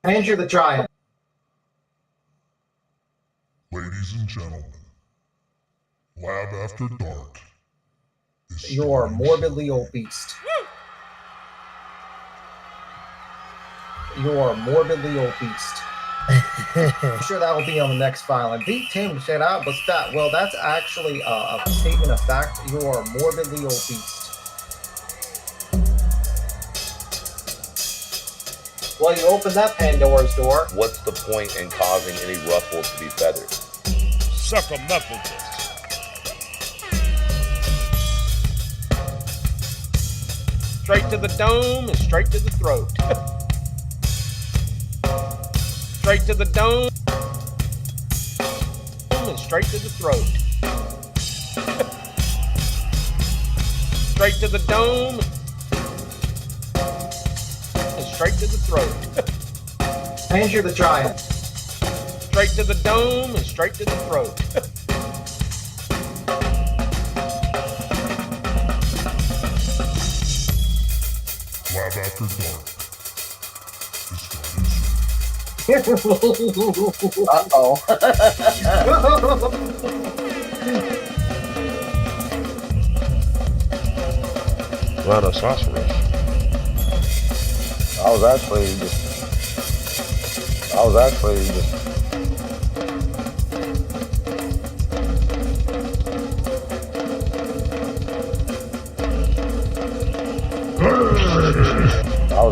Andrew the Giant. Ladies and gentlemen, Lab After Dark is You're starting morbidly shortly. obese. You're morbidly obese. I'm sure that will be on the next file. And beat Tim shit out. What's that? Well, that's actually a statement of fact. You are morbidly obese. Well, you open that Pandora's door. What's the point in causing any ruffles to be feathered? Suck a Methodist. Straight to the dome and straight to the throat. Straight to the dome and straight to the throat. Straight to the dome and straight to the throat. Andrew the Giant. Straight to the dome and straight to the throat. Lab After Dark is starting soon. Uh-oh. Rhinoceros. I was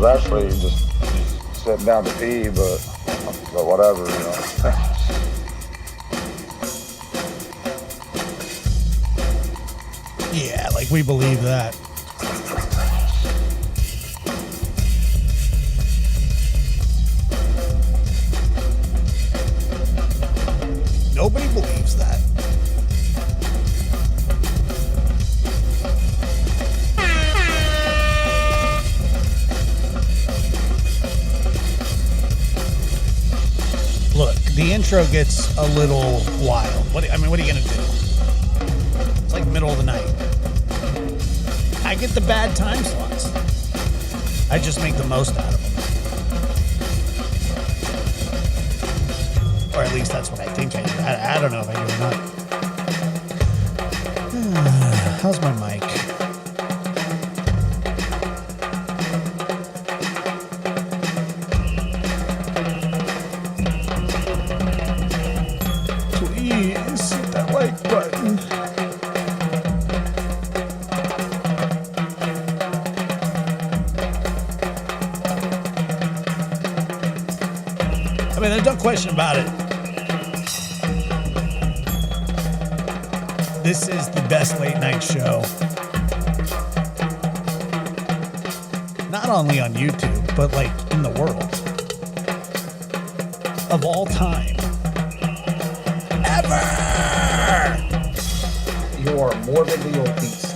actually just sitting down to pee, but whatever, you know. Yeah, like we believe that. Nobody believes that. Look, the intro gets a little wild. What are you gonna do? It's like middle of the night. I get the bad time slots. I just make the most out of them. Or at least that's what I think I do. I don't know if I do or not. How's my mic? Please hit that like button. I mean, there's no question about it. This is the best late night show. Not only on YouTube, but like in the world. Of all time. Ever! You're morbidly obese.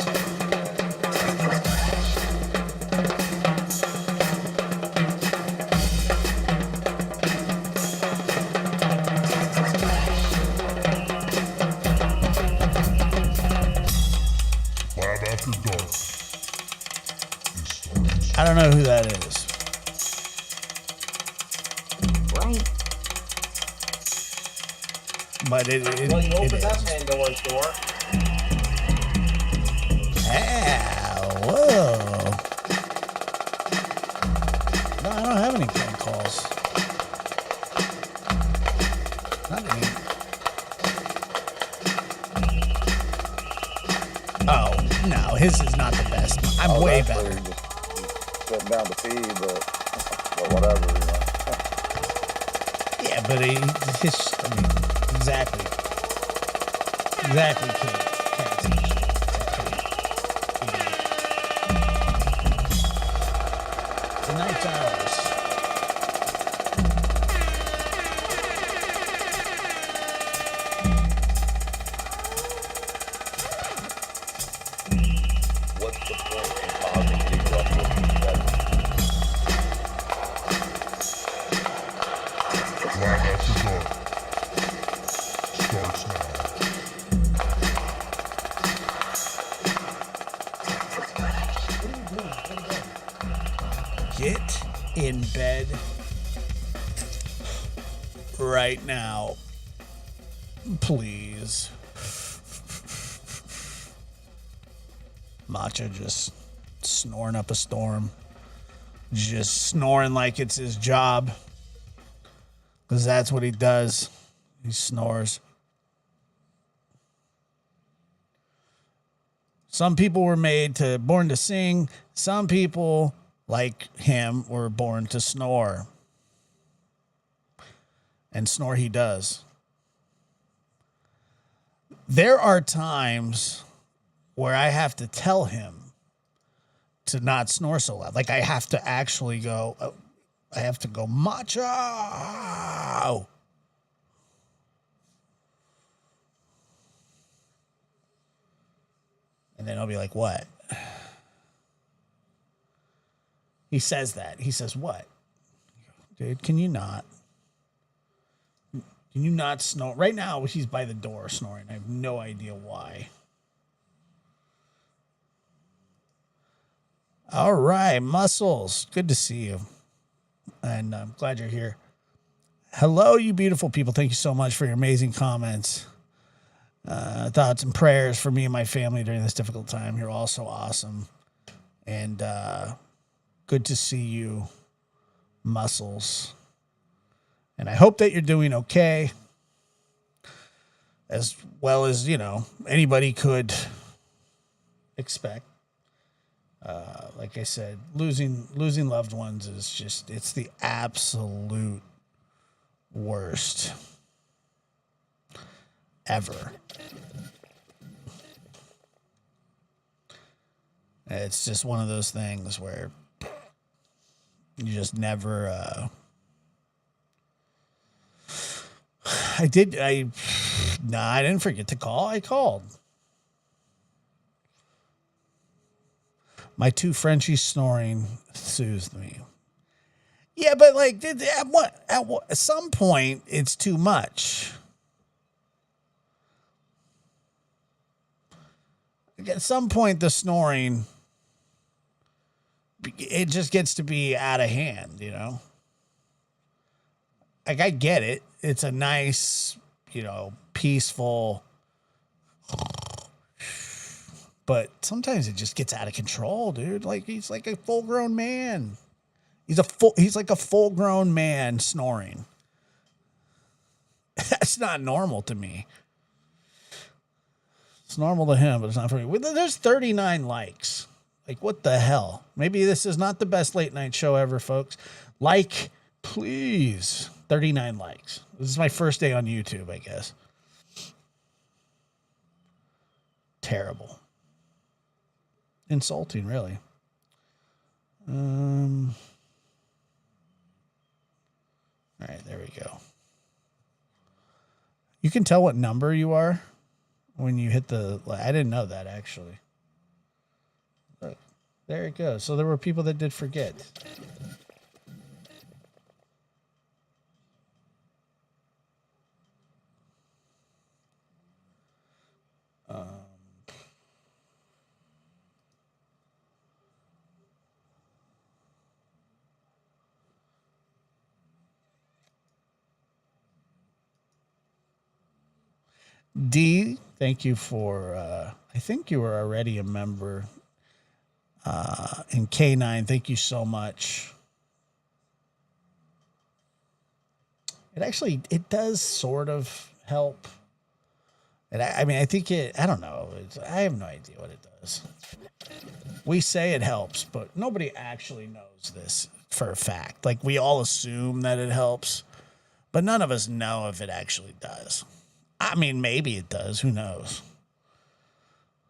Lab After Dark is starting soon. I don't know who that is. Right. But it Well, you open is. that Pandora's door. Whoa. No, I don't have any phone calls. Not any. Oh, no, his is not the best. I'm way better. Just sitting down to pee, but whatever, you know. Yeah, but exactly. Exactly, kid. The night's ours. What's the point in causing any ruffles to be feathered? Lab After Dark starts now. Get in bed right now. Please. Macho just snoring up a storm. Just snoring like it's his job. Because that's what he does. He snores. Some people were born to sing. Some people, like him, were born to snore. And snore he does. There are times where I have to tell him to not snore so loud. Like I have to actually go, Macho. And then I'll be like, what? He says that. He says, what? Dude, can you not? Can you not snore? Right now, he's by the door snoring. I have no idea why. All right, Muscles. Good to see you. And I'm glad you're here. Hello, you beautiful people. Thank you so much for your amazing comments. Thoughts and prayers for me and my family during this difficult time. You're all so awesome. And good to see you, Muscles. And I hope that you're doing okay. As well as, anybody could expect. Like I said, losing loved ones is just, it's the absolute worst ever. It's just one of those things where you just never, I didn't forget to call. I called. My two Frenchies snoring soothed me. Yeah, but like at some point it's too much. Like at some point the snoring, it just gets to be out of hand, Like I get it. It's a nice, peaceful, but sometimes it just gets out of control, dude. Like he's like a full-grown man. He's like a full-grown man snoring. That's not normal to me. It's normal to him, but it's not for me. There's 39 likes. Like, what the hell? Maybe this is not the best late night show ever, folks. Like, please. 39 likes. This is my first day on YouTube, I guess. Terrible. Insulting, really. All right, there we go. You can tell what number you are when you hit the... I didn't know that, actually. Look, there it goes. So there were people that did forget. D, thank you for, I think you were already a member. And K9, thank you so much. It does sort of help. And I think I don't know. I have no idea what it does. We say it helps, but nobody actually knows this for a fact. Like we all assume that it helps, but none of us know if it actually does. I mean, maybe it does. Who knows?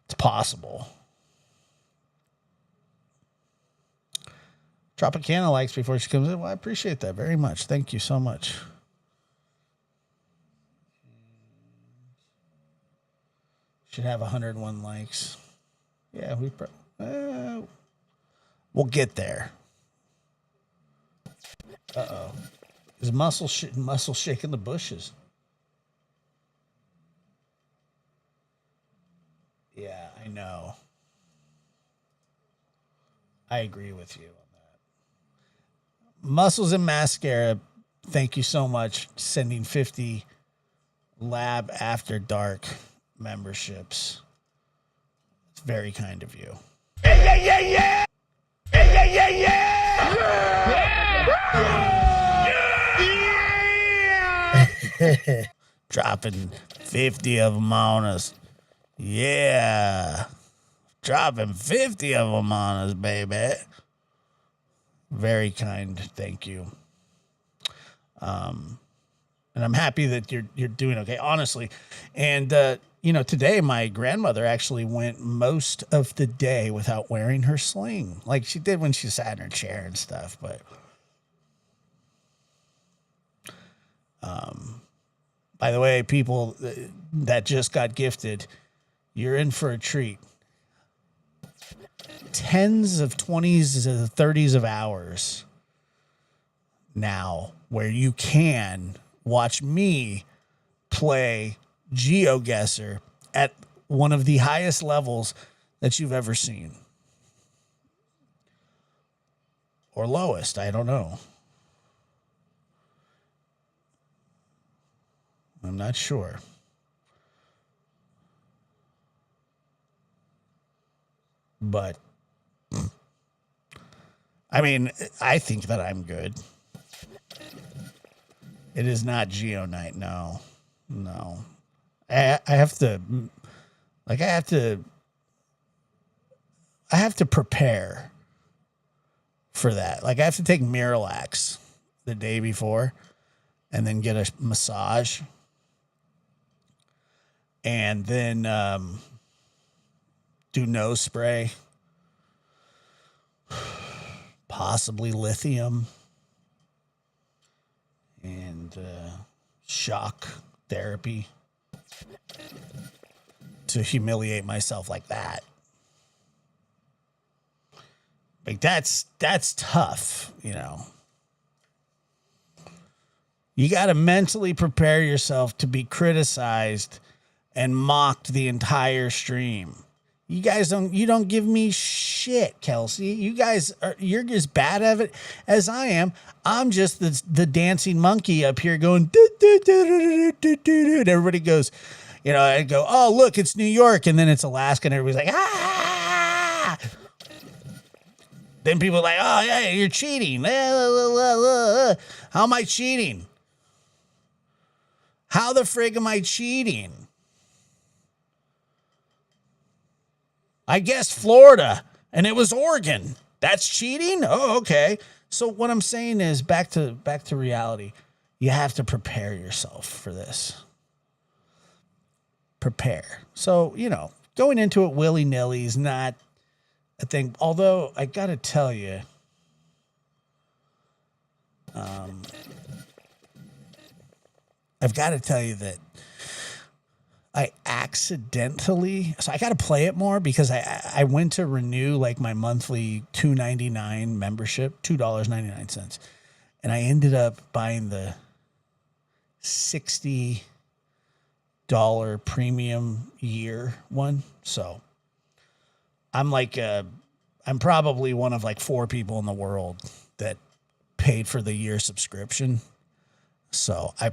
It's possible. Tropicana likes before she comes in. Well, I appreciate that very much. Thank you so much. Should have 101 likes. Yeah, we'll get there. Uh-oh. Is muscle shaking the bushes? Yeah, I know. I agree with you on that. Muscles and mascara. thank you so much. Sending 50 Lab After Dark memberships. It's very kind of you. Dropping 50 of them on us. Yeah. Dropping 50 of them on us, baby. Very kind. Thank you. And I'm happy that you're doing okay, honestly. And today my grandmother actually went most of the day without wearing her sling, like she did when she sat in her chair and stuff. But by the way, people that just got gifted, you're in for a treat. Tens of 20s to 30s of hours now where you can watch me play Geoguessr at one of the highest levels that you've ever seen. Or lowest, I don't know. I'm not sure. But I mean, I think that I'm good. It is not Geo night. No. I have to prepare for that. Like I have to take Miralax the day before and then get a massage. And then do nose spray, possibly lithium, and shock therapy to humiliate myself like that. Like that's tough, you know. You got to mentally prepare yourself to be criticized and mocked the entire stream. You guys don't give me shit, Kelsey. You're as bad at it as I am. I'm just the dancing monkey up here going do, do, do, do, do, do, and everybody goes, I go, oh look, it's New York, and then it's Alaska, and everybody's like, ah. Then people are like, oh yeah, you're cheating. How am I cheating? How the frig am I cheating? I guess Florida, and it was Oregon. That's cheating? Oh, okay. So what I'm saying is back to reality. You have to prepare yourself for this. Prepare. So, going into it willy-nilly is not a thing. Although, I got to tell you, I've got to tell you that I accidentally, so I got to play it more because I went to renew like my monthly $2.99 membership, $2.99. And I ended up buying the $60 premium year one. So I'm probably one of like 4 people in the world that paid for the year subscription. So I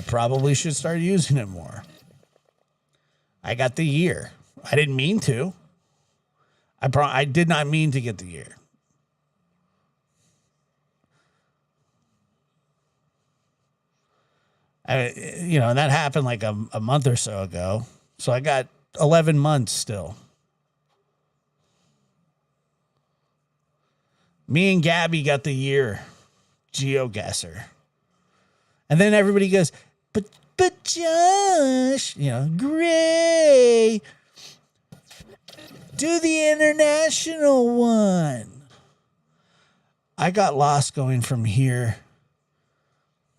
probably should start using it more. I got the year. I didn't mean to. I did not mean to get the year. And that happened like a month or so ago. So I got 11 months still. Me and Gabby got the year Geoguessr. And then everybody goes, but Josh, Gray, do the international one. I got lost going from here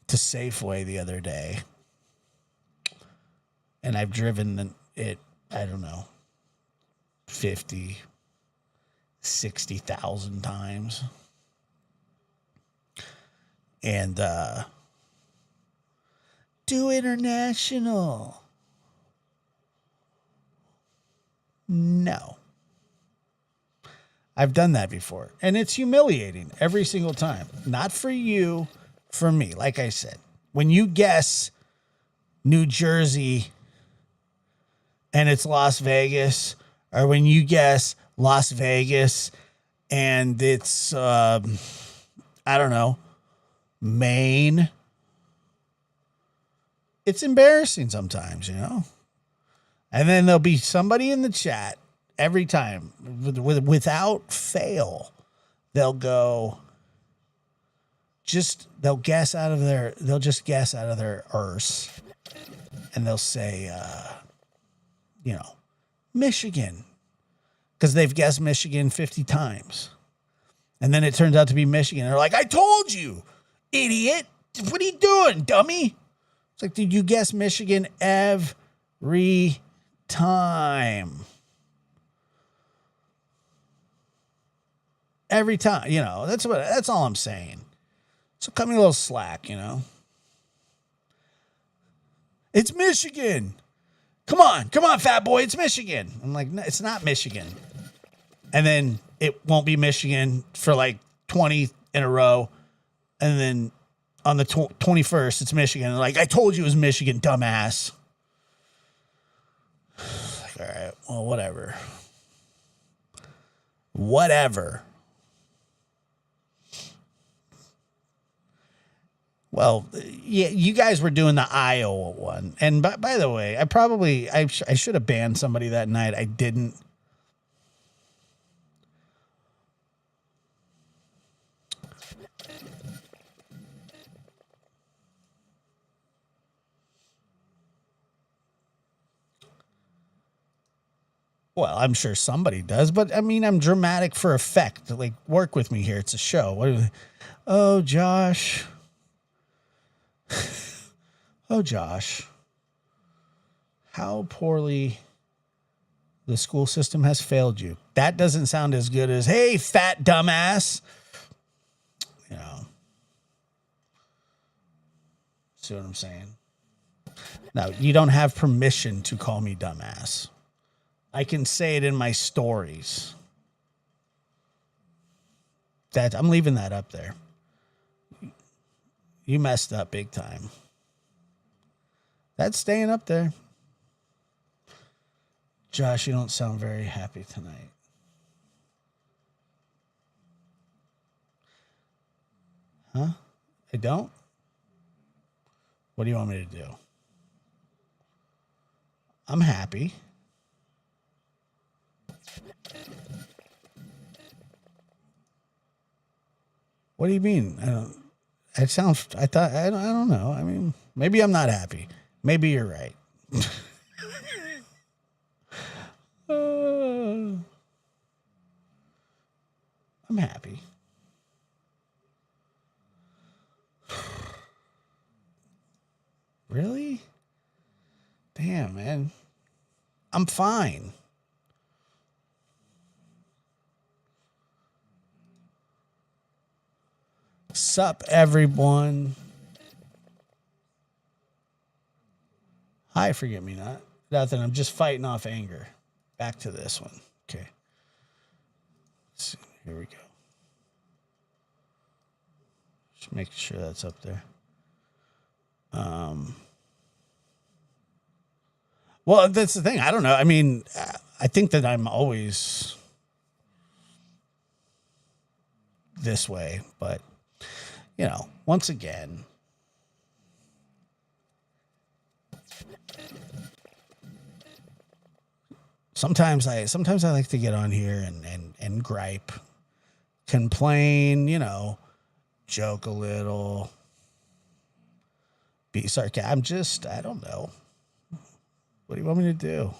to Safeway the other day. And I've driven it, I don't know, 50, 60,000 times. And, do international. No. I've done that before. And it's humiliating every single time. Not for you, for me. Like I said, when you guess New Jersey and it's Las Vegas, or when you guess Las Vegas and it's, I don't know, Maine, it's embarrassing sometimes, you know? And then there'll be somebody in the chat every time, without fail, they'll go, they'll just guess out of their arse, and they'll say, Michigan, because they've guessed Michigan 50 times. And then it turns out to be Michigan. They're like, I told you, idiot. What are you doing, dummy? It's like, did you guess Michigan every time? Every time, that's all I'm saying. So cut me a little slack, It's Michigan. Come on, fat boy, it's Michigan. I'm like, no, it's not Michigan. And then it won't be Michigan for like 20 in a row. And then on the 21st, it's Michigan. Like, I told you it was Michigan, dumbass. All right, well, whatever. Well, yeah, you guys were doing the Iowa one. And by the way, I should have banned somebody that night. I didn't. Well, I'm sure somebody does, but I mean, I'm dramatic for effect. Like, work with me here. It's a show. Oh, Josh. Oh, Josh. How poorly the school system has failed you. That doesn't sound as good as, hey, fat dumbass. See what I'm saying? Now, you don't have permission to call me dumbass. I can say it in my stories. I'm leaving that up there. You messed up big time. That's staying up there. Josh, you don't sound very happy tonight. Huh? I don't? What do you want me to do? I'm happy. What do you mean? I don't know. I mean, maybe I'm not happy. Maybe you're right. I'm happy. Really? Damn, man. I'm fine. Sup, everyone. Hi, forget me not. Nothing. I'm just fighting off anger. Back to this one. Okay. Let's see. Here we go. Just make sure that's up there. Well, that's the thing. I don't know. I mean, I think that I'm always this way, but once again, sometimes I like to get on here and gripe, complain, joke a little, be sarcastic. I don't know. What do you want me to do?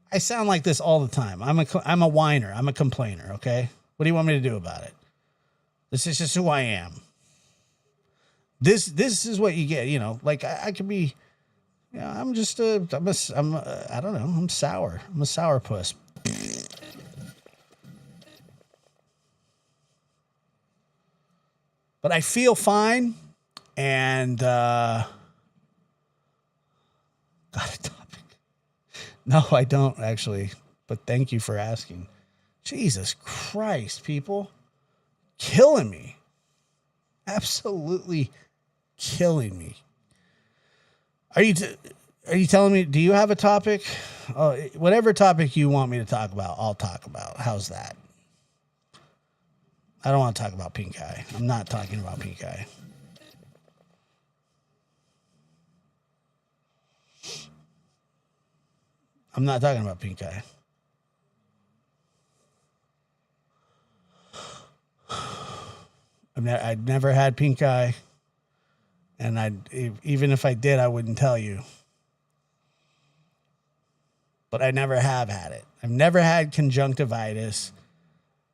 I sound like this all the time. I'm a whiner. I'm a complainer. Okay. What do you want me to do about it? This is just who I am. This is what you get. Like I could be. I'm I don't know. I'm sour. I'm a sourpuss. But I feel fine, and got a topic. No, I don't actually. But thank you for asking. Jesus Christ, people. Killing me. Absolutely killing me. Are you telling me, do you have a topic? Whatever topic you want me to talk about, I'll talk about. How's that? I don't want to talk about pink eye. I'm not talking about pink eye. I'm not talking about pink eye. I'd never had pink eye, and even if I did, I wouldn't tell you. But I never have had it. I've never had conjunctivitis,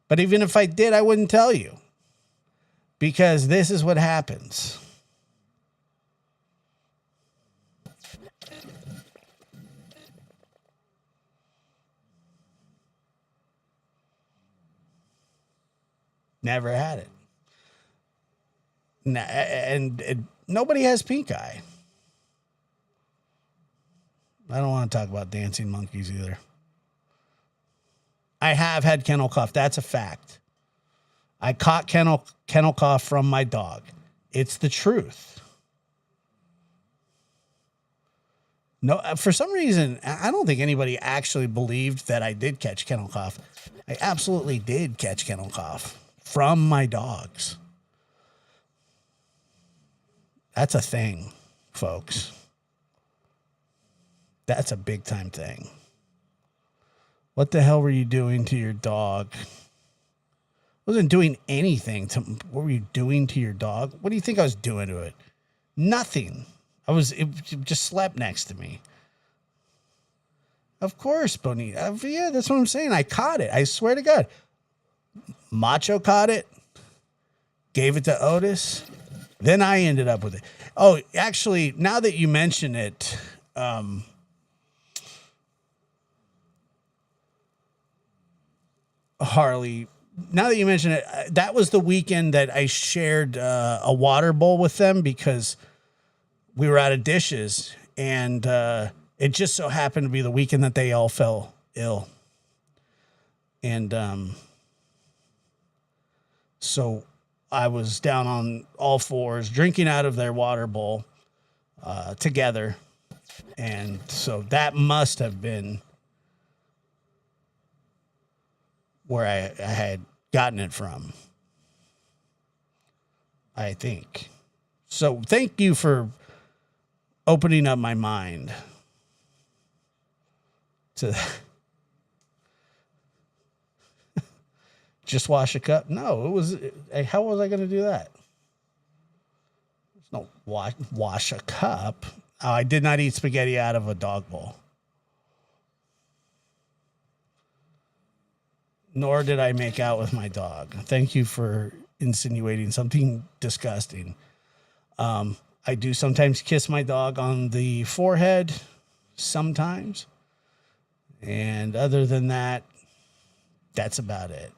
but even if I did, I wouldn't tell you, because this is what happens. Never had it. And nobody has pink eye. I don't want to talk about dancing monkeys either. I have had kennel cough. That's a fact. I caught kennel cough from my dog. It's the truth. No, for some reason, I don't think anybody actually believed that I did catch kennel cough. I absolutely did catch kennel cough from my dogs. That's a thing, folks. That's a big time thing. What the hell were you doing to your dog? I wasn't doing anything to. What were you doing to your dog? What do you think I was doing to it? Nothing. It just slept next to me. Of course, Bonita. Yeah, that's what I'm saying. I caught it. I swear to God. Macho caught it. Gave it to Otis. Then I ended up with it. Oh, actually, now that you mention it, Harley, now that you mention it, that was the weekend that I shared a water bowl with them because we were out of dishes, and it just so happened to be the weekend that they all fell ill. And so I was down on all fours, drinking out of their water bowl together. And so that must have been where I had gotten it from, I think. So thank you for opening up my mind to just wash a cup. No, it was, how was I going to do that? There's no wash a cup. Oh, I did not eat spaghetti out of a dog bowl. Nor did I make out with my dog. Thank you for insinuating something disgusting. I do sometimes kiss my dog on the forehead, sometimes. And other than that, that's about it.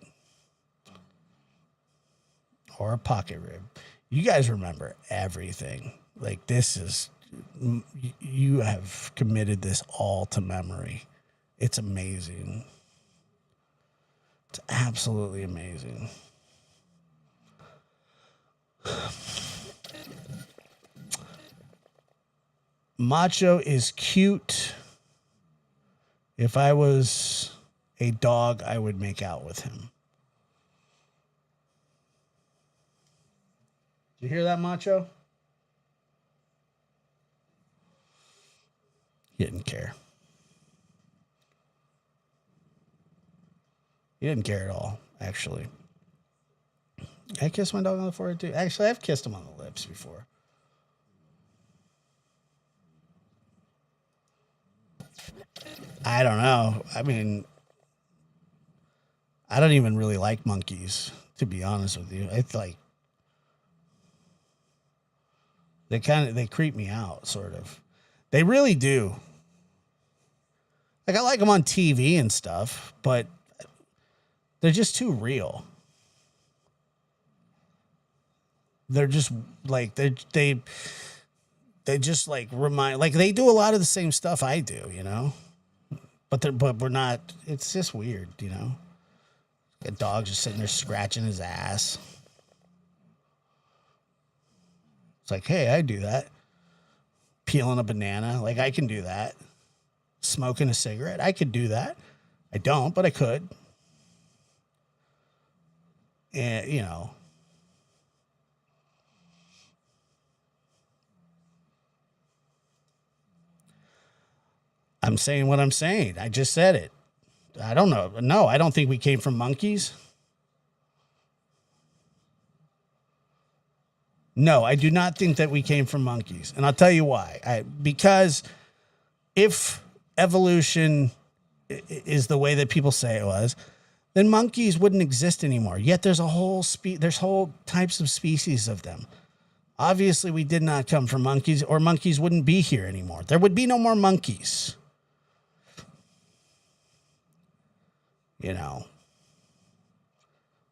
Or a pocket rib. You guys remember everything. Like, this is, you have committed this all to memory. It's amazing. It's absolutely amazing. Macho is cute. If I was a dog, I would make out with him. Did you hear that, Macho? He didn't care. He didn't care at all, actually. I kissed my dog on the forehead, too. Actually, I've kissed him on the lips before. I don't know. I mean, I don't even really like monkeys, to be honest with you. It's like, they creep me out, sort of. They really do. Like, I like them on TV and stuff, but they're just too real. They're just like, they just like remind, like they do a lot of the same stuff I do, you know, but we're not, it's just weird, you know, A dog just sitting there scratching his ass. It's like, hey, I do that. Peeling a banana, like I can do that. Smoking a cigarette, I could do that. I don't, but I could. And, you know. I'm saying what I'm saying. I just said it. I don't know. No, I don't think we came from monkeys. No, I do not think that we came from monkeys. And I'll tell you why. Because if evolution is the way that people say it was, then monkeys wouldn't exist anymore. Yet there's there's whole types of species of them. Obviously, we did not come from monkeys, or monkeys wouldn't be here anymore. There would be no more monkeys. You know,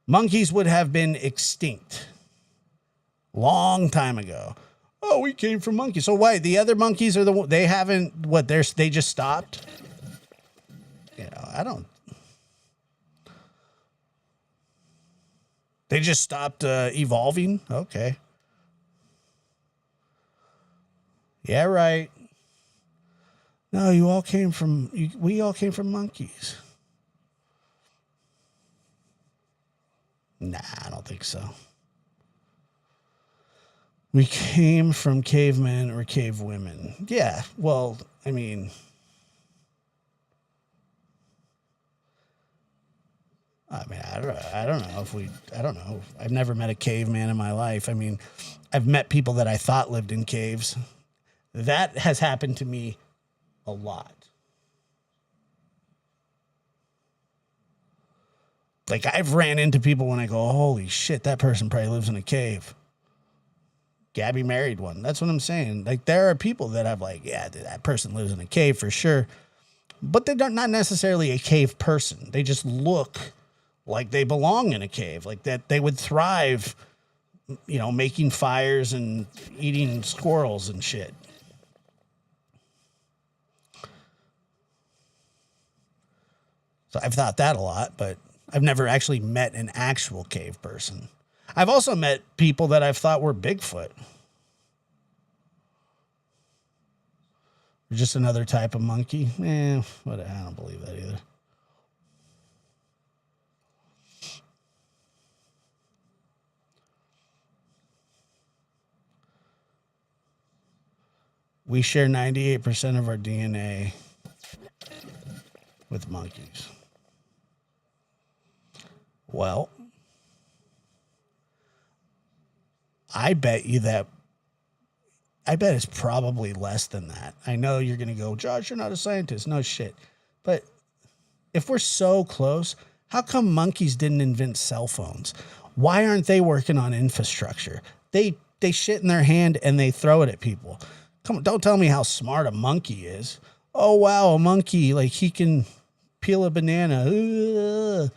monkeys would have been extinct long time ago. Oh, we came from monkeys. So why? The other monkeys are they haven't, they just stopped? You know, I don't. They just stopped evolving? Okay. Yeah, right. No, we all came from monkeys. Nah, I don't think so. We came from cavemen or cave women. Yeah, well, I mean, I don't know. I've never met a caveman in my life. I mean, I've met people that I thought lived in caves. That has happened to me a lot. Like, I've ran into people when I go, holy shit, that person probably lives in a cave. Gabby married one. That's what I'm saying. Like, there are people that have like, yeah, that person lives in a cave for sure. But they're not necessarily a cave person. They just look like they belong in a cave. Like that they would thrive, you know, making fires and eating squirrels and shit. So I've thought that a lot, but I've never actually met an actual cave person. I've also met people that I've thought were Bigfoot. Just another type of monkey. But I don't believe that either. We share 98% of our DNA with monkeys. Well, I bet it's probably less than that. I know you're going to go, Josh, you're not a scientist. No shit. But if we're so close, how come monkeys didn't invent cell phones? Why aren't they working on infrastructure? They shit in their hand and they throw it at people. Come on, don't tell me how smart a monkey is. Oh, wow, a monkey, like he can peel a banana. Ugh.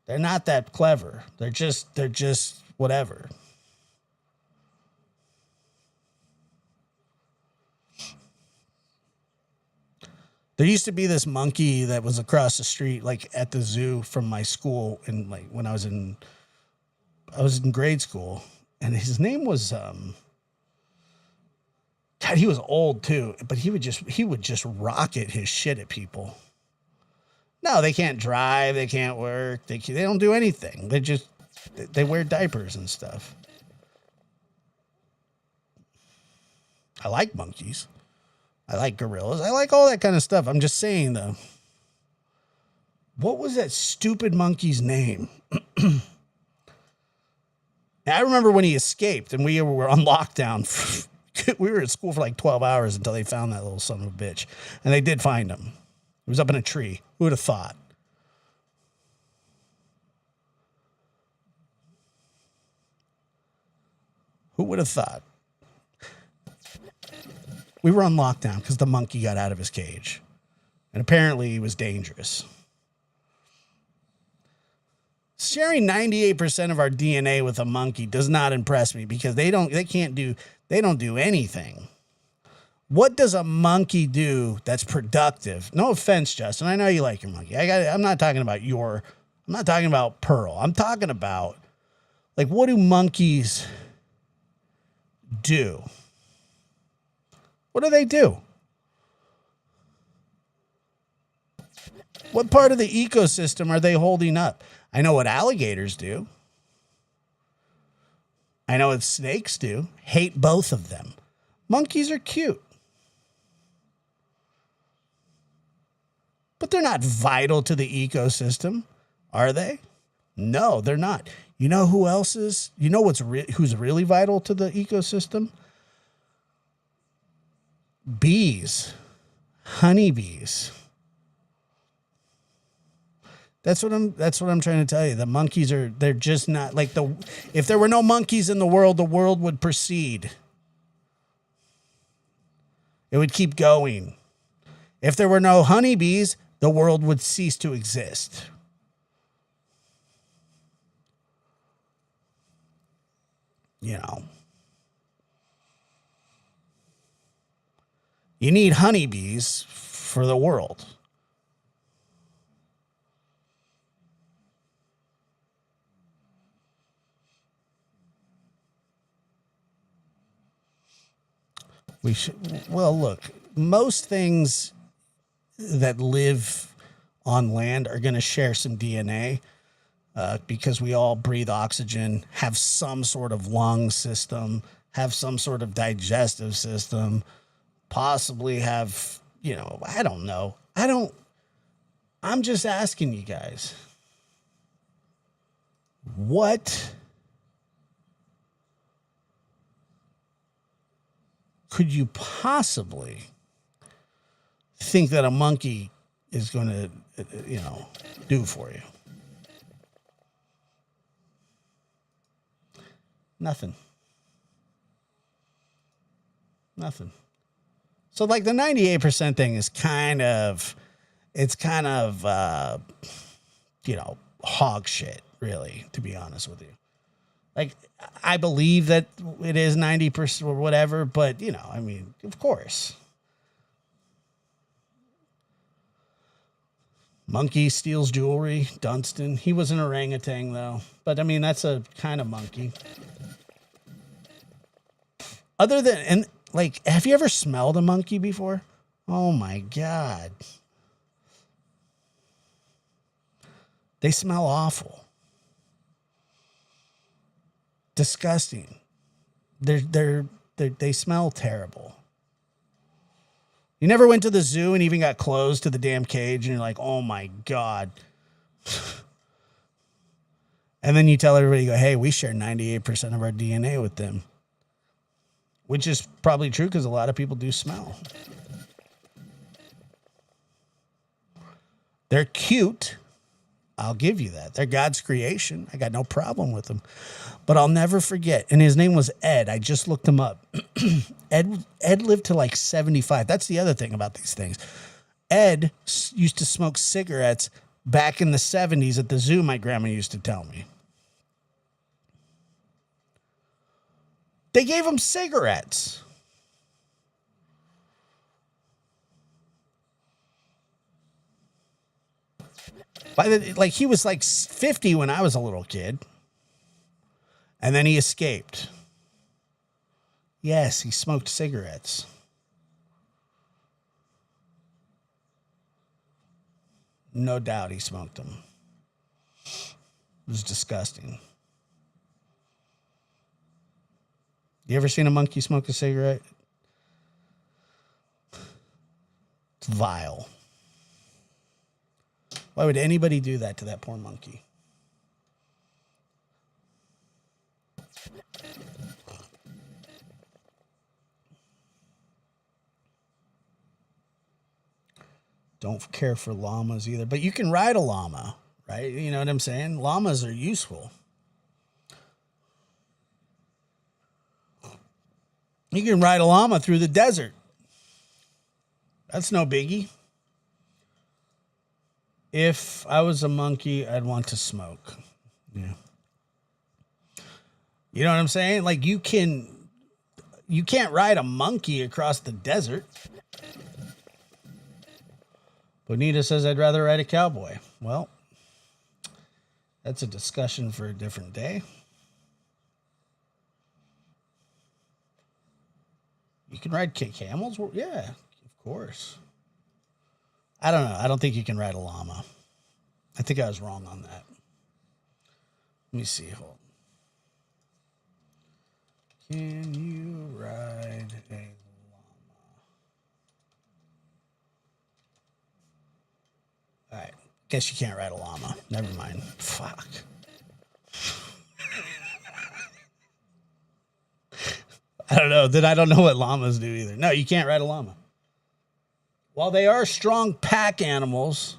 They're not that clever. They're just whatever. There used to be this monkey that was across the street, like at the zoo from my school, and like when I was in grade school, and his name was God, he was old too, but he would just rocket his shit at people. No, they can't drive. They can't work. They don't do anything. They wear diapers and stuff. I like monkeys. I like gorillas. I like all that kind of stuff. I'm just saying, though. What was that stupid monkey's name? I remember when he escaped and we were on lockdown. We were at school for like 12 hours until they found that little son of a bitch. And they did find him. He was up in a tree. Who would have thought? Who would have thought? We were on lockdown because the monkey got out of his cage. And apparently he was dangerous. Sharing 98% of our DNA with a monkey does not impress me because they don't do anything. What does a monkey do that's productive? No offense, Justin. I know you like your monkey. I'm not talking about I'm not talking about Pearl. I'm talking about, like, what do monkeys do? What do they do? What part of the ecosystem are they holding up? I know what alligators do. I know what snakes do. Hate both of them. Monkeys are cute. But they're not vital to the ecosystem, are they? No, they're not. You know who else is? You know who's really vital to the ecosystem? Bees. Honeybees. That's what I'm trying to tell you. The monkeys they're just not like if there were no monkeys in the world would proceed. It would keep going. If there were no honeybees, the world would cease to exist. You know. You need honeybees for the world. Well, look, most things that live on land are going to share some DNA because we all breathe oxygen, have some sort of lung system, have some sort of digestive system, possibly have, I don't know. I'm just asking you guys, what could you possibly think that a monkey is going to, do for you? Nothing. So like the 98% thing is kind of hog shit, really, to be honest with you. Like, I believe that it is 90% or whatever, but, of course. Monkey steals jewelry, Dunstan. He was an orangutan, though. But, that's a kind of monkey. Have you ever smelled a monkey before? Oh, my God. They smell awful. Disgusting. They smell terrible. You never went to the zoo and even got close to the damn cage and you're like, oh my God. And then you tell everybody, you go, hey, we share 98% of our DNA with them. Which is probably true because a lot of people do smell. They're cute. I'll give you that. They're God's creation. I got no problem with them. But I'll never forget. And his name was Ed. I just looked him up. Ed lived to like 75. That's the other thing about these things. Ed used to smoke cigarettes back in the 70s at the zoo, my grandma used to tell me. They gave him cigarettes. He was like 50 when I was a little kid. And then he escaped. Yes, he smoked cigarettes. No doubt he smoked them. It was disgusting. You ever seen a monkey smoke a cigarette? It's vile. Why would anybody do that to that poor monkey? Don't care for llamas either, but you can ride a llama, right? You know what I'm saying? Llamas are useful. You can ride a llama through the desert. That's no biggie. If I was a monkey, I'd want to smoke. Yeah. You know what I'm saying? Like you can you can't ride a monkey across the desert. Bonita says, I'd rather ride a cowboy. Well, that's a discussion for a different day. You can ride camels? Yeah, of course. I don't know. I don't think you can ride a llama. I think I was wrong on that. Let me see. Hold on. Can you ride a llama? All right. Guess you can't ride a llama. Never mind. Fuck. I don't know. Then I don't know what llamas do either. No, you can't ride a llama. While they are strong pack animals,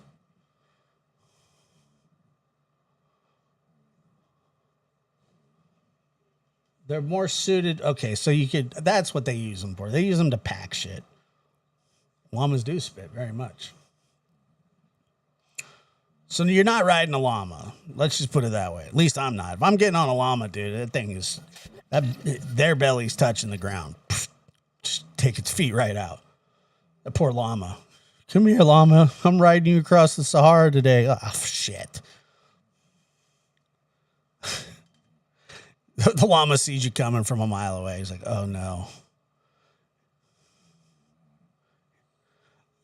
they're more suited. Okay, so you could, that's what they use them for. They use them to pack shit. Llamas do spit very much. So you're not riding a llama. Let's just put it that way. At least I'm not. If I'm getting on a llama, dude, that thing is, their belly's touching the ground. Just take its feet right out. That poor llama. Come here, llama. I'm riding you across the Sahara today. Oh, shit. The llama sees you coming from a mile away. He's like, oh, no.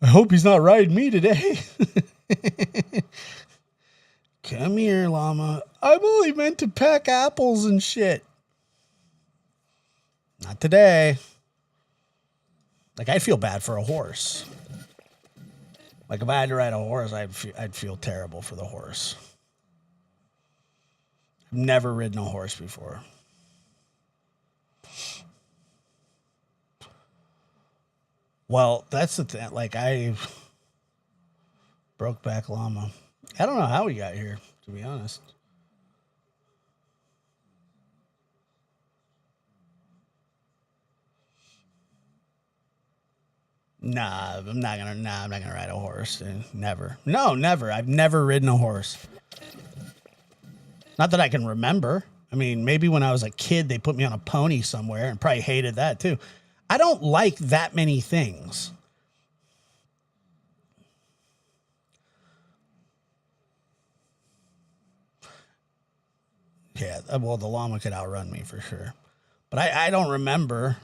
I hope he's not riding me today. Come here, llama. I'm only meant to peck apples and shit. Not today. Like, I'd feel bad for a horse. Like, if I had to ride a horse, I'd feel terrible for the horse. I've never ridden a horse before. Well, that's the thing. Like, I broke back llama. I don't know how we got here, to be honest. I'm not gonna ride a horse. Never. No, never. I've never ridden a horse. Not that I can remember. I mean, maybe when I was a kid, they put me on a pony somewhere and probably hated that too. I don't like that many things. Yeah, well, the llama could outrun me for sure. But I don't remember.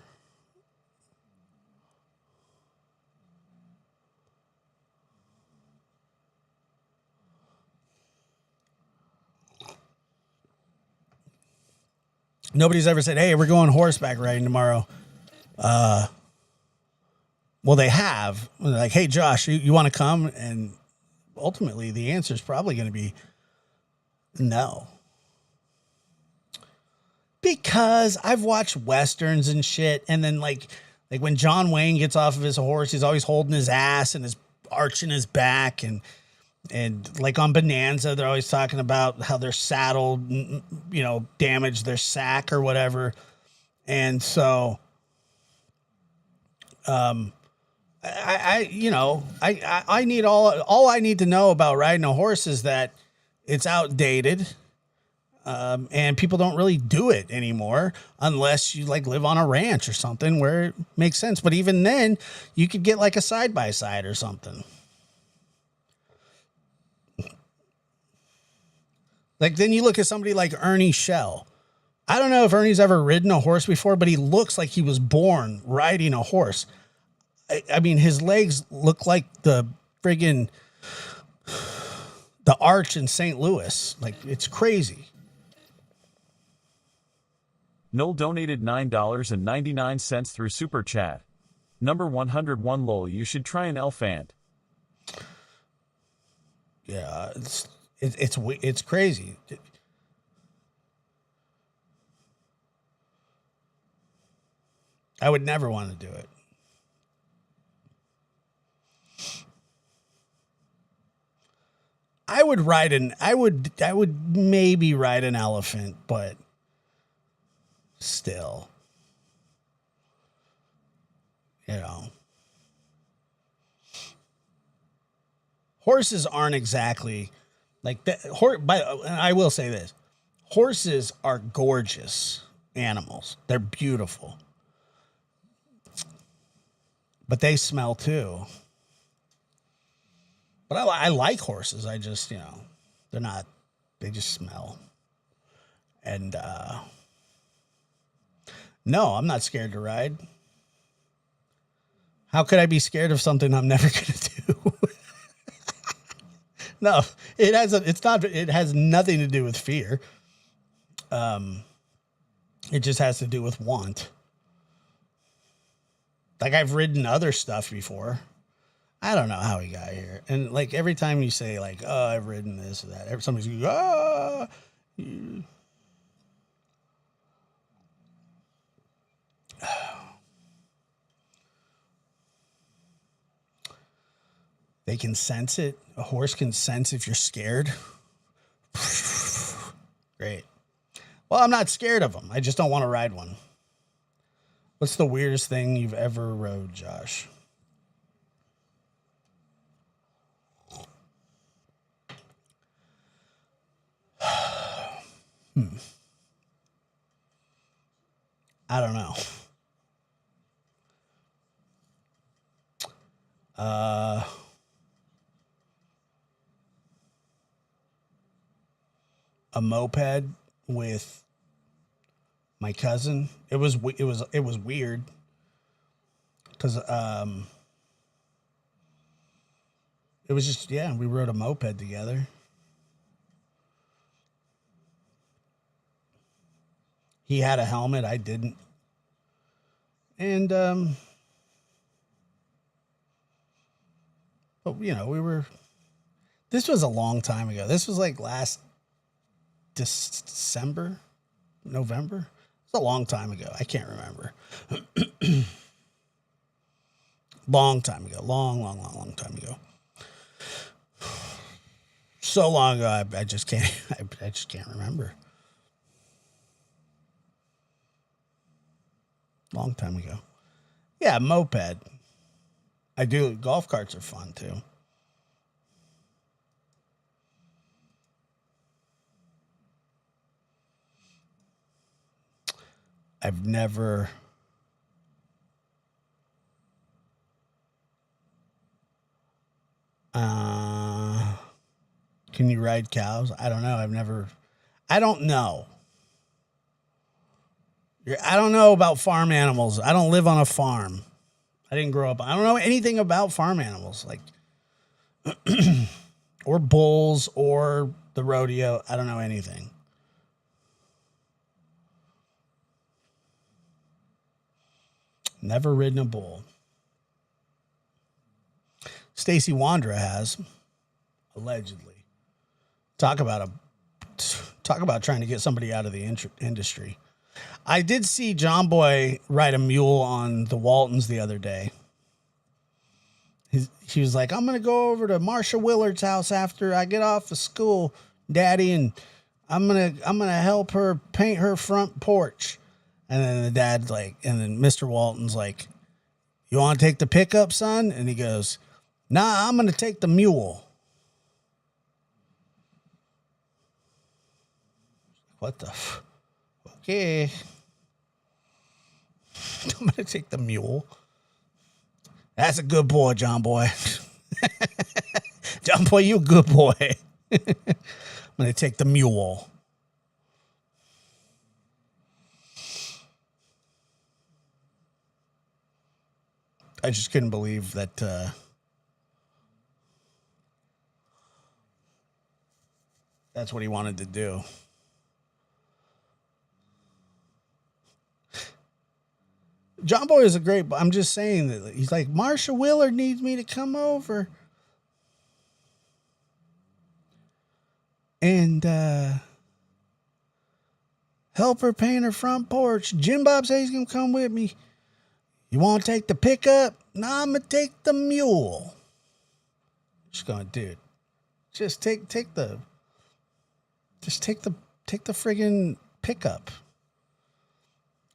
Nobody's ever said, hey, we're going horseback riding tomorrow. Well, they have. They're like, hey, Josh, you want to come? And ultimately, the answer is probably going to be no. Because I've watched Westerns and shit. And then, like when John Wayne gets off of his horse, he's always holding his ass and his arching his back. And like on Bonanza, they're always talking about how their saddle, damaged their sack or whatever. And so, I need all I need to know about riding a horse is that it's outdated. And people don't really do it anymore unless you like live on a ranch or something where it makes sense. But even then you could get like a side-by-side or something. Like, then you look at somebody like Ernie Shell. I don't know if Ernie's ever ridden a horse before, but he looks like he was born riding a horse. I mean, his legs look like the arch in St. Louis. Like, it's crazy. Noel donated $9.99 through Super Chat. Number 101 lol, you should try an elephant. Yeah, it's crazy. I would never want to do it. I would maybe ride an elephant, but still, horses aren't exactly like that. I will say this: horses are gorgeous animals. They're beautiful. but they smell too. But I like horses. I just, they're not, they just smell. And no, I'm not scared to ride. How could I be scared of something I'm never going to do? No, it has nothing to do with fear. It just has to do with want. Like, I've ridden other stuff before. I don't know how we got here. And like every time you say like, oh, I've ridden this or that, somebody's going, ah. They can sense it. A horse can sense if you're scared. Great. Well, I'm not scared of them. I just don't want to ride one. What's the weirdest thing you've ever rode, Josh? I don't know. A moped with my cousin. It was weird because it was just, we rode a moped together. He had a helmet, I didn't. And but this was a long time ago. This was like last December, November. It's a long time ago. I can't remember. Long time ago. Long time ago. So long ago, I just can't. I just can't remember. Long time ago. Yeah, moped. I do. Golf carts are fun too. I've never. Can you ride cows? I don't know. I don't know. I don't know about farm animals. I don't live on a farm. I didn't grow up. I don't know anything about farm animals, like, or bulls or the rodeo. I don't know anything. Never ridden a bull. Stacy Wandra has, allegedly. Talk about trying to get somebody out of the industry. I did see John Boy ride a mule on the Waltons the other day. He was like, I'm going to go over to Marsha Willard's house after I get off of school, Daddy, and I'm going to help her paint her front porch. And then the dad's like, and then Mr. Walton's like, you want to take the pickup, son? And he goes, nah, I'm going to take the mule. What the okay. I'm going to take the mule. That's a good boy, John Boy. John Boy, you a good boy. I'm going to take the mule. I just couldn't believe that that's what he wanted to do. John Boy is a great, I'm just saying that he's like, Marsha Willard needs me to come over and help her paint her front porch. Jim Bob says he's going to come with me. You want to take the pickup? Nah, I'm going to take the mule. Just going, dude, just take the friggin' pickup.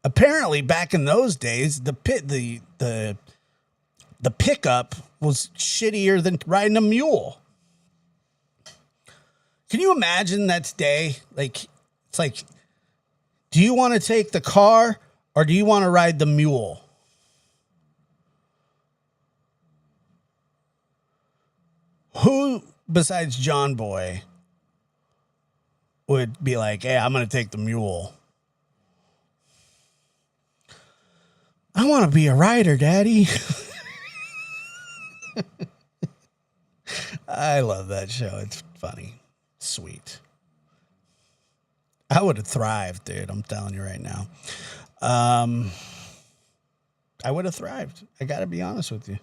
Apparently, back in those days, the pickup was shittier than riding a mule. Can you imagine that today? Like, it's like, do you want to take the car or do you want to ride the mule? Who besides John Boy would be like, hey, I'm going to take the mule? I want to be a rider, Daddy. I love that show. It's funny. Sweet. I would have thrived, dude. I'm telling you right now. I would have thrived. I got to be honest with you.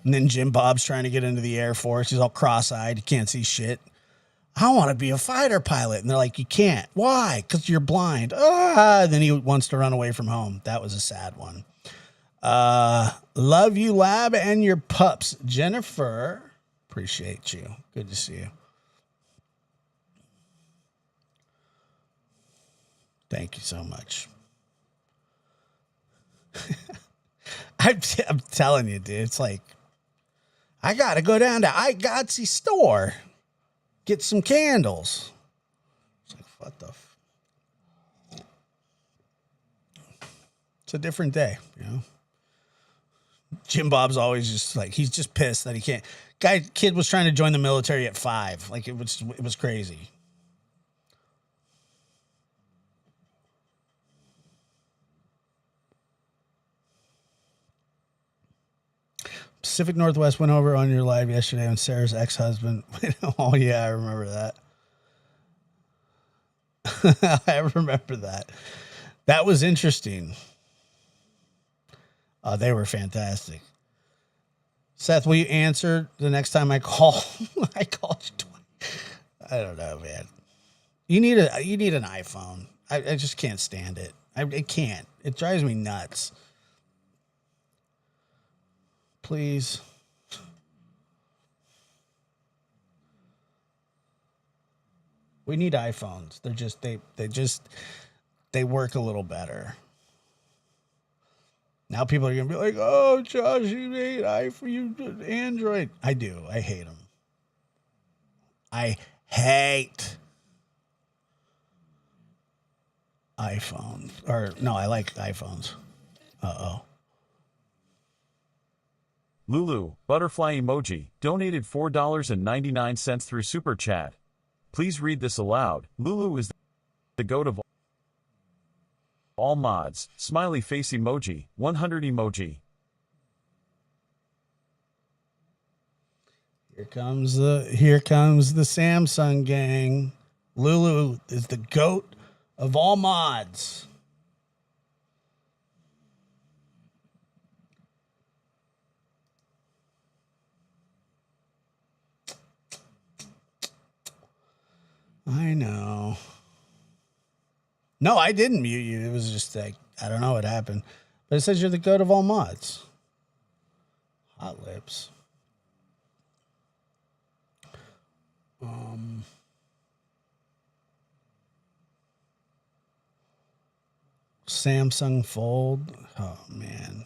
And then Jim Bob's trying to get into the Air Force. He's all cross-eyed. He can't see shit. I want to be a fighter pilot. And they're like, you can't. Why? Because you're blind. Then he wants to run away from home. That was a sad one. Love you, Lab, and your pups. Jennifer, appreciate you. Good to see you. Thank you so much. I'm telling you, dude, it's like, I got to go down to iGotsy store, get some candles. It's like, what the It's a different day, you know? Jim Bob's always just like, he's just pissed that he can't. Kid was trying to join the military at 5. Like, it was crazy. Pacific Northwest went over on your live yesterday on Sarah's ex-husband. Oh, yeah, I remember that. I remember that. That was interesting. They were fantastic. Seth, will you answer the next time I call? I called you twice. I don't know, man. You need an iPhone. I just can't stand it. I can't. It drives me nuts. Please. We need iPhones. They're just they work a little better. Now people are gonna be like, "Oh, Josh, you hate iPhone, you Android." I do. I hate them. I hate iPhones. Or no, I like iPhones. Uh-oh. Lulu, butterfly emoji, donated $4.99 through Super Chat. Please read this aloud. Lulu is the goat of all mods. Smiley face emoji, 100 emoji. Here comes the Samsung gang. Lulu is the goat of all mods. I know. No, I didn't mute you. It was just like, I don't know what happened. But it says you're the goat of all mods. Hot lips. Samsung Fold. Oh, man.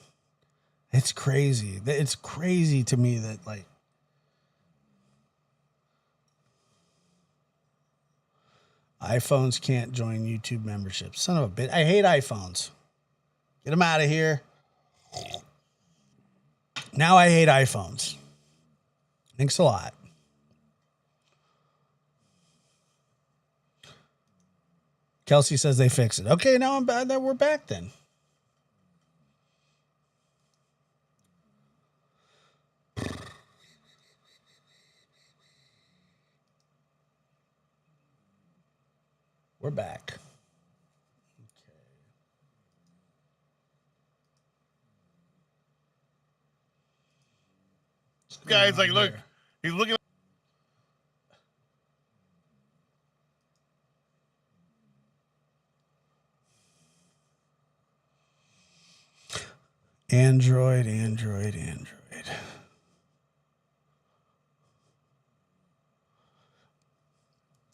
It's crazy. It's crazy to me that, like, iPhones can't join YouTube memberships. Son of a bitch. I hate iPhones. Get them out of here. Now I hate iPhones. Thanks a lot. Kelsey says they fix it. Okay, now I'm bad that we're back then. We're back. Okay. Guys, like, look, he's looking. Android.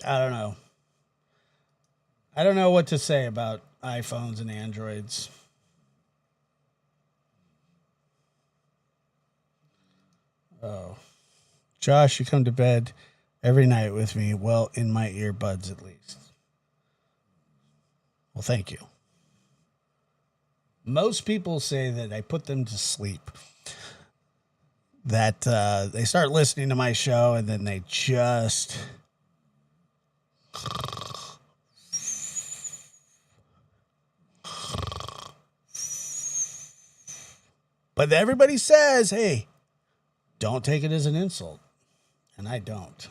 I don't know. I don't know what to say about iPhones and Androids. Oh. Josh, you come to bed every night with me. Well, in my earbuds at least. Well, thank you. Most people say that I put them to sleep. that they start listening to my show and then they just but everybody says, hey, don't take it as an insult. And I don't.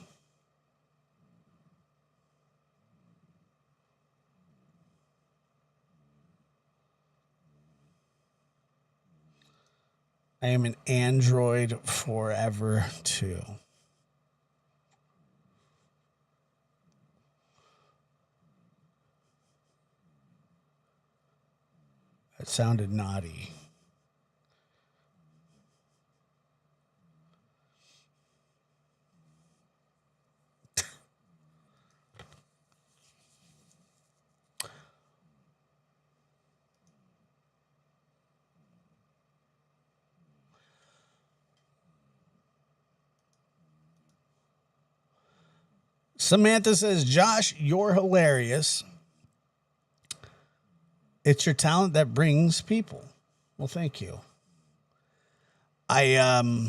I am an android forever, too. That sounded naughty. Samantha says, Josh, you're hilarious. It's your talent that brings people. Well, thank you. I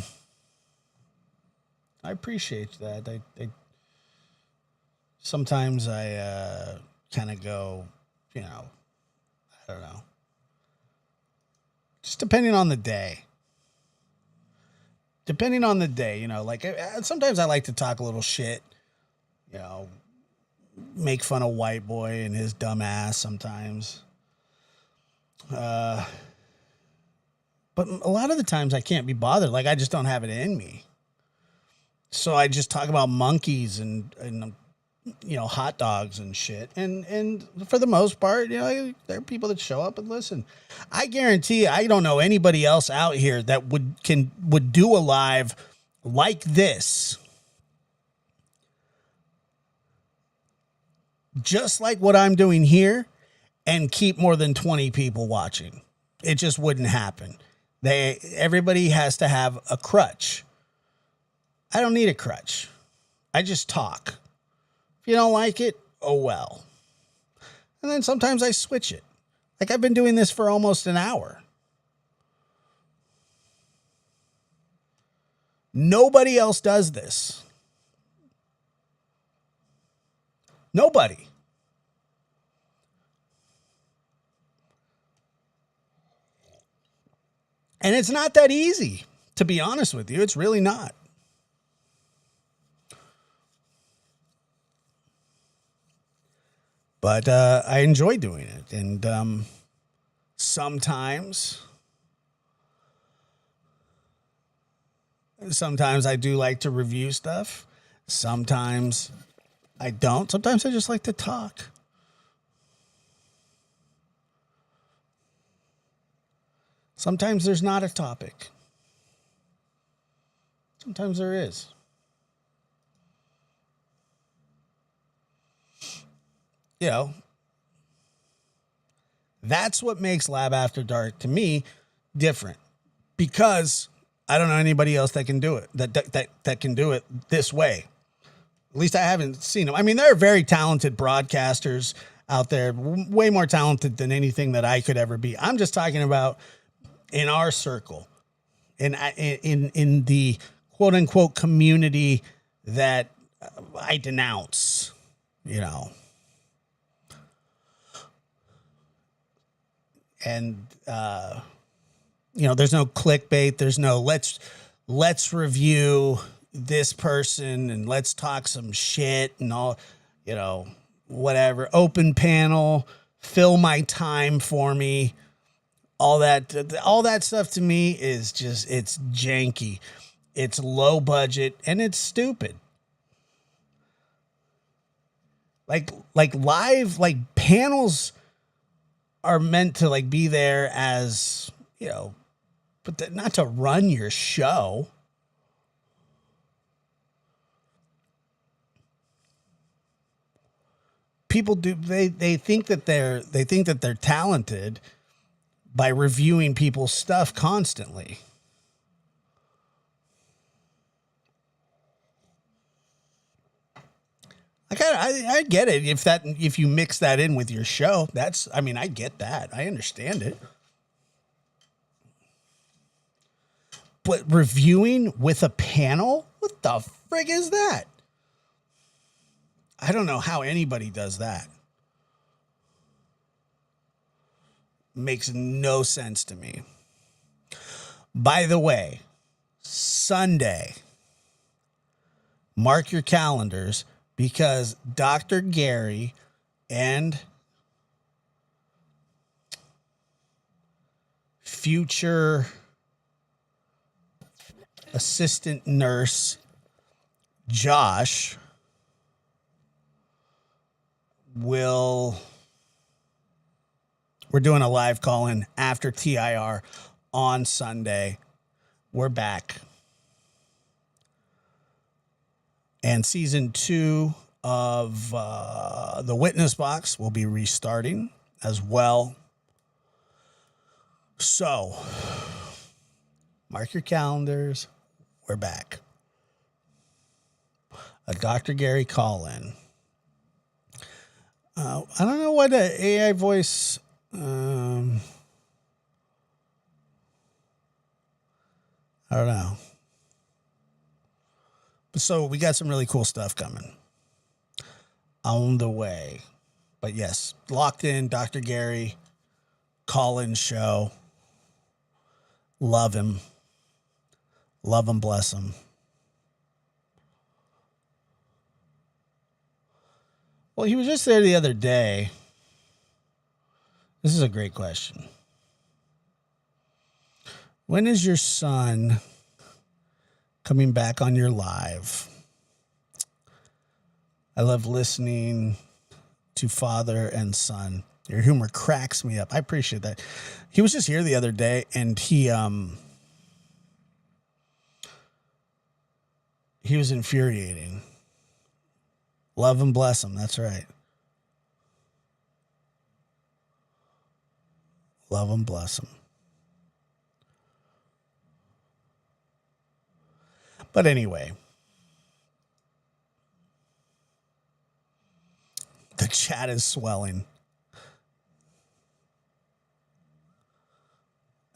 appreciate that. I sometimes I kind of go, I don't know. Just depending on the day. Sometimes I like to talk a little shit. Make fun of white boy and his dumb ass sometimes. But a lot of the times I can't be bothered. Like, I just don't have it in me. So I just talk about monkeys and hot dogs and shit. And for the most part, there are people that show up and listen. I guarantee you, I don't know anybody else out here that would do a live like this. Just like what I'm doing here, and keep more than 20 people watching. It just wouldn't happen. Everybody has to have a crutch. I don't need a crutch. I just talk. If you don't like it, oh well. And then sometimes I switch it. Like, I've been doing this for almost an hour. Nobody else does this. Nobody. And it's not that easy, to be honest with you. It's really not. But I enjoy doing it. And sometimes I do like to review stuff. Sometimes I don't. Sometimes I just like to talk. Sometimes there's not a topic. Sometimes there is. That's what makes Lab After Dark, to me, different. Because I don't know anybody else that can do it, that can do it this way. At least I haven't seen them. I mean, there are very talented broadcasters out there, way more talented than anything that I could ever be. I'm just talking about in our circle, in the quote unquote community that I denounce, and there's no clickbait. There's no let's review this person and let's talk some shit and all, whatever. Open panel, fill my time for me. All that stuff to me is just, it's janky. It's low budget and it's stupid. Like live, panels are meant to be there as, but not to run your show. People do, they think that they're talented by reviewing people's stuff constantly. I get it. If you mix that in with your show, I get that. I understand it. But reviewing with a panel? What the frig is that? I don't know how anybody does that. Makes no sense to me. By the way, Sunday, mark your calendars because Dr. Gary and future assistant nurse Josh we're doing a live call-in after TIR on Sunday. We're back. And season 2 of The Witness Box will be restarting as well. So, mark your calendars. We're back. A Dr. Gary call-in. I don't know what an AI voice... I don't know. So we got some really cool stuff coming on the way. But yes, locked in, Dr. Gary, call-in show. Love him. Love him, bless him. Well, he was just there the other day. This is a great question. When is your son coming back on your live? I love listening to father and son. Your humor cracks me up. I appreciate that. He was just here the other day, and he was infuriating. Love and bless him. That's right. Love him, bless him. But anyway, the chat is swelling.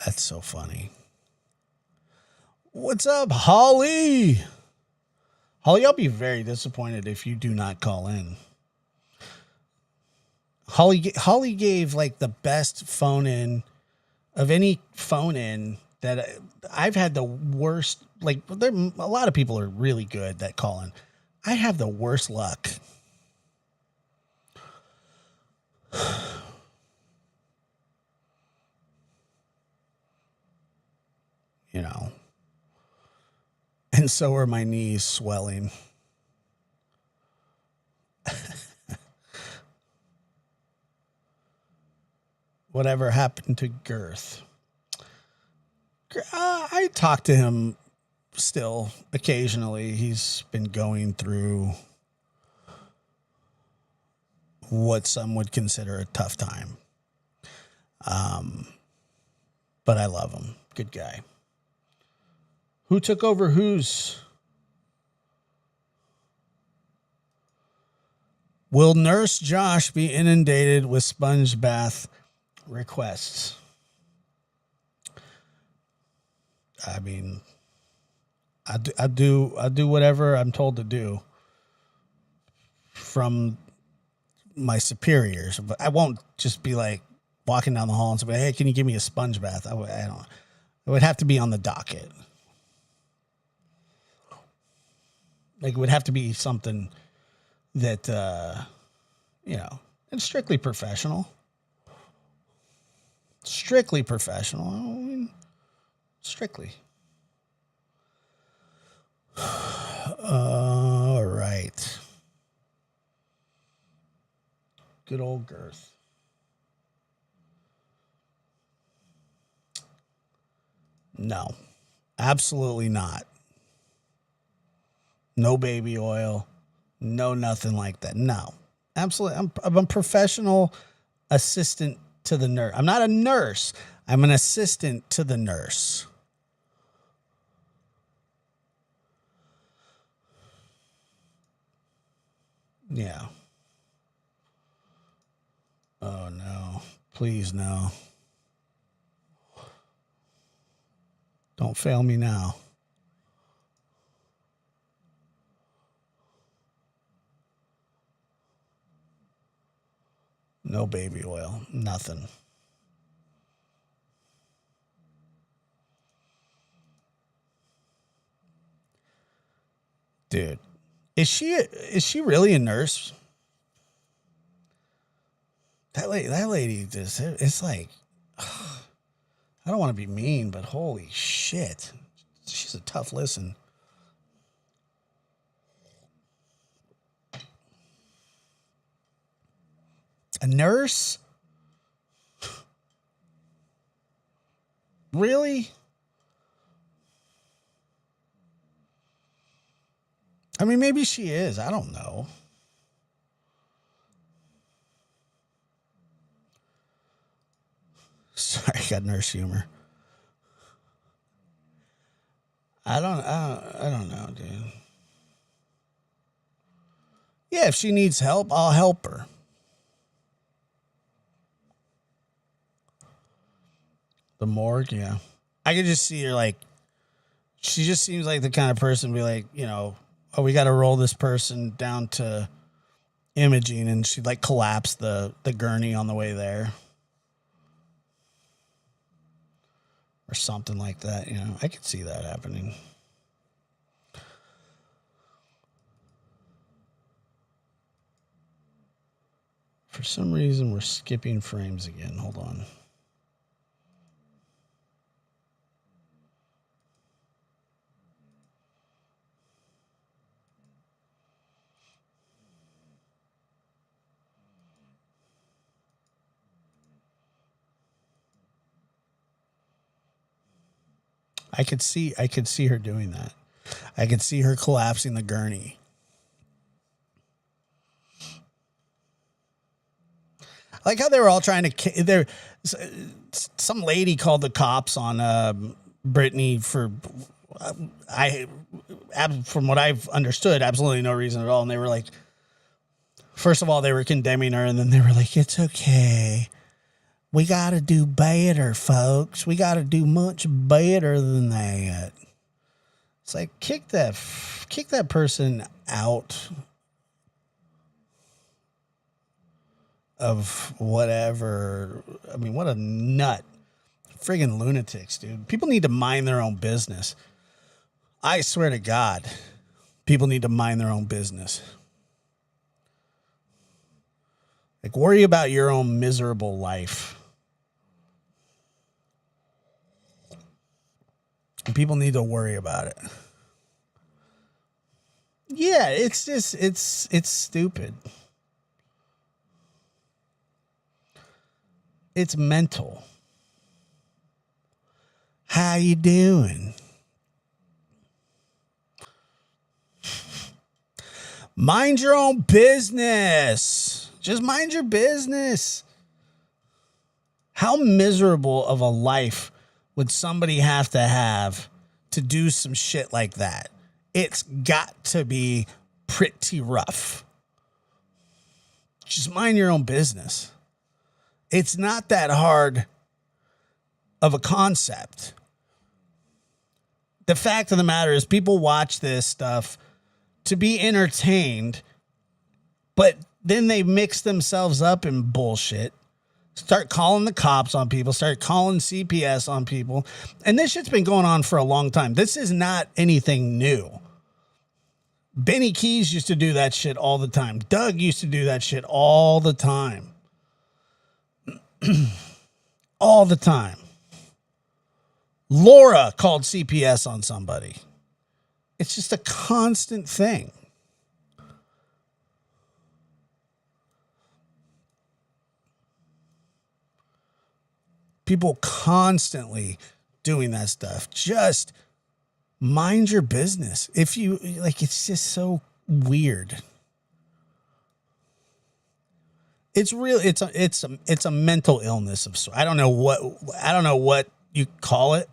That's so funny. What's up, Holly? Holly, I'll be very disappointed if you do not call in. Holly gave like the best phone in of any phone in that I've had. The worst, like there, a lot of people are really good that call in. I have the worst luck. You know, and so are my knees swelling. Whatever happened to Girth? I talk to him still occasionally. He's been going through what some would consider a tough time. But I love him. Good guy. Who took over whose? Will Nurse Josh be inundated with sponge bath requests? I mean, I do whatever I'm told to do from my superiors, but I won't just be like walking down the hall and say, "Hey, can you give me a sponge bath?" I don't. It would have to be on the docket. Like it would have to be something that you know, it's strictly professional. Strictly professional. I mean, strictly. All right. Good old Girth. No, absolutely not. No baby oil. No, nothing like that. No, absolutely. I'm a professional assistant to the nurse. I'm not a nurse. I'm an assistant to the nurse. Yeah. Oh, no. Please, no. Don't fail me now. No baby oil. Nothing. Dude, is she really a nurse? That lady just, it's like, I don't want to be mean, but holy shit. She's a tough listen. A nurse? Really? I mean, maybe she is. I don't know. Sorry, I got nurse humor. I don't know, dude. Yeah, if she needs help, I'll help her. The morgue, yeah. I could just see her like, she just seems like the kind of person to be like, you know, oh, we got to roll this person down to imaging, and she'd like collapse the gurney on the way there. Or something like that, you know. I could see that happening. For some reason, we're skipping frames again. Hold on. I could see her doing that. I could see her collapsing the gurney. I like how they were all trying to. Some lady called the cops on Brittany for, from what I've understood, absolutely no reason at all. And they were like, first of all, they were condemning her, and then they were like, "It's okay. We got to do better, folks. We got to do much better than that." It's like, kick that person out of whatever. I mean, what a nut. Friggin' lunatics, dude. People need to mind their own business. I swear to God, people need to mind their own business. Like, worry about your own miserable life. People need to worry about it. Yeah, it's just, it's stupid. It's mental. How you doing? Mind your own business. Just mind your business. How miserable of a life would somebody have to do some shit like that? It's got to be pretty rough. Just mind your own business. It's not that hard of a concept. The fact of the matter is, people watch this stuff to be entertained, but then they mix themselves up in bullshit. Start calling the cops on people, start calling CPS on people. And this shit's been going on for a long time. This is not anything new. Benny Keys used to do that shit all the time. Doug used to do that shit all the time. All the time. Laura called CPS on somebody. It's just a constant thing. People constantly doing that stuff. Just mind your business. If you like, it's just so weird. It's real. It's a mental illness of sorts. I don't know what you call it.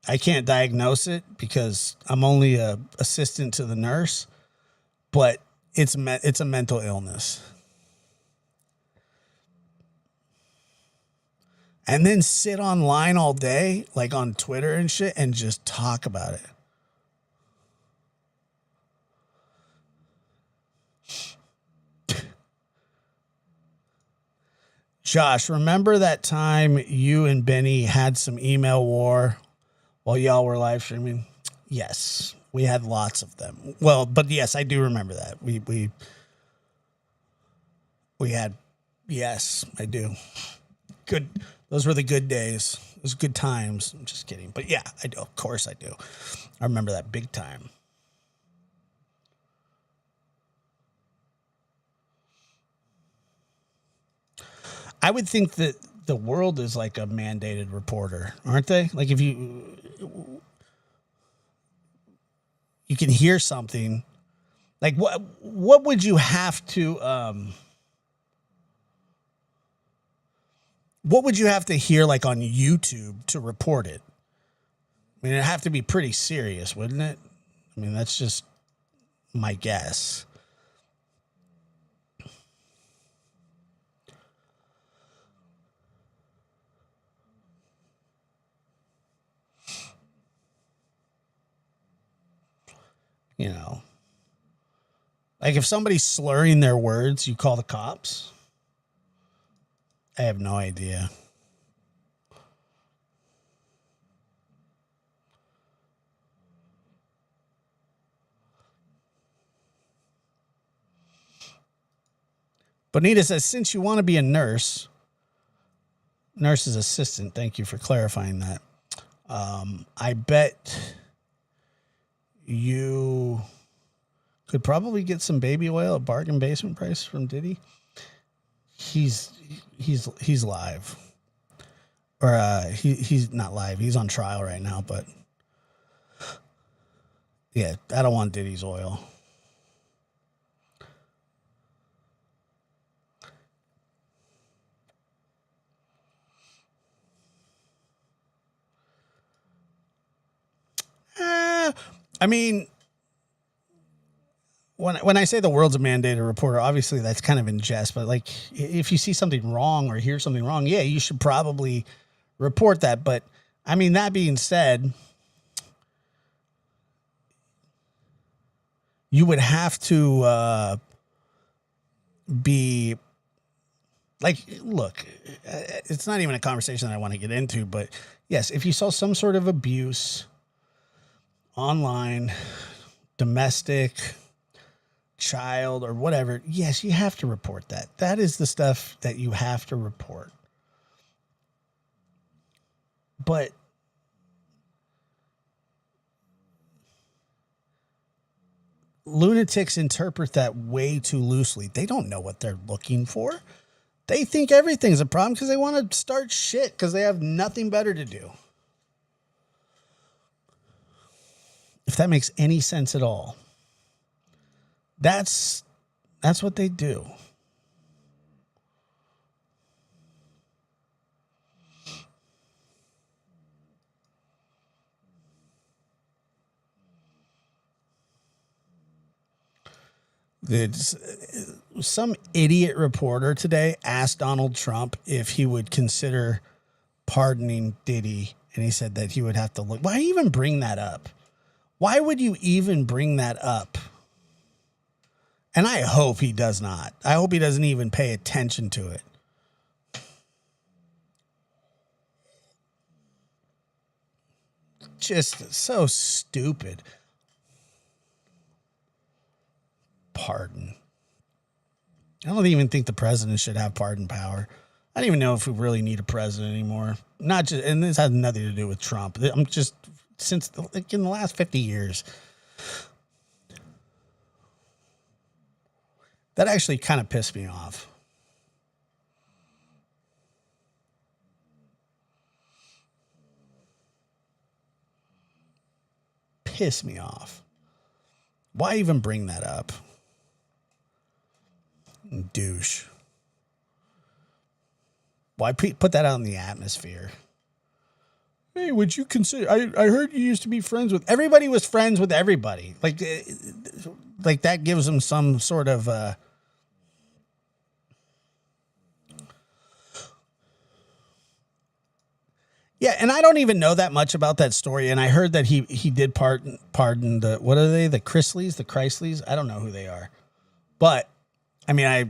I can't diagnose it because I'm only a assistant to the nurse, but it's a mental illness. and then sit online all day, like on Twitter and shit, and just talk about it. Josh, remember that time you and Benny had some email war while y'all were live streaming? Yes, we had lots of them. Well, but yes, I do remember that. We had, yes, I do. Good. Those were the good days. It was good times. I'm just kidding. But yeah, I do. Of course I do. I remember that big time. I would think that the world is like a mandated reporter, aren't they? Like if you can hear something, like what would you have to what would you have to hear like on YouTube to report it? I mean, it'd have to be pretty serious, wouldn't it? I mean, that's just my guess. You know, like if somebody's slurring their words, you call the cops. I have no idea. Bonita says, since you want to be a nurse's assistant, thank you for clarifying that. I bet you could probably get some baby oil at bargain basement price from Diddy. He's live, or he's not live. He's on trial right now, but yeah, I don't want Diddy's oil. I mean, when I say the world's a mandated reporter, obviously that's kind of in jest, but like if you see something wrong or hear something wrong, yeah, you should probably report that. But I mean, that being said, you would have to be like, look, it's not even a conversation that I want to get into, but yes, if you saw some sort of abuse online, domestic, child, or whatever, yes, you have to report that. That is the stuff that you have to report. But lunatics interpret that way too loosely. They don't know what they're looking for. They think everything's a problem because they want to start shit because they have nothing better to do. If that makes any sense at all. That's what they do. Some idiot reporter today asked Donald Trump if he would consider pardoning Diddy, and he said that he would have to look. Why even bring that up? Why would you even bring that up? And I hope he does not. I hope he doesn't even pay attention to it. Just so stupid. Pardon. I don't even think the president should have pardon power. I don't even know if we really need a president anymore. Not just, and this has nothing to do with Trump. I'm just, since like in the last 50 years, that actually kind of pissed me off. Piss me off. Why even bring that up? Douche. Why put that out in the atmosphere? Hey, would you consider? I heard you used to be friends with everybody. Was friends with everybody. Like that gives them some sort of Yeah, and I don't even know that much about that story. And I heard that he did pardon the, what are they? The Chrysleys? I don't know who they are. But I mean, I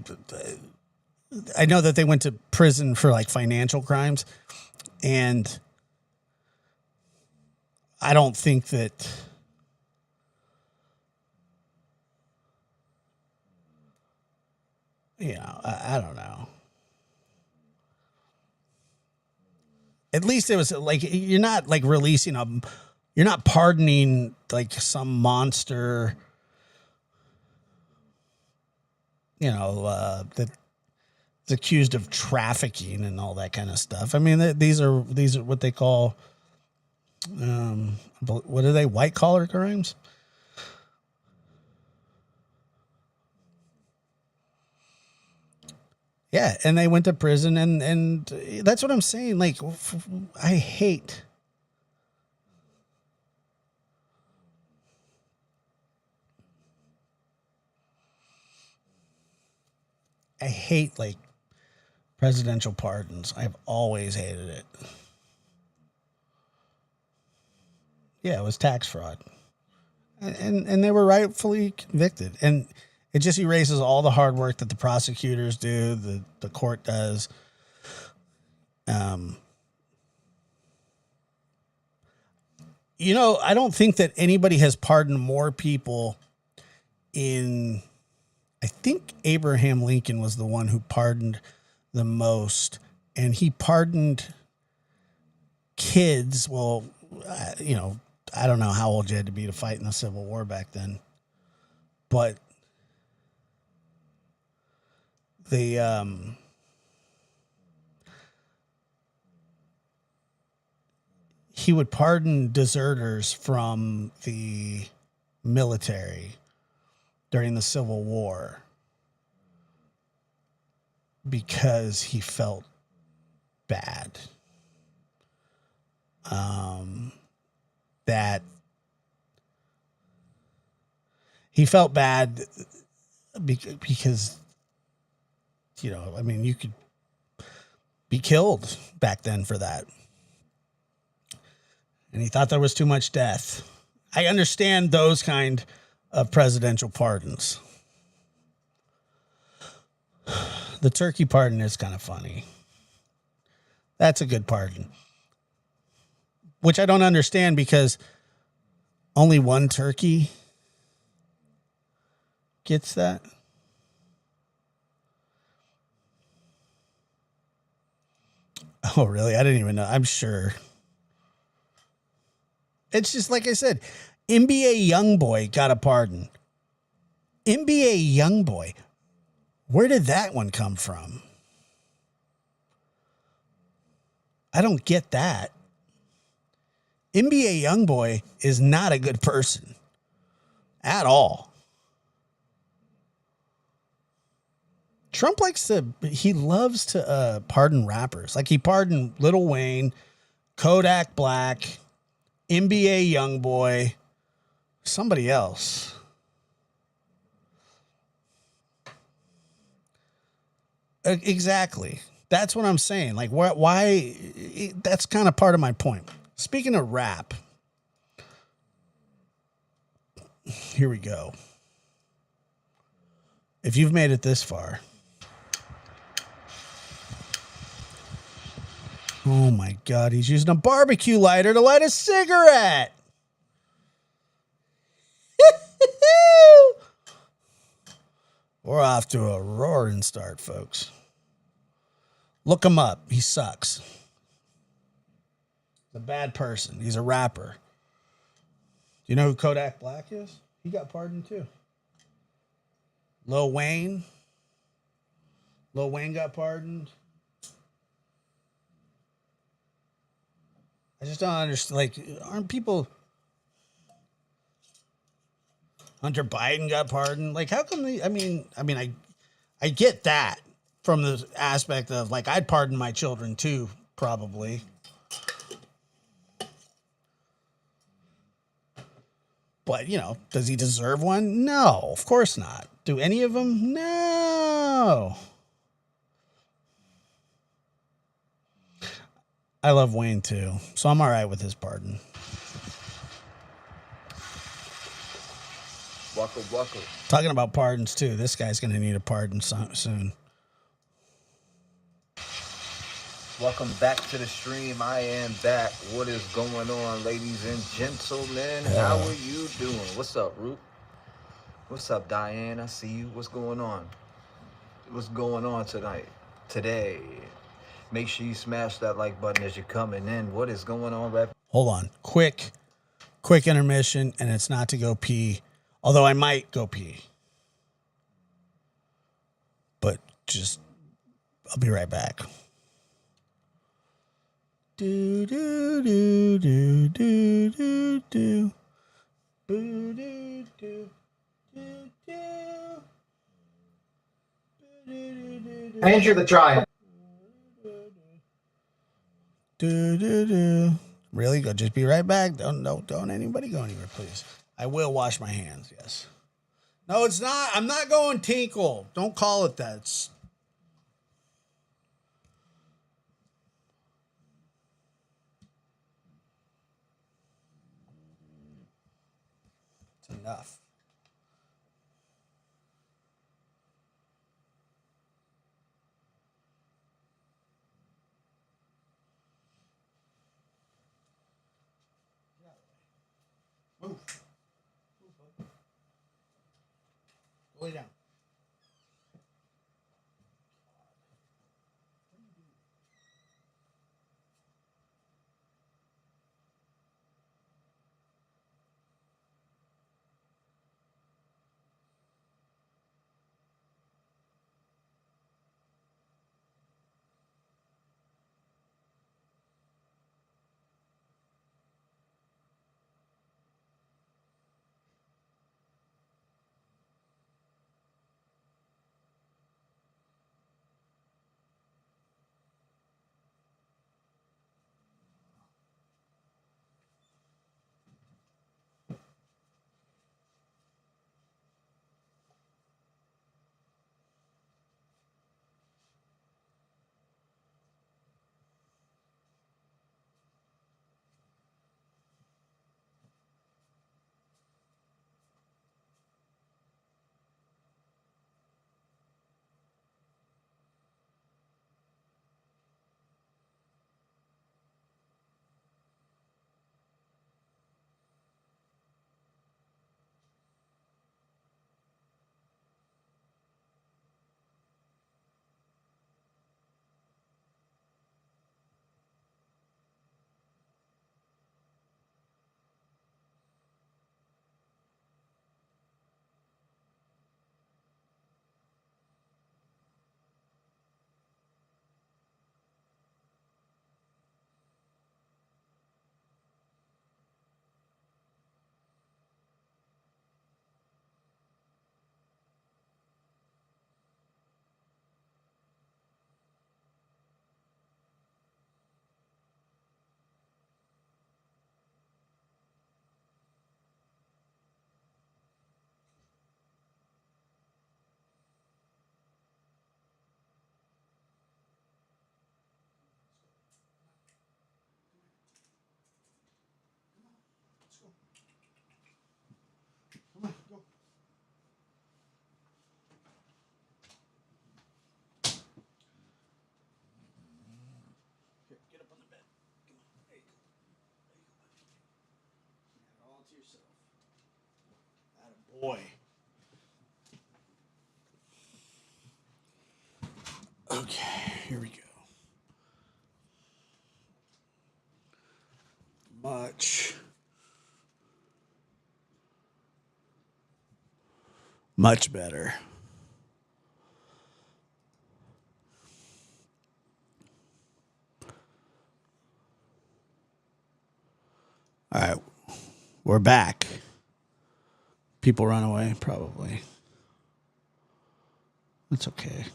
know that they went to prison for like financial crimes, and I don't think that I don't know. At least it was like, you're not like releasing you're not pardoning like some monster, that's accused of trafficking and all that kind of stuff. I mean, these are what they call, what are they? White collar crimes. Yeah, and they went to prison, and that's what I'm saying. Like, I hate like presidential pardons. I've always hated it. Yeah, it was tax fraud, and they were rightfully convicted, and it just erases all the hard work that the prosecutors do, the court does. I don't think that anybody has pardoned more people I think Abraham Lincoln was the one who pardoned the most, and he pardoned kids. Well, I don't know how old you had to be to fight in the Civil War back then, but he would pardon deserters from the military during the Civil War because he felt bad. That he felt bad because, you could be killed back then for that. And he thought there was too much death. I understand those kind of presidential pardons. The turkey pardon is kind of funny. That's a good pardon. Which I don't understand because only one turkey gets that. Oh, really? I didn't even know. I'm sure. It's just like I said, NBA Youngboy got a pardon. NBA Youngboy. Where did that one come from? I don't get that. NBA Youngboy is not a good person at all. Trump he loves to pardon rappers. Like he pardoned Lil Wayne, Kodak Black, NBA Youngboy, somebody else. Exactly. That's what I'm saying. Like, why? That's kind of part of my point. Speaking of rap, here we go. If you've made it this far. Oh my God, he's using a barbecue lighter to light a cigarette. We're off to a roaring start, folks. Look him up. He sucks. He's a bad person. He's a rapper. Do you know who Kodak Black is? He got pardoned too. Lil Wayne. Lil Wayne got pardoned. I just don't understand. Like, aren't people... Hunter Biden got pardoned. Like, how come I get that from the aspect of, like, I'd pardon my children too, probably. But, does he deserve one? No, of course not. Do any of them? No. I love Wayne too, so I'm all right with his pardon. Welcome. Talking about pardons too, this guy's going to need a pardon soon. Welcome back to the stream. I am back. What is going on, ladies and gentlemen? How are you doing? What's up, Root? What's up, Diane? I see you. What's going on? What's going on today? Make sure you smash that like button as you're coming in. What is going on, Rep? Hold on. Quick intermission, and it's not to go pee. Although I might go pee. But I'll be right back. Do do do do do do do. Do do do do do. Andrew the Giant. Do. Really good. Just be right back. Don't anybody go anywhere, please. I will wash my hands. Yes. No, it's not. I'm not going tinkle. Don't call it that. It's enough. Move. Go lay down. Get up on the bed. Come on. There you go. All to yourself. Atta boy. Okay, here we go. Much better. All right, we're back. People run away, probably. That's okay.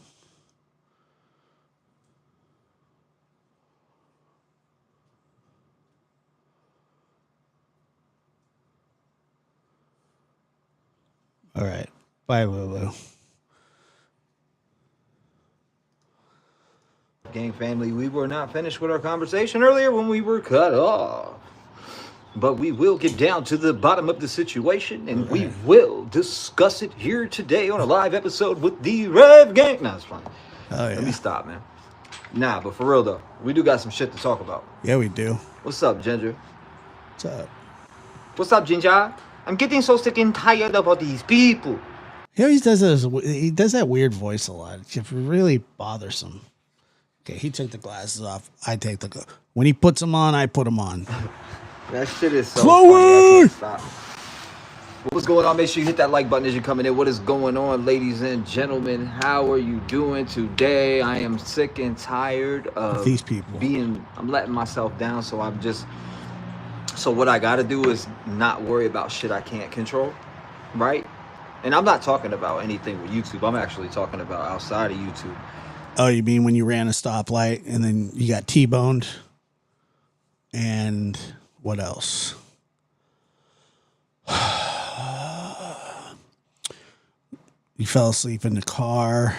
All right. Bye, Lulu. Gang family, we were not finished with our conversation earlier when we were cut off. But we will get down to the bottom of the situation and we will discuss it here today on a live episode with the Rev Gang. Nah, it's fine. Oh, yeah. Let me stop, man. Nah, but for real though, we do got some shit to talk about. Yeah, we do. What's up, Ginger? What's up? What's up, Ginger? I'm getting so sick and tired of all these people. He always does this. He does that weird voice a lot. It's really bothersome. Okay, he took the glasses off. I take the. When he puts them on, I put them on. That shit is so Chloe! funny. I can't stop. What's going on? Make sure you hit that like button as you're coming in. What is going on, ladies and gentlemen? How are you doing today? I am sick and tired of these people. I'm letting myself down, so so what I gotta do is not worry about shit I can't control, right? And I'm not talking about anything with YouTube. I'm actually talking about outside of YouTube. Oh, you mean when you ran a stoplight and then you got T-boned? And what else? You fell asleep in the car.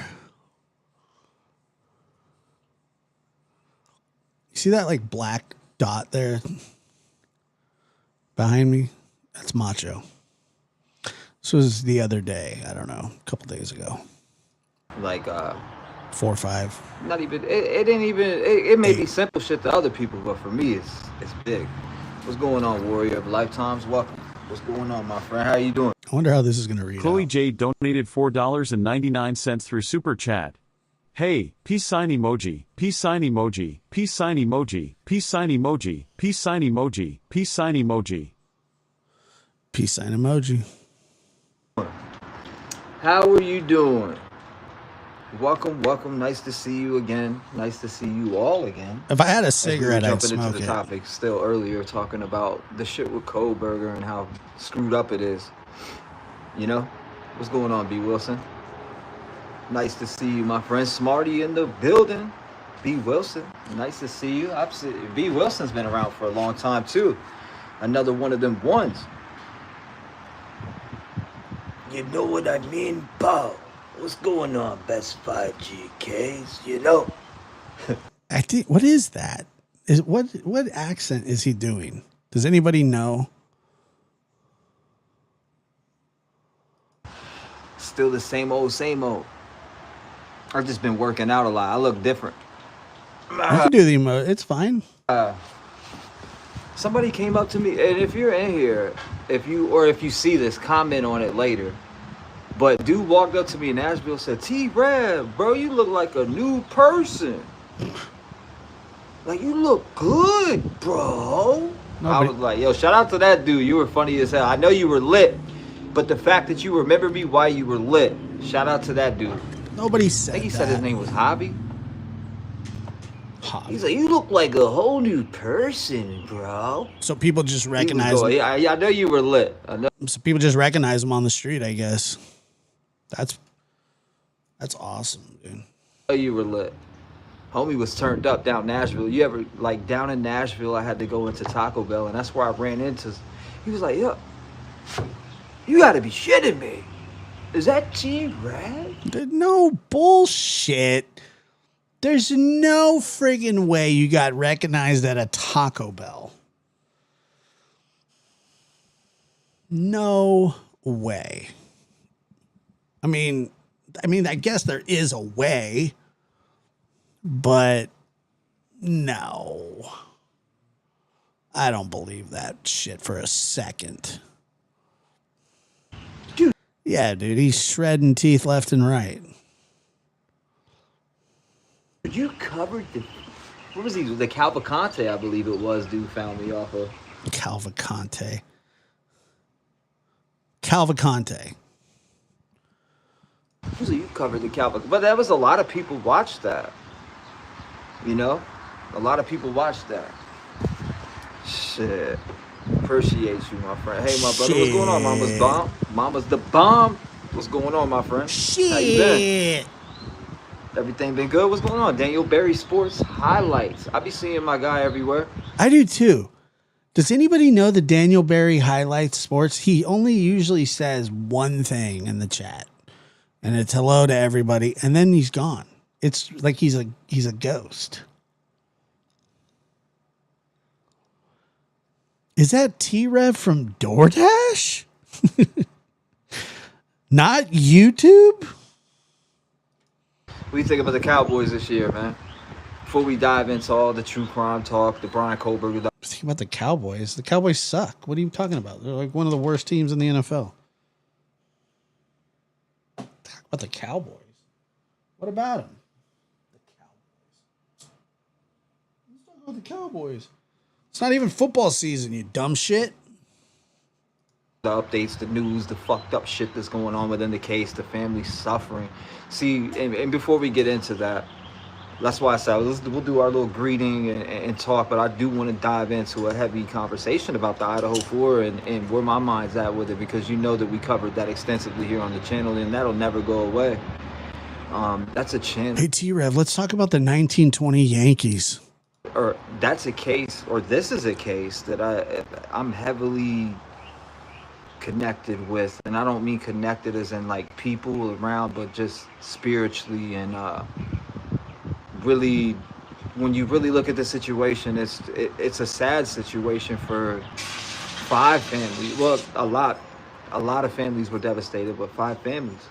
You see that like black dot there behind me? That's Macho. This was the other day. I don't know, a couple days ago. Like 4 or 5. Not even. It didn't even. It may be simple shit to other people, but for me, it's big. What's going on, Warrior of Lifetimes? Welcome. What's going on, my friend? How you doing? I wonder how this is going to read. Chloe out. J donated $4.99 through Super Chat. Hey, peace sign emoji, peace sign emoji, peace sign emoji, peace sign emoji, peace sign emoji, peace sign emoji. Peace sign emoji. How are you doing? Welcome, welcome. Nice to see you again. Nice to see you all again. If I had a As we were cigarette, I'd jumping smoke into the it. topic still earlier, talking about the shit with Kohlberger and how screwed up it is. You know? What's going on, B. Wilson? Nice to see you, my friend. Smarty in the building. B. Wilson, nice to see you. B. Wilson's been around for a long time, too. Another one of them ones. You know what I mean, Paul? What's going on, best 5GKs? You know? I think. What is that? What accent is he doing? Does anybody know? Still the same old, same old. I've just been working out a lot. I look different. You can do the emo. It's fine. Somebody came up to me, and if you're in here, if you see this, comment on it later. But dude walked up to me in Nashville and said, T-Rev, bro, you look like a new person. Like, you look good, bro. I was like, yo, shout out to that dude. You were funny as hell. I know you were lit, but the fact that you remember me while you were lit, shout out to that dude. Nobody said I think he that. said his name was Hobby. Hobby. He's like, you look like a whole new person, bro. So people just recognize him. Yeah, I know you were lit. I know. So people just recognize him on the street, I guess. That's awesome, dude. I know you were lit. Homie was turned up down Nashville. You ever, like, down in Nashville, I had to go into Taco Bell, and that's where I ran into. He was like, yo, you gotta be shitting me. Is that T-Rev? No bullshit. There's no friggin' way you got recognized at a Taco Bell. No way. I mean, I guess there is a way, but no. I don't believe that shit for a second. Dude. Yeah, dude, he's shredding teeth left and right. You covered the, what was he, the Calvacante, I believe it was, dude found me off of. Calvacante. So you covered the Calvacante. But that was a lot of people watched that. You know? A lot of people watched that. Shit. Appreciate you, my friend. Hey, my brother, what's going on? Mama's bomb. Mama's the bomb. What's going on, my friend? Shit. How you been? Everything been good? What's going on? Daniel Berry Sports Highlights. I be seeing my guy everywhere. I do too. Does anybody know the Daniel Berry Highlights Sports? He only usually says one thing in the chat, and it's hello to everybody, and then he's gone. It's like he's a ghost. Is that T-Rev from DoorDash? Not YouTube? What do you think about the Cowboys this year, man? Before we dive into all the true crime talk, the Brian Kohlberger. Think about the Cowboys. The Cowboys suck. What are you talking about? They're like one of the worst teams in the NFL. Talk about the Cowboys. What about them? The Cowboys. Let's talk about the Cowboys. It's not even football season, you dumb shit. The updates, the news, the fucked up shit that's going on within the case, the family suffering. See, and before we get into that, that's why I said we'll do our little greeting and talk, but I do want to dive into a heavy conversation about the Idaho 4 and where my mind's at with it, because you know that we covered that extensively here on the channel, and that'll never go away. That's a channel. Hey, T-Rev, let's talk about the 1920 Yankees. Or that's a case, or this is a case that I'm heavily connected with, and I don't mean connected as in like people around, but just spiritually and really, when you really look at the situation, it's a sad situation for 5 families. Well, a lot of families were devastated, but 5 families.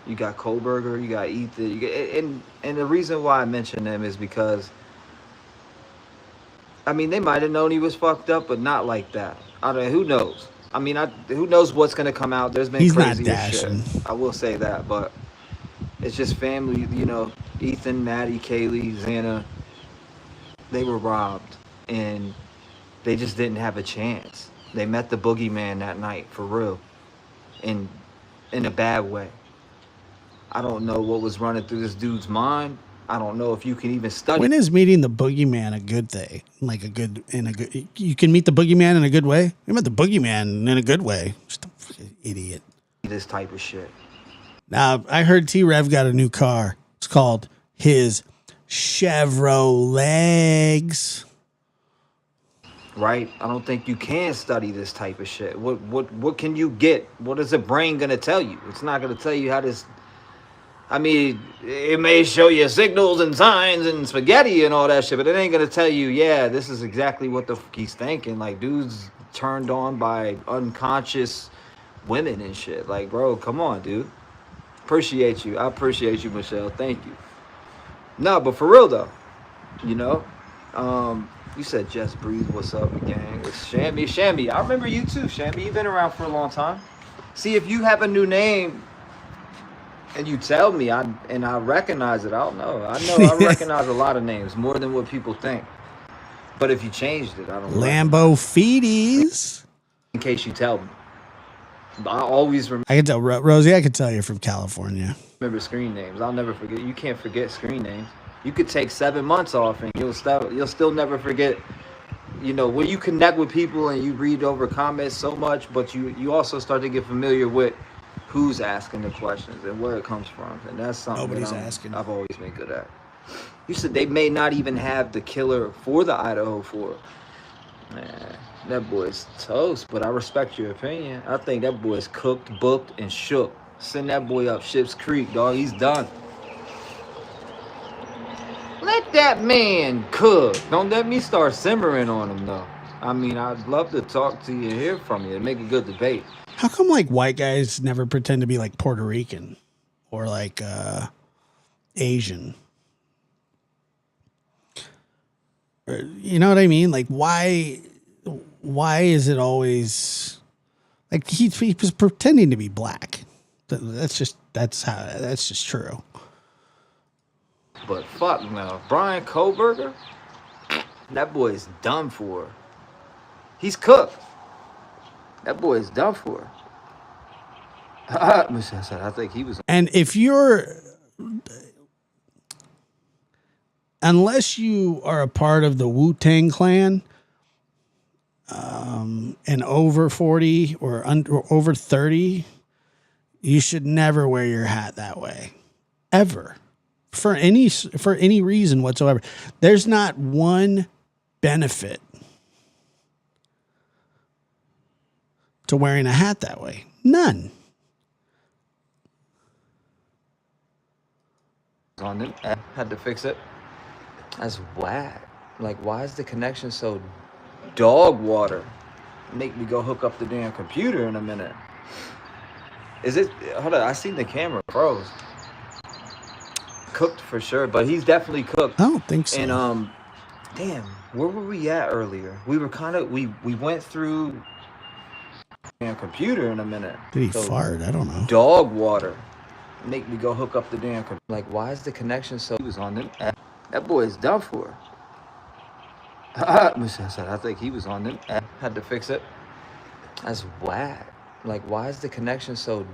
You got Kohlberger, you got Ethan, and the reason why I mention them is because, I mean, they might have known he was fucked up, but not like that. I don't know, who knows? I mean, who knows what's gonna come out? There's been He's crazy not shit. dashing. I will say that, but it's just family, you know. Ethan, Maddie, Kaylee, Xana, they were robbed, and they just didn't have a chance. They met the boogeyman that night, for real, in a bad way. I don't know what was running through this dude's mind. I don't know if you can even study. When is meeting the boogeyman a good thing? Like you can meet the boogeyman in a good way? You met the boogeyman in a good way. Just a fucking idiot. This type of shit. Now, I heard T-Rev got a new car. It's called his Chevrolegs. Right? I don't think you can study this type of shit. What can you get? What is the brain gonna tell you? It's not gonna tell you how this. I mean, it may show you signals and signs and spaghetti and all that shit, but it ain't gonna tell you, yeah, this is exactly what the fuck he's thinking. Like, dude's turned on by unconscious women and shit. Like, bro, come on, dude. Appreciate you. I appreciate you, Michelle. Thank you. No, but for real though, you know, you said Just Breathe. What's up, gang? It's Shammy. Shammy, I remember you too, Shammy. You've been around for a long time. See, if you have a new name and you tell me, I recognize it, I don't know. I know I recognize a lot of names, more than what people think. But if you changed it, I don't know. Lambo Feeties. In case you tell me. I always remember. I can tell, Rosie, I can tell you're from California. Remember screen names. I'll never forget. You can't forget screen names. You could take 7 months off and you'll still never forget. You know, when you connect with people and you read over comments so much, but you also start to get familiar with who's asking the questions and where it comes from. And that's something I've always been good at. You said they may not even have the killer for the Idaho 4. Man, that boy's toast, but I respect your opinion. I think that boy's cooked, booked, and shook. Send that boy up Ship's Creek, dog. He's done. Let that man cook. Don't let me start simmering on him, though. I mean, I'd love to talk to you and hear from you and make a good debate. How come like white guys never pretend to be like Puerto Rican or like Asian? Or, you know what I mean? Like why is it always like he was pretending to be black? That's just true. But fuck no. Brian Kohlberger, that boy is done for. He's cooked. That boy is done for. I think he was. And if you're, unless you are a part of the Wu-Tang Clan, and over 40 or over 30, you should never wear your hat that way, ever, for any reason whatsoever. There's not one benefit to wearing a hat that way. None. on it. I had to fix it. That's whack. Like, why is the connection so dog water? Make me go hook up the damn computer in a minute. Is it? Hold on, I seen the camera froze. Cooked for sure, but he's definitely cooked. I don't think so. And damn, where were we at earlier? We were kind of we went through damn computer in a minute. Did he fart? I don't know. Dog water. Make me go hook up the damn computer. Like, why is the connection so? He was on them. That boy is done for. I think he was on them. Had to fix it. That's whack. Like, why is the connection so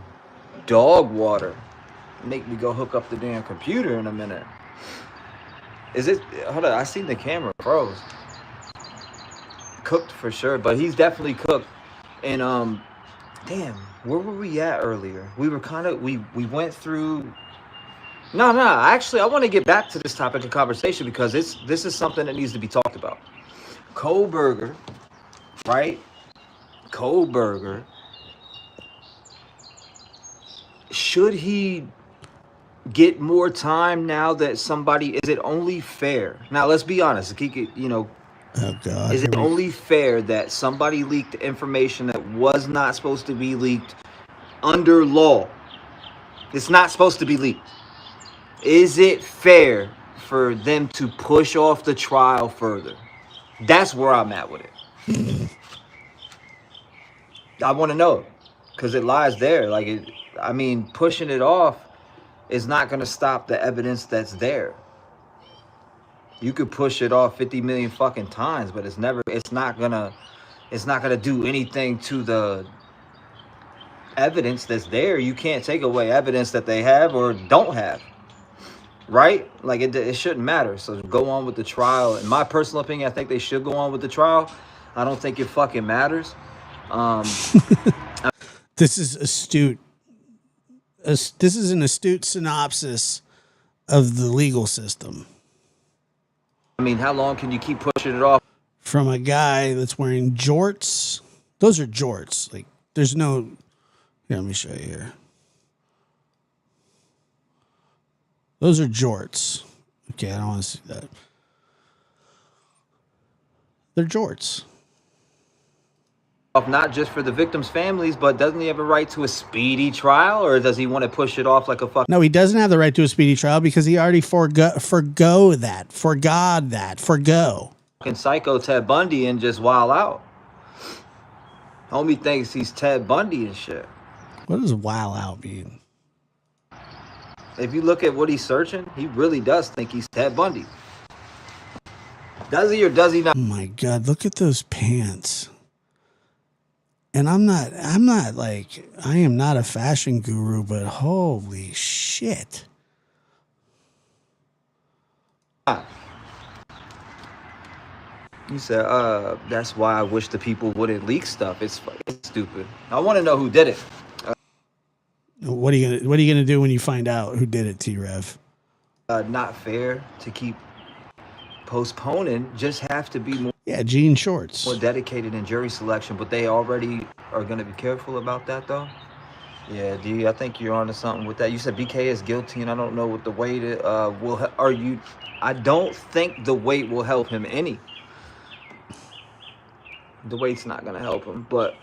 dog water? Make me go hook up the damn computer in a minute. Is it? Hold on, I seen the camera froze. Cooked for sure, but he's definitely cooked. And damn, where were we at earlier? We were kind of we went through. No. Actually, I want to get back to this topic of conversation because this is something that needs to be talked about. Kohlberger, right? Kohlberger. Should he get more time now that somebody? Is it only fair? Now, let's be honest. Oh God. Is it only fair that somebody leaked information that was not supposed to be leaked under law? It's not supposed to be leaked. Is it fair for them to push off the trial further? That's where I'm at with it. I want to know because it lies there. Pushing it off is not going to stop the evidence that's there. You could push it off 50 million fucking times, but it's not gonna do anything to the evidence that's there. You can't take away evidence that they have or don't have, right? Like, it shouldn't matter. So go on with the trial. In my personal opinion, I think they should go on with the trial. I don't think it fucking matters. This is astute. This is an astute synopsis of the legal system. I mean, how long can you keep pushing it off? From a guy that's wearing jorts. Those are jorts. Like, there's no... Here, let me show you here. Those are jorts. Okay, I don't want to see that. They're jorts. Not just for the victims' families, but doesn't he have a right to a speedy trial, or does he want to push it off like a fuck? No, he doesn't have the right to a speedy trial because he already forgo that. Fucking psycho Ted Bundy and just wild out. Homie thinks he's Ted Bundy and shit. What does wild out mean? If you look at what he's searching, he really does think he's Ted Bundy. Does he or does he not? Oh my God, look at those pants. And I am not a fashion guru, but holy shit. You said, that's why I wish the people wouldn't leak stuff. It's stupid. I want to know who did it. What are you gonna do when you find out who did it, T-Rev? Not fair to keep postponing. Just have to be more. Yeah, jean shorts. More dedicated in jury selection, but they already are going to be careful about that, though. Yeah, D, I think you're onto something with that. You said BK is guilty, and I don't know what the weight will. I don't think the weight will help him any. The weight's not going to help him, but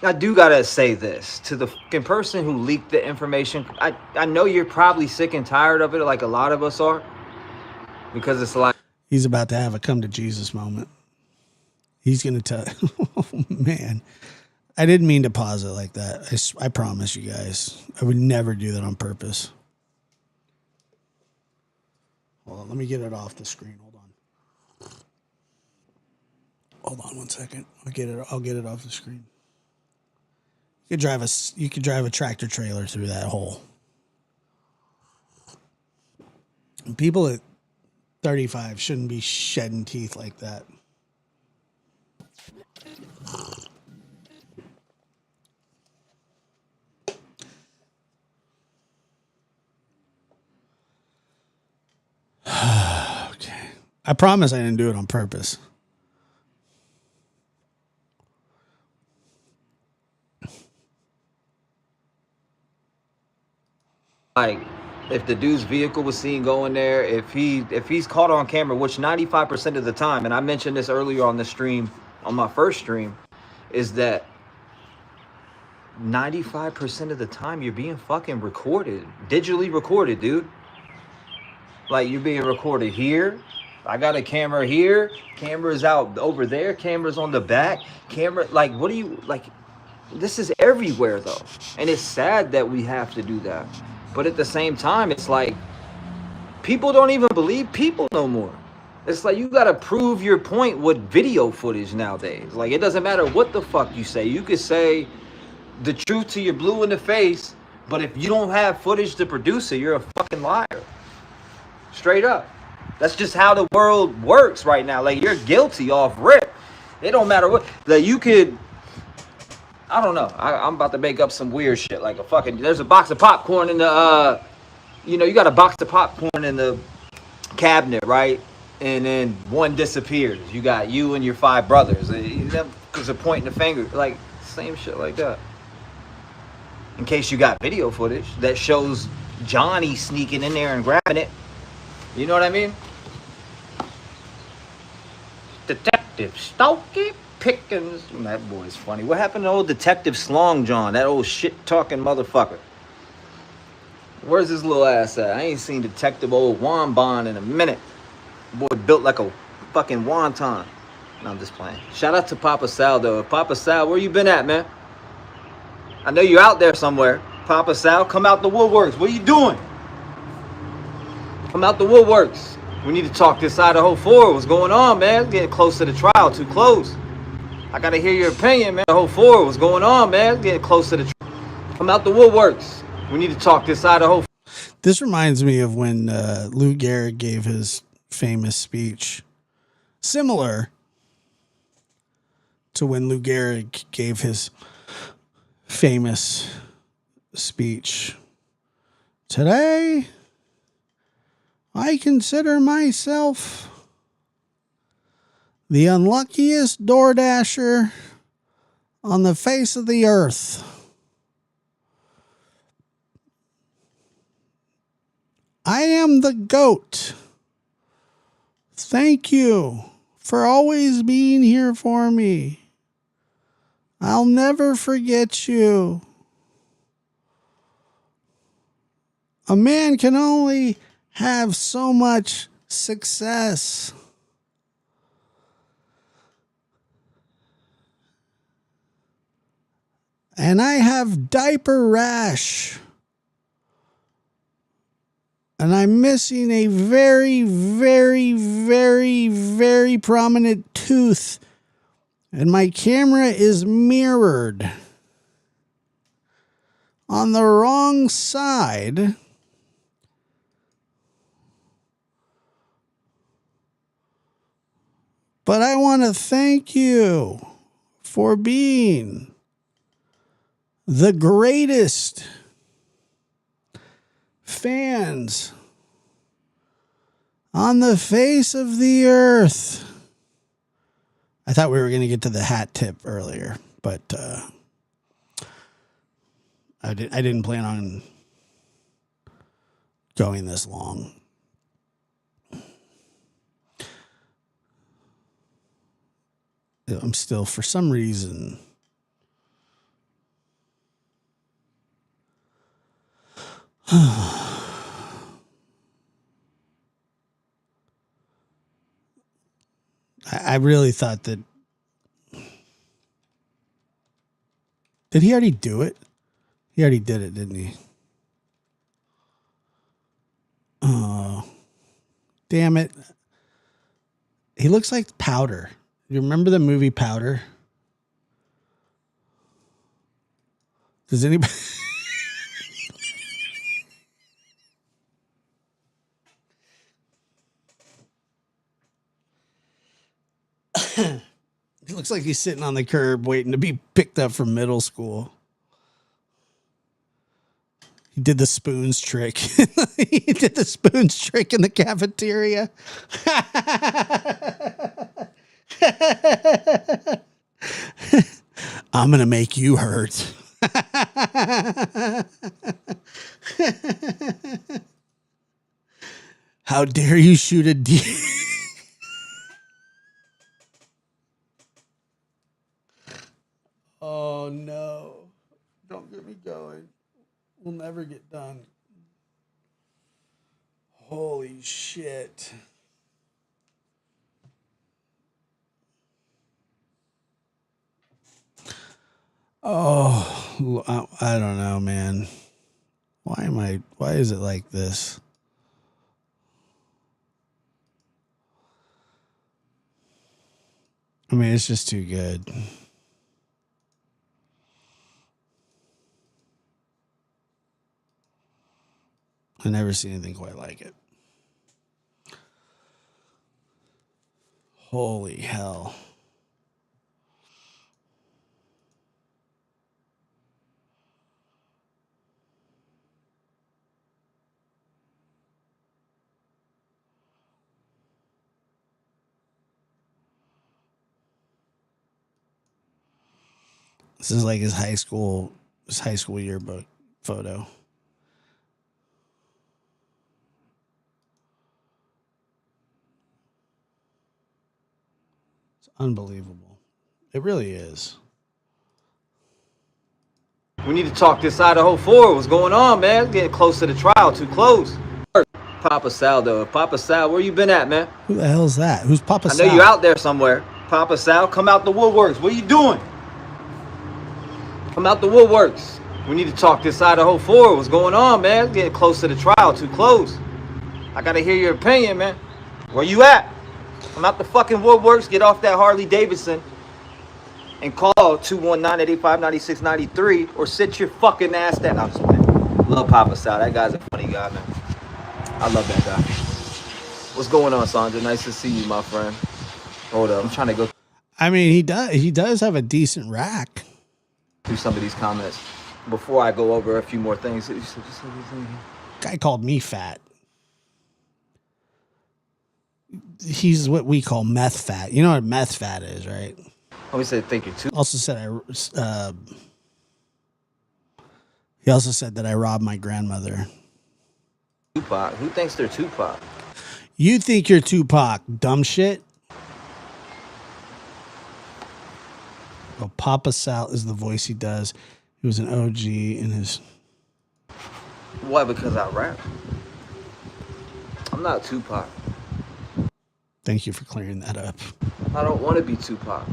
I do gotta say this to the fucking person who leaked the information. I know you're probably sick and tired of it, like a lot of us are. Because it's like he's about to have a come to Jesus moment. He's going to tell, oh man, I didn't mean to pause it like that. I promise you guys, I would never do that on purpose. Hold on, let me get it off the screen. Hold on 1 second. I'll get it off the screen. You could drive a tractor trailer through that hole. People at 35 shouldn't be shedding teeth like that. Okay. I promise I didn't do it on purpose. like if the dude's vehicle was seen going there, if he's caught on camera, which 95% of the time, and I mentioned this earlier on the stream, on my first stream, is that 95% of the time you're being fucking recorded, digitally recorded, dude. Like you're being recorded here. I got a camera here, cameras out over there, cameras on the back, camera, like what do you, like, this is everywhere though. And it's sad that we have to do that. But at the same time, it's like, people don't even believe people no more. It's like you gotta prove your point with video footage nowadays. Like it doesn't matter what the fuck you say. You could say the truth till you're blue in the face, but if you don't have footage to produce it, you're a fucking liar. Straight up. That's just how the world works right now. Like you're guilty off rip. It don't matter what. Like you could, I don't know. I'm about to make up some weird shit. Like a fucking, there's a box of popcorn in the, you know, you got a box of popcorn in the cabinet, right? And then one disappears. You got you and your 5 brothers. Because they're pointing the finger. Like, same shit like that. In case you got video footage that shows Johnny sneaking in there and grabbing it. You know what I mean? Detective Stokey Pickens. That boy's funny. What happened to old Detective Slong John? That old shit-talking motherfucker. Where's his little ass at? I ain't seen Detective Old Wambon in a minute. Boy built like a fucking wonton. No, I'm just playing. Shout out to Papa Sal, though. Papa Sal, where you been at, man? I know you're out there somewhere. Papa Sal, come out the woodworks. What are you doing? Come out the woodworks. We need to talk this Idaho 4. What's going on, man? Getting close to the trial. Too close. I gotta hear your opinion, man. Idaho 4. What's going on, man? Getting close to the trial. Come out the woodworks. We need to talk this Idaho. This reminds me of when Lou Gehrig gave his famous speech. Similar to when Lou Gehrig gave his famous speech. Today, I consider myself the unluckiest DoorDasher on the face of the earth. I am the GOAT. Thank you for always being here for me. I'll never forget you. A man can only have so much success. And I have diaper rash. And I'm missing a very, very, very, very prominent tooth. And my camera is mirrored on the wrong side. But I want to thank you for being the greatest fans on the face of the earth. I thought we were going to get to the hat tip earlier, but I didn't plan on going this long. I'm still, for some reason, I really thought that. Did he already do it? He already did it, didn't he? Oh, damn it. He looks like Powder. You remember the movie Powder? Does anybody? He looks like he's sitting on the curb waiting to be picked up from middle school. He did the spoons trick. He did the spoons trick in the cafeteria. I'm going to make you hurt. How dare you shoot a deer? Oh no. Don't get me going. We'll never get done. Holy shit. Oh, I don't know, man. Why is it like this? I mean, it's just too good. I never seen anything quite like it. Holy hell. This is like his high school yearbook photo. It's unbelievable. It really is. We need to talk this Idaho 4. What's going on, man? Getting close to the trial. Too close. Papa Sal, though. Papa Sal, where you been at, man? Who the hell is that? Who's Papa Sal? I know you out there somewhere. Papa Sal, come out the woodworks. What are you doing? Come out the woodworks. We need to talk this Idaho 4. What's going on, man? Getting close to the trial. Too close. I gotta hear your opinion, man. Where you at? Come out the fucking woodworks. Get off that Harley Davidson and call 219-885-9693 or sit your fucking ass down. I'm just playing. Love Papa Sal. That guy's a funny guy, man. I love that guy. What's going on, Sandra? Nice to see you, my friend. Hold up. I'm trying to go I mean, he does have a decent rack. through some of these comments before I go over a few more things. Guy called me fat. He's what we call meth fat. You know what meth fat is, right? Let me say thank you too. Also said he also said that I robbed my grandmother. Tupac. Who thinks they're Tupac? You think you're Tupac, dumb shit? Oh, Papa Sal is the voice he does. He was an OG in his... Why? Because I rap. I'm not Tupac. Thank you for clearing that up. I don't want to be Tupac.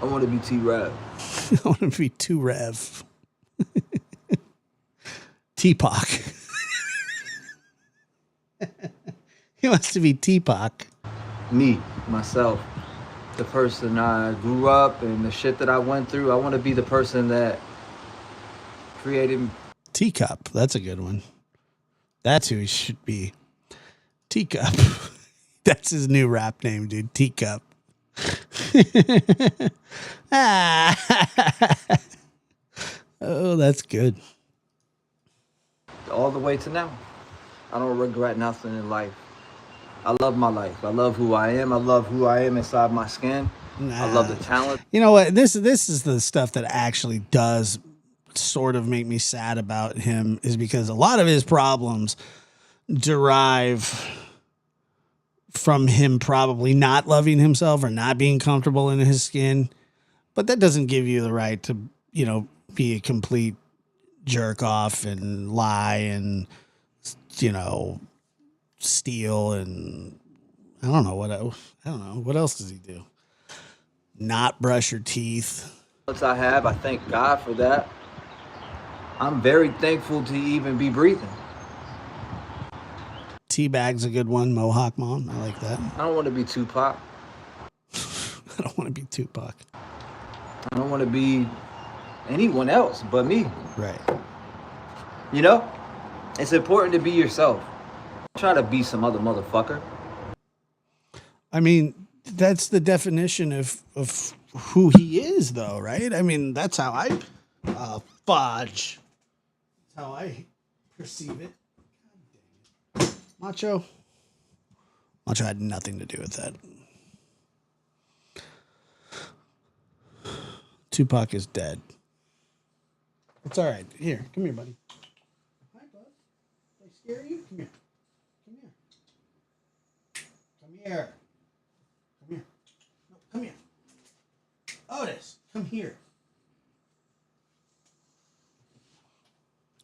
I want to be T-Rev. I want to be too Rev. T-Pac. He wants to be T-Pac. Me, myself, the person I grew up and the shit that I went through. I want to be the person that created... Teacup. That's a good one. That's who he should be. Teacup. That's his new rap name, dude. Teacup. Oh, that's good. all the way to now. I don't regret nothing in life. I love my life. I love who I am. I love who I am inside my skin. I love the talent. You know what? This is the stuff that actually does sort of make me sad about him, is because a lot of his problems derive from him probably not loving himself or not being comfortable in his skin. But that doesn't give you the right to, you know, be a complete jerk off and lie and, you know, steal and I don't know what else. I don't know. What else does he do? Not brush your teeth. I have, I thank God for that. I'm very thankful to even be breathing. Teabag's a good one. Mohawk Mom. I like that. I don't want to be Tupac. I don't want to be Tupac. I don't want to be anyone else but me. Right. You know? It's important to be yourself. Try to be some other motherfucker. I mean, that's the definition of who he is, though, right? I mean, that's how I fudge. That's how I perceive it. Macho had nothing to do with that. Tupac is dead. It's all right. Here, come here, buddy. Hi, bud. Did I scare you? here. Come here. No, come here. Otis, come here.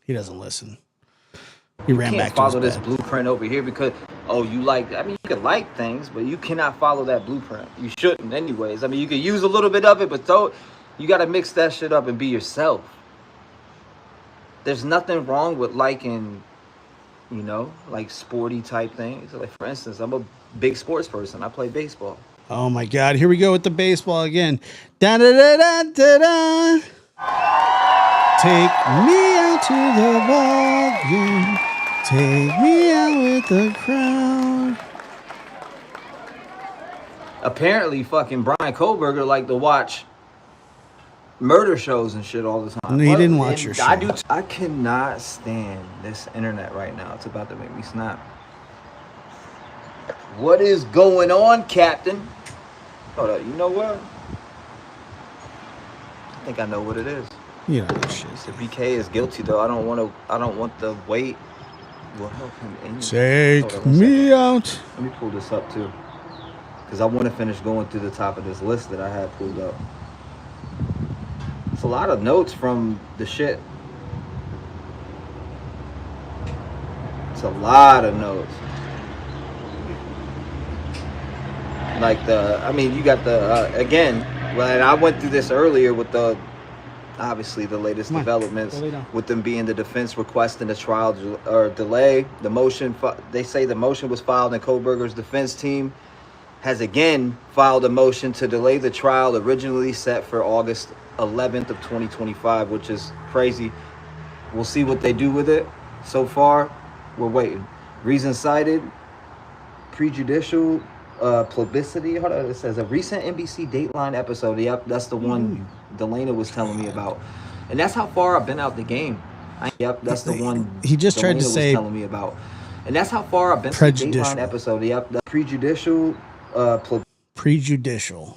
He doesn't listen. He ran back to follow his this bed. blueprint over here because you like, I mean, you can like things, but you cannot follow that blueprint. You shouldn't anyways. I mean, you can use a little bit of it, but you got to mix that shit up and be yourself. There's nothing wrong with liking, you know, like sporty type things. Like, for instance, I'm a big sports person. I play baseball. Oh my God! Here we go with the baseball again. Da da da da da da. Take me out to the ball game. Take me out with the crowd. Apparently, fucking Brian Kohlberger liked to watch murder shows and shit all the time. No, he didn't watch your show. I cannot stand this internet right now. It's about to make me snap. What is going on, Captain? Hold up, you know what? I think I know what it is. You know shit. The BK is guilty though. I don't want the weight will help him anyway. Take me out. Let me pull this up too, because I want to finish going through the top of this list that I had pulled up. It's a lot of notes from the shit. It's a lot of notes. Like you got the again. Well, I went through this earlier with obviously the latest developments with them being the defense requesting the trial or delay. The motion, they say the motion was filed, and Kohlberger's defense team has again filed a motion to delay the trial originally set for August 11th of 2025, which is crazy. We'll see what they do with it. So far, we're waiting. Reason cited, prejudicial publicity. Hold on, it says a recent NBC Dateline episode. Yep, that's the one Delana was telling me about, and that's how far I've been out the game. Yep, that's the one he just tried to say. Telling me about, and that's how far I've been. Prejudicial. Dateline episode. Yep, the prejudicial. Prejudicial.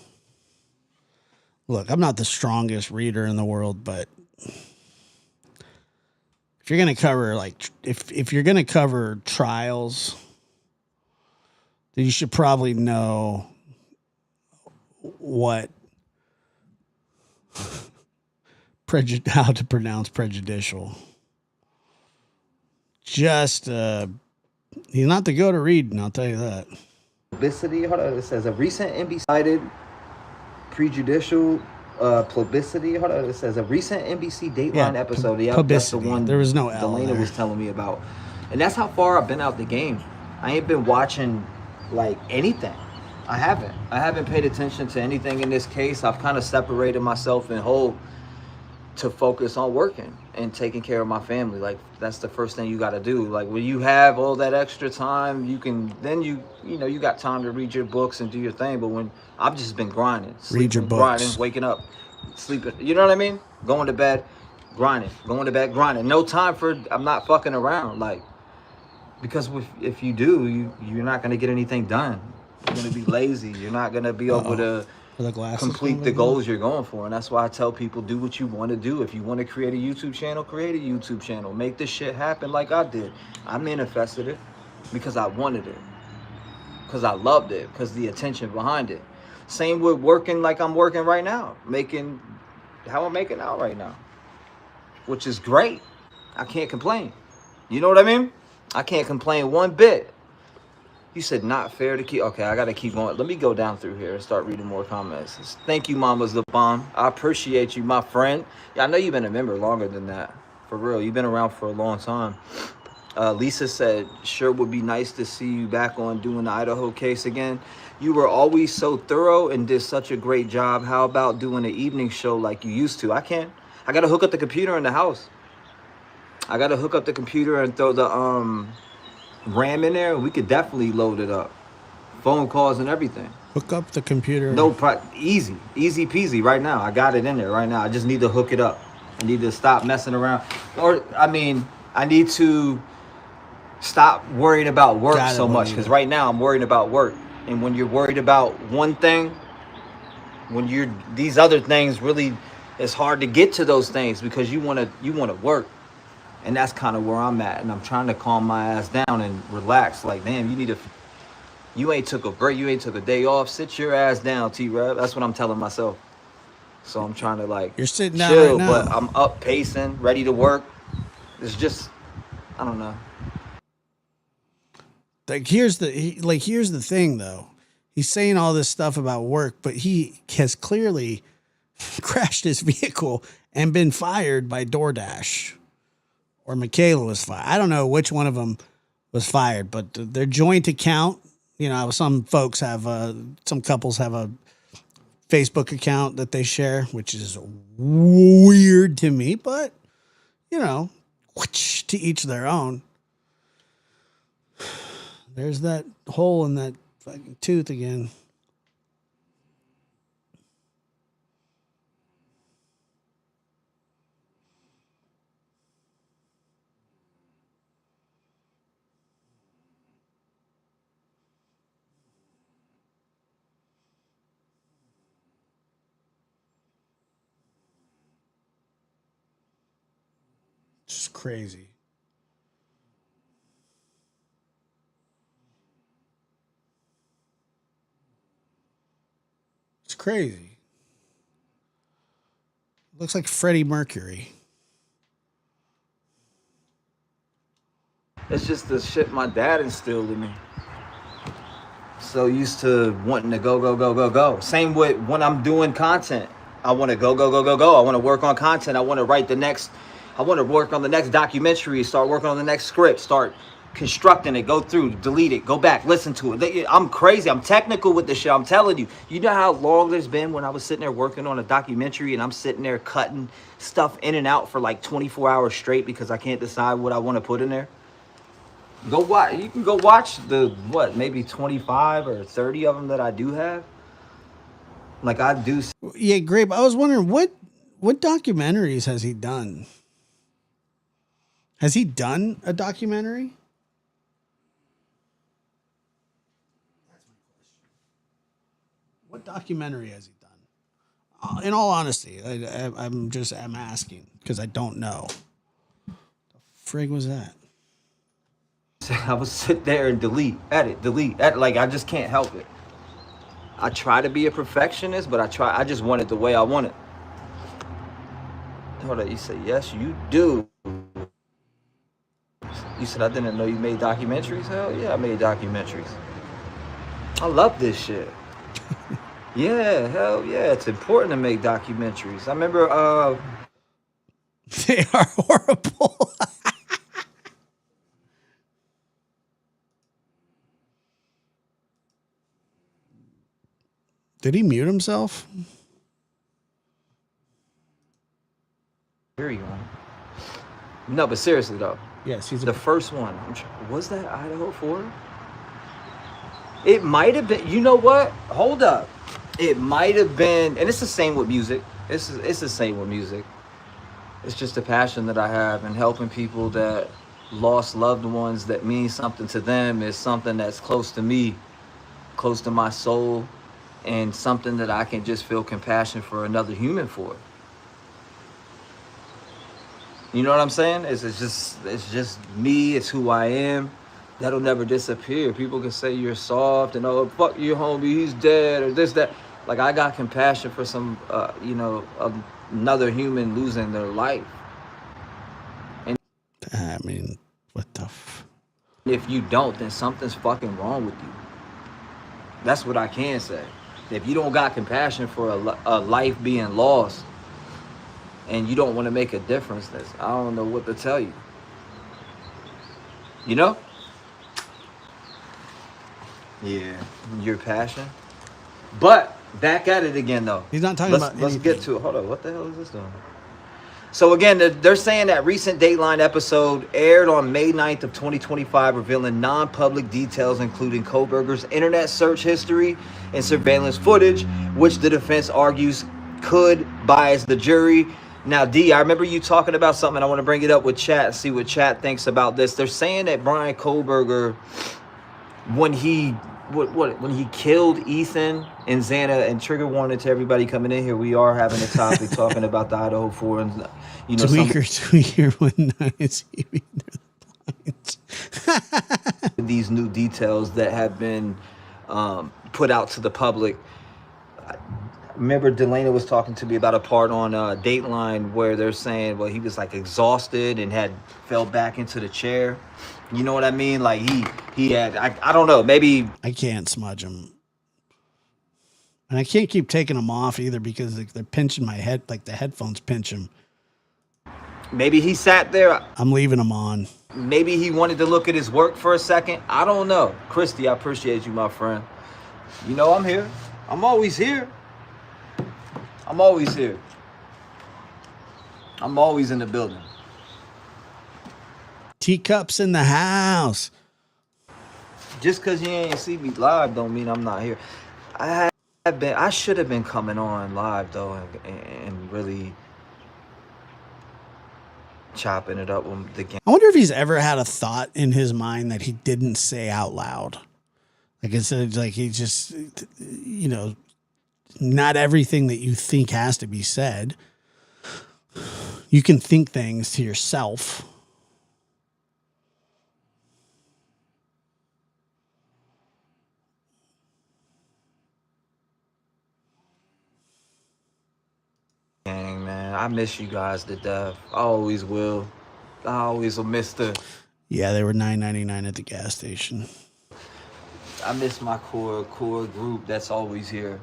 Look, I'm not the strongest reader in the world, but if you're gonna cover if you're gonna cover trials, then you should probably know what how to pronounce prejudicial. Just he's not the go to reading, I'll tell you that. Publicity. Hold on, it says a recent NBC cited prejudicial publicity. Hold on, it says a recent NBC Dateline episode. Yep, publicity. That's the one there was no L Delana there. was telling me about, and that's how far I've been out the game. I ain't been watching like anything. I haven't paid attention to anything in this case. I've kind of separated myself in whole to focus on working and taking care of my family. Like, that's the first thing you got to do. Like, when you have all that extra time, you can then you got time to read your books and do your thing. But when I've just been grinding, sleeping, read your books, grinding, waking up, sleeping, you know what I mean, going to bed, grinding, going to bed, grinding. No time for, I'm not fucking around, like, because if you do, you're not going to get anything done. You're going to be lazy. You're not going to be able to complete the goals you're going for. And that's why I tell people, do what you want to do. If you want to create a YouTube channel, create a YouTube channel. Make this shit happen like I did. I manifested it because I wanted it, because I loved it, because the attention behind it. Same with working like I'm working right now, making how I'm making out right now, which is great. I can't complain. You know what I mean? I can't complain one bit. You said not fair to keep. Okay, I got to keep going. Let me go down through here and start reading more comments. Thank you, Mama's the Bomb. I appreciate you, my friend. Yeah, I know you've been a member longer than that. For real. You've been around for a long time. Lisa said, sure would be nice to see you back on doing the Idaho case again. You were always so thorough and did such a great job. How about doing an evening show like you used to? I can't. I got to hook up the computer in the house. I got to hook up the computer and throw the RAM in there. We could definitely load it up. Phone calls and everything. Hook up the computer. No, easy peasy right now. I got it in there right now. I just need to hook it up. I need to stop messing around. Or, I mean, I need to stop worrying about work so much, because right now I'm worried about work. And when you're worried about one thing, when these other things, really, it's hard to get to those things because you want to work. And that's kind of where I'm at. And I'm trying to calm my ass down and relax. Like, damn, you need to You ain't took a break. You ain't took a day off. Sit your ass down, T-Rev. That's what I'm telling myself. So I'm trying to like You're sitting down chill, right but now. I'm up pacing, ready to work. It's just, I don't know. Like here's the thing though. He's saying all this stuff about work, but he has clearly crashed his vehicle and been fired by DoorDash. Or Michaela was fired. I don't know which one of them was fired, but their joint account, you know, some couples have a Facebook account that they share, which is weird to me, but you know, to each their own. There's that hole in that fucking tooth again. It's crazy. It's crazy. Looks like Freddie Mercury. It's just the shit my dad instilled in me. So used to wanting to go, go, go, go, go. Same with when I'm doing content. I want to go, go, go, go, go. I want to work on content. I want to work on the next documentary, start working on the next script, start constructing it, go through, delete it, go back, listen to it. I'm crazy. I'm technical with this shit. I'm telling you. You know how long there's been when I was sitting there working on a documentary and I'm sitting there cutting stuff in and out for like 24 hours straight because I can't decide what I want to put in there? Go watch. You can go watch maybe 25 or 30 of them that I do have. Like I do. Yeah, great. I was wondering what documentaries has he done? Has he done a documentary? What documentary has he done? In all honesty, I'm asking because I don't know. The frig was that? I would sit there and delete. Like I just can't help it. I try to be a perfectionist, but I just want it the way I want it. Hold on, you say yes, you do. You said I didn't know you made documentaries? Hell yeah, I made documentaries. I love this shit. Yeah, hell yeah, it's important to make documentaries. I remember they are horrible. Did he mute himself? Here you go. No, but seriously though. Yes, he's the first one. Was that Idaho 4? It might have been. You know what? Hold up. It might have been, and it's the same with music. It's the same with music. It's just a passion that I have, and helping people that lost loved ones that mean something to them is something that's close to me, close to my soul, and something that I can just feel compassion for another human for. You know what I'm saying? It's just me. It's who I am. That'll never disappear. People can say you're soft and oh fuck you, homie, he's dead or this that. Like I got compassion for some, another human losing their life. And I mean, what the? If you don't, then something's fucking wrong with you. That's what I can say. If you don't got compassion for a life being lost, and you don't want to make a difference, I don't know what to tell you. You know? Yeah, your passion. But back at it again, though. He's not talking about. Let's get to it. Hold on. What the hell is this doing? So again, they're saying that recent Dateline episode aired on May 9th of 2025, revealing non-public details, including Kohberger's internet search history and surveillance footage, which the defense argues could bias the jury. Now, D, I remember you talking about something. I want to bring it up with chat and see what chat thinks about this. They're saying that Brian Kohberger, when he killed Ethan and Xana, and trigger warning to everybody coming in here, we are having a topic talking about the Idaho 4 and tweaker when nice these new details that have been put out to the public. Remember Delana was talking to me about a part on Dateline where they're saying, well, he was like exhausted and had fell back into the chair. You know what I mean? Like he had, I don't know, maybe I can't smudge them. And I can't keep taking them off either because they're pinching my head, like the headphones pinch them. maybe he sat there. I'm leaving them on. Maybe he wanted to look at his work for a second. I don't know. Christy, I appreciate you, my friend. You know I'm here. I'm always here. I'm always here. I'm always in the building. Teacups in the house. Just because you ain't see me live don't mean I'm not here. I should have been coming on live though and really chopping it up with the game. I wonder if he's ever had a thought in his mind that he didn't say out loud. Like I said, like he just, you know, not everything that you think has to be said. You can think things to yourself. Dang, man, I miss you guys to death. I always will. I always will miss Yeah, they were $9.99 at the gas station. I miss my core group that's always here.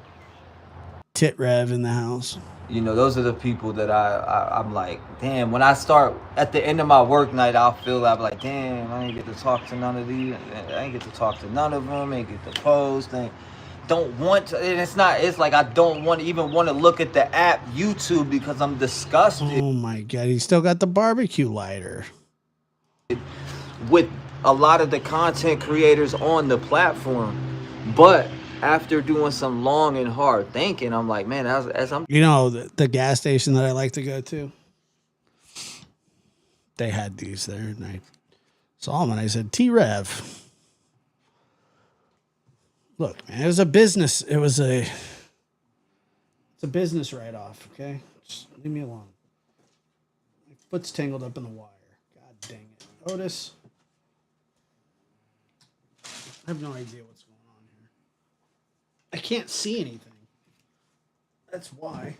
Tit Rev in the house. You know, those are the people that I'm like, damn, when I start at the end of my work night, I'll feel I'm like, damn, I ain't get to talk to none of these. I ain't get to talk to none of them. I ain't get to post. And don't want to, and it's like I don't want to even want to look at the app YouTube because I'm disgusted. Oh my God, he still got the barbecue lighter. With a lot of the content creators on the platform. But after doing some long and hard thinking, I'm like, man, as I'm... You know, the gas station that I like to go to, they had these there, and I saw them, and I said, T-Rev. Look, man, it was a business. It's a business write-off, okay? Just leave me alone. My foot's tangled up in the wire. God dang it. Otis. I have no idea what's going on here. I can't see anything. That's why.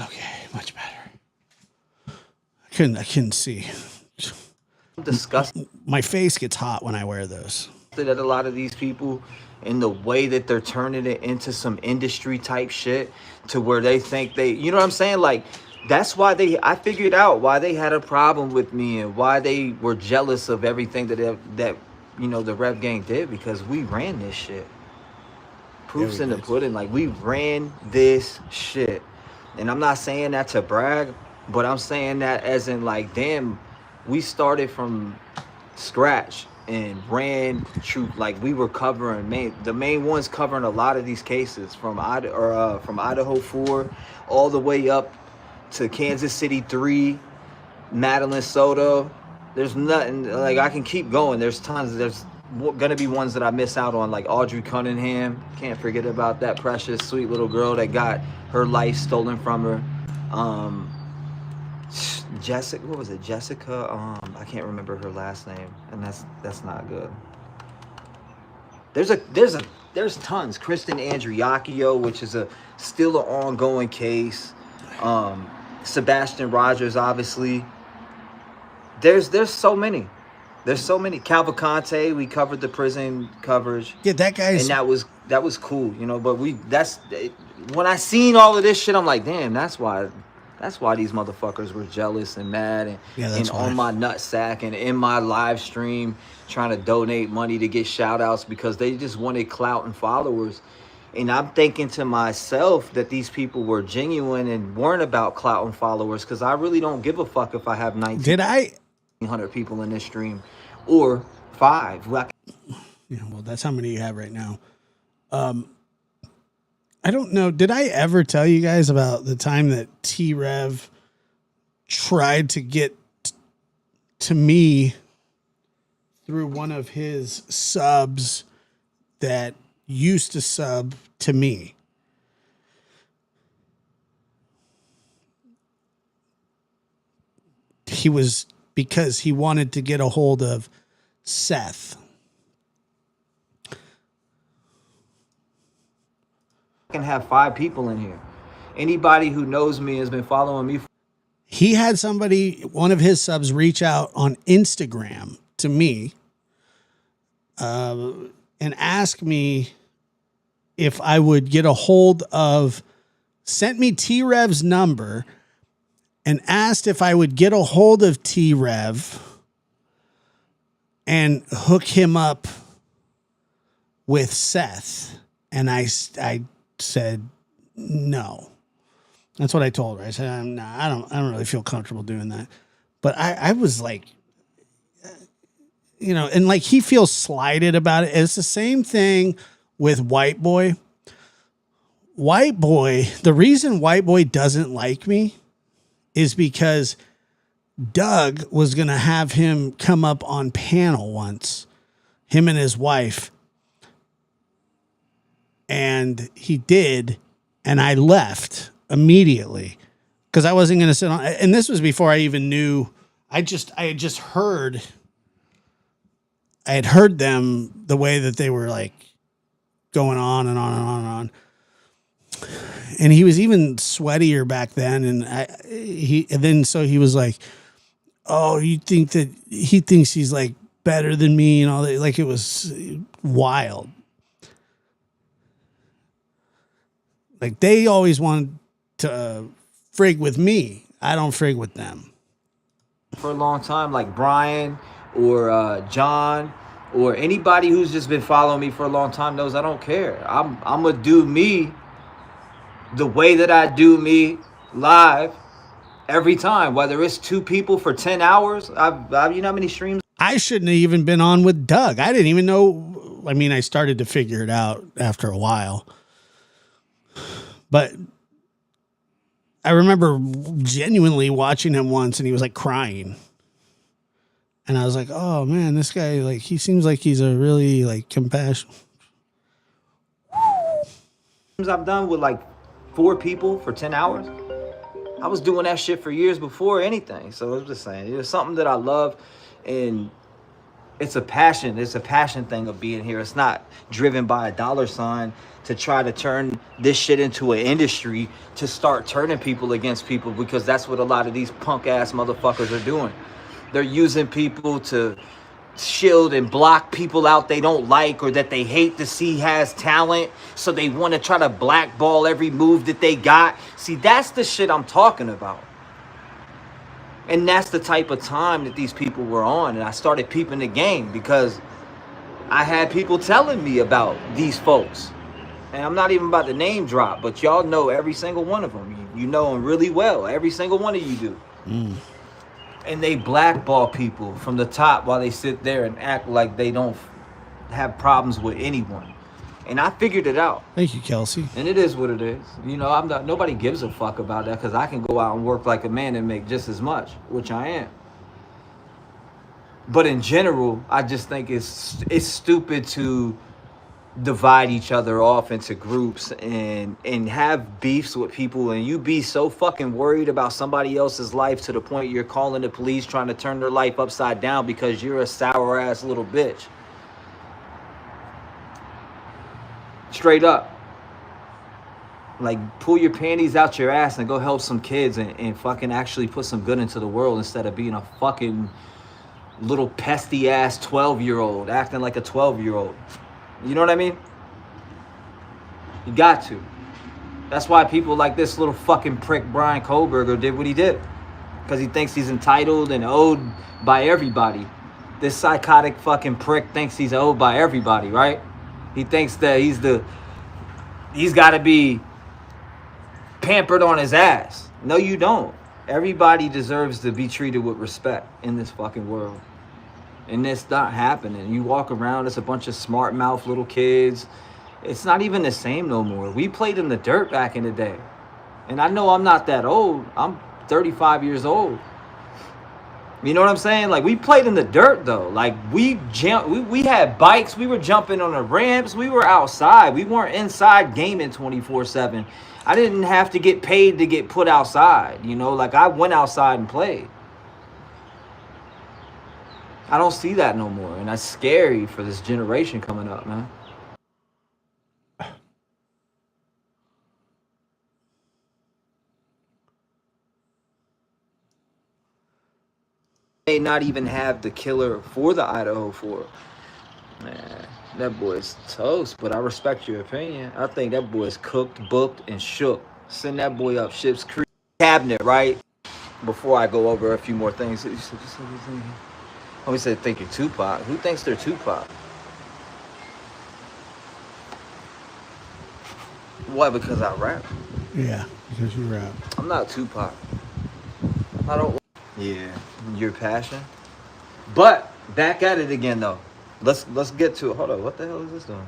Okay, much better. I couldn't see. disgusted My face gets hot when I wear those. at a lot of these people and the way that they're turning it into some industry type shit to where they think you know what I'm saying? Like, that's why I figured out why they had a problem with me and why they were jealous of everything that you know, the Rev Gang did, because we ran this shit. Proof's in the pudding. Like, we ran this shit. And I'm not saying that to brag, but I'm saying that as in, like, damn, we started from scratch and ran true. Like, we were covering the main ones covering a lot of these cases from Idaho 4 all the way up to Kansas City 3, Madeline Soto. There's nothing, like, I can keep going. There's tons. There's gonna be ones that I miss out on, like Audrey Cunningham. Can't forget about that precious, sweet little girl that got her life stolen from her. Jessica, what was it? Jessica. I can't remember her last name, and that's not good. There's tons. Kristen Andriacchio, which is still an ongoing case. Sebastian Rogers, obviously. There's so many. There's so many. Cavalcante, we covered the prison coverage. Yeah, that guy's... And that was cool, you know, but when I seen all of this shit, I'm like, damn, that's why these motherfuckers were jealous and mad and on my nutsack and in my live stream trying to donate money to get shout outs because they just wanted clout and followers. And I'm thinking to myself that these people were genuine and weren't about clout and followers, because I really don't give a fuck if I have 1,900 people in this stream or 5. Yeah, well, that's how many you have right now. I don't know. Did I ever tell you guys about the time that T-Rev tried to get to me through one of his subs that used to sub to me? Because he wanted to get a hold of Seth. I can have 5 people in here. Anybody who knows me has been following me. He had somebody, one of his subs, reach out on Instagram to me and ask me if I would get a hold of, sent me T-Rev's number and asked if I would get a hold of T-Rev and hook him up with Seth. And I said, no. That's what I told her. I said, I don't really feel comfortable doing that. But I was like, you know, and like he feels slighted about it. It's the same thing with White Boy. White Boy, the reason White Boy doesn't like me is because Doug was going to have him come up on panel once, him and his wife. And he did, and I left immediately because I wasn't going to sit on. And this was before I even knew. I had just heard. I had heard them the way that they were like going on and on and on and on. And he was even sweatier back then. And so he was like, "Oh, you think that he thinks he's like better than me and all that?" Like it was wild. Like they always wanted to frig with me. I don't frig with them. For a long time, like Brian or John or anybody who's just been following me for a long time knows I don't care. I'm gonna do me the way that I do me live every time, whether it's 2 people for 10 hours. I've you know how many streams? I shouldn't have even been on with Doug. I didn't even know. I mean, I started to figure it out after a while. But I remember genuinely watching him once and he was like crying. And I was like, oh man, this guy, like, he seems like he's a really like compassionate. I've done with like 4 people for 10 hours. I was doing that shit for years before anything. So I was just saying, it's something that I love, and it's a passion. It's a passion thing of being here. It's not driven by a dollar sign to try to turn this shit into an industry to start turning people against people, because that's what a lot of these punk ass motherfuckers are doing. They're using people to shield and block people out they don't like or that they hate to see has talent, so they want to try to blackball every move that they got. See, that's the shit I'm talking about. And that's the type of time that these people were on. And I started peeping the game because I had people telling me about these folks. And I'm not even about to name drop, but y'all know every single one of them. You know them really well. Every single one of you do. And they blackball people from the top while they sit there and act like they don't have problems with anyone. And I figured it out. Thank you, Kelsey. And it is what it is. You know, I'm not. Nobody gives a fuck about that because I can go out and work like a man and make just as much, which I am. But in general, I just think it's stupid to divide each other off into groups and have beefs with people, and you be so fucking worried about somebody else's life to the point you're calling the police trying to turn their life upside down because you're a sour ass little bitch. Straight up. Like, pull your panties out your ass and go help some kids and fucking actually put some good into the world instead of being a fucking little pesty ass 12-year-old acting like a 12-year-old. You know what I mean? You got to. That's why people like this little fucking prick Brian Kohlberger did what he did. Because he thinks he's entitled and owed by everybody. This psychotic fucking prick thinks he's owed by everybody, right? He thinks that he's got to be pampered on his ass. No, you don't. Everybody deserves to be treated with respect in this fucking world. And it's not happening. You walk around, it's a bunch of smart mouth little kids. It's not even the same no more. We played in the dirt back in the day. And I know I'm not that old. I'm 35 years old. You know what I'm saying? Like, we played in the dirt though. Like, we had bikes, we were jumping on the ramps, we were outside. We weren't inside gaming 24/7. I didn't have to get paid to get put outside, you know? Like, I went outside and played. I don't see that no more, and that's scary for this generation coming up, man. May not even have the killer for the Idaho 4. Man, that boy's toast, but I respect your opinion. I think that boy's cooked, booked, and shook. Send that boy up Ship's Creek cabinet, right? Before I go over a few more things. Oh, he said, think you're Tupac. Who thinks they're Tupac? Why? Because I rap. Yeah, because you rap. I'm not Tupac. I don't. Yeah, your passion. But back at it again, though. Let's get to it. Hold on, what the hell is this doing?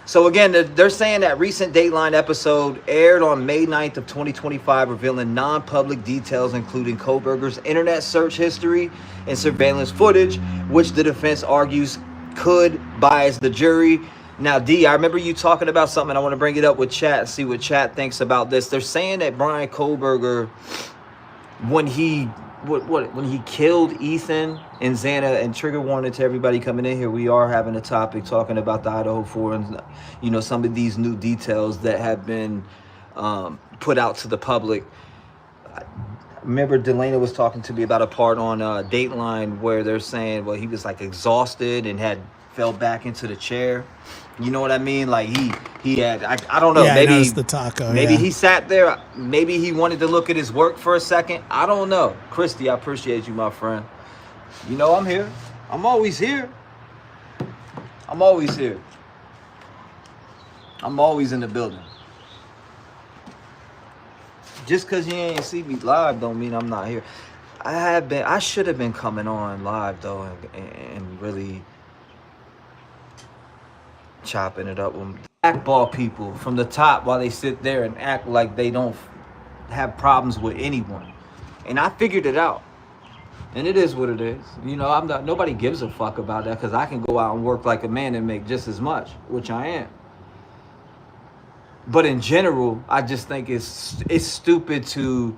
So again, they're saying that recent Dateline episode aired on May 9th of 2025, revealing non-public details, including Kohberger's internet search history and surveillance footage, which the defense argues could bias the jury. Now, D, I remember you talking about something. I want to bring it up with chat and see what chat thinks about this. They're saying that Brian Kohberger, when he killed Ethan and Xana, and trigger warning to everybody coming in here, we are having a topic talking about the Idaho 4 and, you know, some of these new details that have been put out to the public. I remember Delana was talking to me about a part on Dateline where they're saying, well, he was like exhausted and had fell back into the chair. You know what I mean? Like he had, I don't know. Yeah, maybe the taco. Maybe he sat there. Maybe he wanted to look at his work for a second. I don't know. Christy, I appreciate you, my friend. You know I'm here. I'm always here. I'm always here. I'm always in the building. Just because you ain't see me live don't mean I'm not here. I should have been coming on live though and really chopping it up with blackball people from the top while they sit there and act like they don't have problems with anyone. And I figured it out. And it is what it is. You know, nobody gives a fuck about that because I can go out and work like a man and make just as much, which I am. But in general, I just think it's stupid to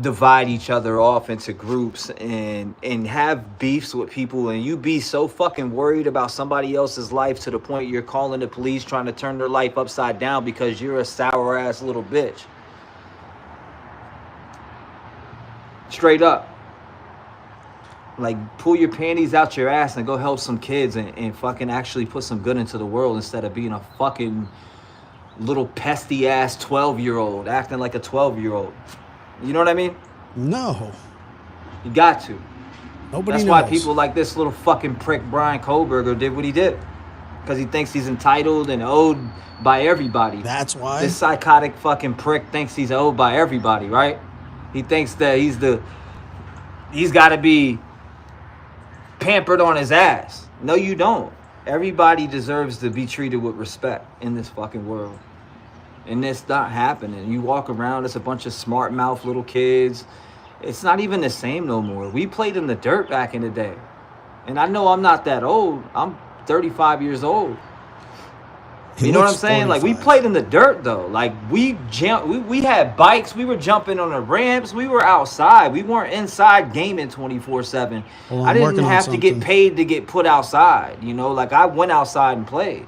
divide each other off into groups and have beefs with people, and you be so fucking worried about somebody else's life to the point you're calling the police trying to turn their life upside down because you're a sour ass little bitch. Straight up. Like, pull your panties out your ass and go help some kids and fucking actually put some good into the world instead of being a fucking little pesty ass 12-year-old acting like a 12-year-old. You know what I mean? No. You got to. Nobody That's knows. why people like this little fucking prick Brian Kohberger did what he did. Because he thinks he's entitled and owed by everybody. That's why. This psychotic fucking prick thinks he's owed by everybody, right? He thinks that he's got to be pampered on his ass. No, you don't. Everybody deserves to be treated with respect in this fucking world. And it's not happening. You walk around, it's a bunch of smart mouth little kids. It's not even the same no more. We played in the dirt back in the day. And I know I'm not that old. I'm 35 years old. You know what I'm saying? 45. Like, we played in the dirt, though. Like, we had bikes. We were jumping on the ramps. We were outside. We weren't inside gaming 24/7. Well, I didn't have to get paid to get put outside. You know, like, I went outside and played.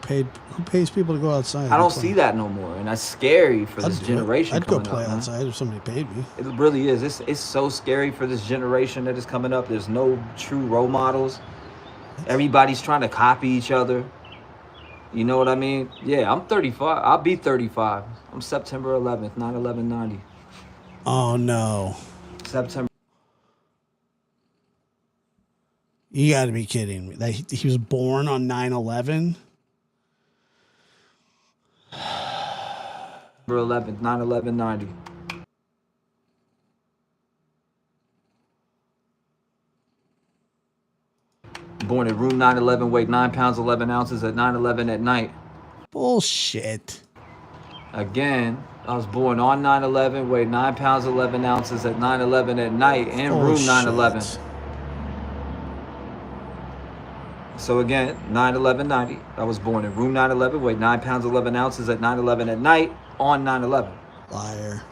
Who pays people to go outside? I don't see that no more, and that's scary for this generation. I'd go coming play up, outside if somebody paid me. It really is. It's so scary for this generation that is coming up. There's no true role models. Everybody's trying to copy each other. You know what I mean? Yeah, I'm 35. I'll be 35. I'm September 11th, 9/11/90. Oh, no. September. You got to be kidding me. That he was born on 9/11? 11th, 9/11/90. Born in room 911, weighed 9 pounds 11 ounces at 9/11 at night. Bullshit. Again, I was born on 9/11, weighed 9 pounds 11 ounces at 9/11 at night in room 911. So again, 9/11/90. I was born in room 911, weighed 9 pounds 11 ounces at 9/11 at night on 9/11. Liar.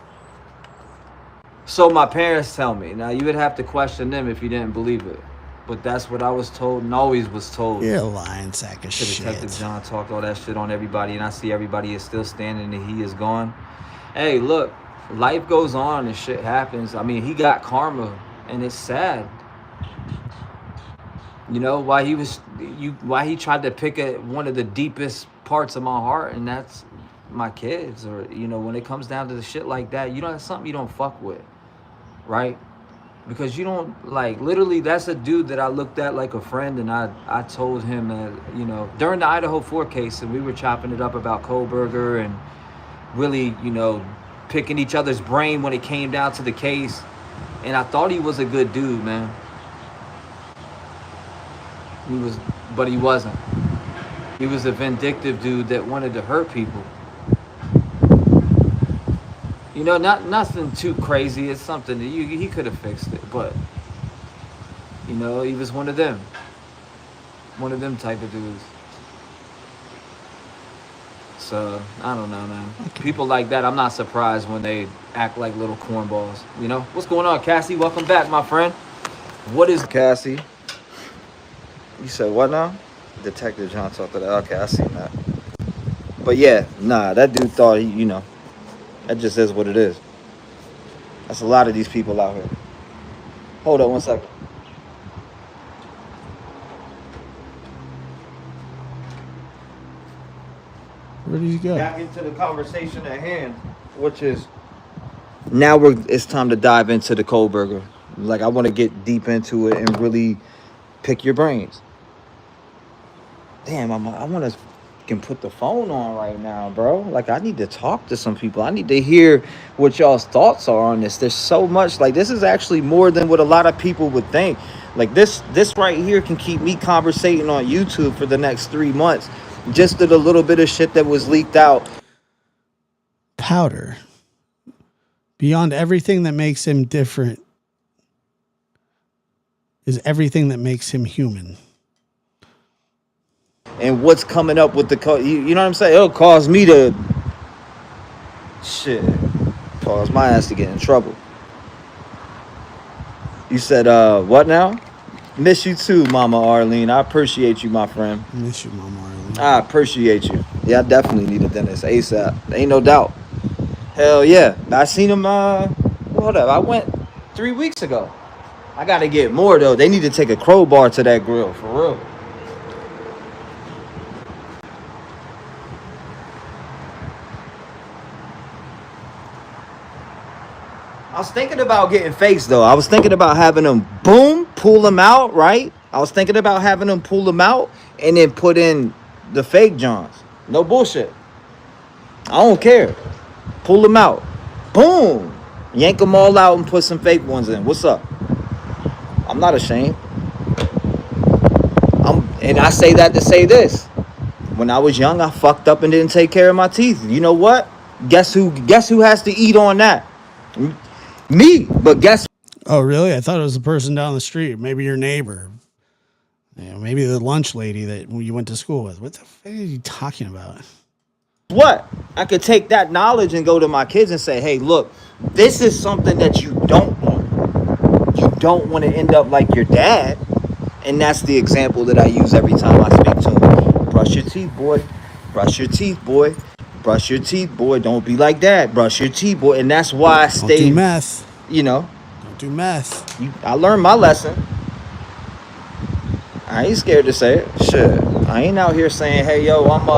So my parents tell me. Now you would have to question them if you didn't believe it, but that's what I was told and always was told. You're a lying sack of To Detective shit. John talked all that shit on everybody, and I see everybody is still standing and he is gone. Hey, look, life goes on and shit happens. I mean, he got karma, and it's sad. You know why why he tried to pick at one of the deepest parts of my heart, and that's my kids. Or when it comes down to the shit like that, that's something you don't fuck with, right? Because you don't literally. That's a dude that I looked at like a friend, and I told him that during the Idaho 4 case, and we were chopping it up about Kohlberger and really picking each other's brain when it came down to the case, and I thought he was a good dude, man. But he wasn't. He was a vindictive dude that wanted to hurt people. Nothing too crazy. It's something that he could have fixed it, but he was one of them type of dudes. So I don't know, man. People like that, I'm not surprised when they act like little cornballs. What's going on, Cassie? Welcome back, my friend. What is Cassie? You said what now? Detective John talked to that. Okay, I seen that. But yeah, nah, that dude thought that just is what it is. That's a lot of these people out here. Hold on 1 second. Where did he go? Back into the conversation at hand, which is now it's time to dive into the Kohlberger. I want to get deep into it and really pick your brains. Damn, I want to can put the phone on right now, bro. I need to talk to some people. I need to hear what y'all's thoughts are on this. There's so much. This is actually more than what a lot of people would think. This right here can keep me conversating on YouTube for the next 3 months. Just did a little bit of shit that was leaked out. Powder. Beyond everything that makes him different is everything that makes him human. And what's coming up with you know what I'm saying? It'll cause me to cause my ass to get in trouble. You said what now? Miss you too, Mama Arlene. I appreciate you, my friend. Miss you, Mama Arlene. I appreciate you. Yeah, I definitely need a dentist ASAP. Ain't no doubt. Hell yeah. I seen him hold up. I went 3 weeks ago. I gotta get more though. They need to take a crowbar to that grill, for real. I was thinking about getting fakes though. I was thinking about having them pull them out, right? I was thinking about having them pull them out and then put in the fake Johns. No bullshit. I don't care. Pull them out. Boom. Yank them all out and put some fake ones in. What's up? I'm not ashamed. And I say that to say this. When I was young, I fucked up and didn't take care of my teeth. You know what? Guess who has to eat on that? Me. But guess. Oh, really? I thought it was the person down the street. Maybe your neighbor. Maybe the lunch lady that you went to school with. What the fuck are you talking about? What? I could take that knowledge and go to my kids and say, hey, look, this is something that you don't want. You don't want to end up like your dad. And that's the example that I use every time I speak to him. Brush your teeth, boy. Brush your teeth, boy. Brush your teeth, boy. Don't be like that. Brush your teeth, boy. And that's why I stayed. Don't do meth. Don't do meth. I learned my lesson. I ain't scared to say it. Shit. I ain't out here saying, hey, yo, I'm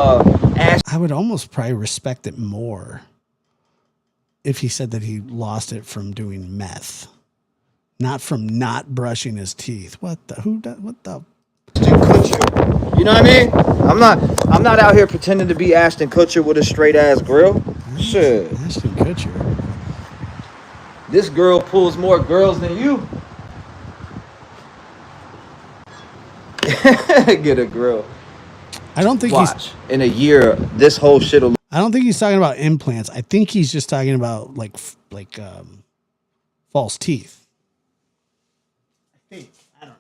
I would almost probably respect it more if he said that he lost it from doing meth, not from not brushing his teeth. What the? You know what I mean? I'm not out here pretending to be Ashton Kutcher with a straight ass grill. Shit. Ashton Kutcher. This girl pulls more girls than you. Get a grill. I don't think Watch. In a year, this whole shit'll. I don't think he's talking about implants. I think he's just talking about like false teeth. I think. I don't know.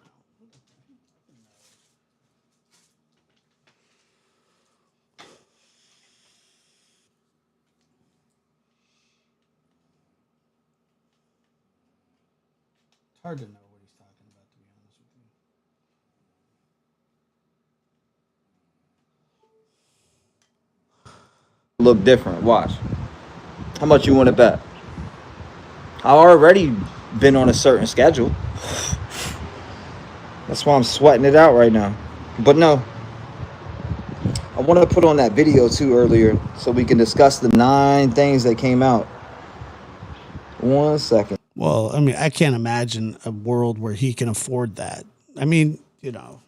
hard to know what he's talking about, to be honest with you. Look different. Watch. How much you want to bet? I already been on a certain schedule. That's why I'm sweating it out right now. But no, I want to put on that video too earlier so we can discuss the 9 things that came out. 1 second. Well, I mean, I can't imagine a world where he can afford that. I mean, you know,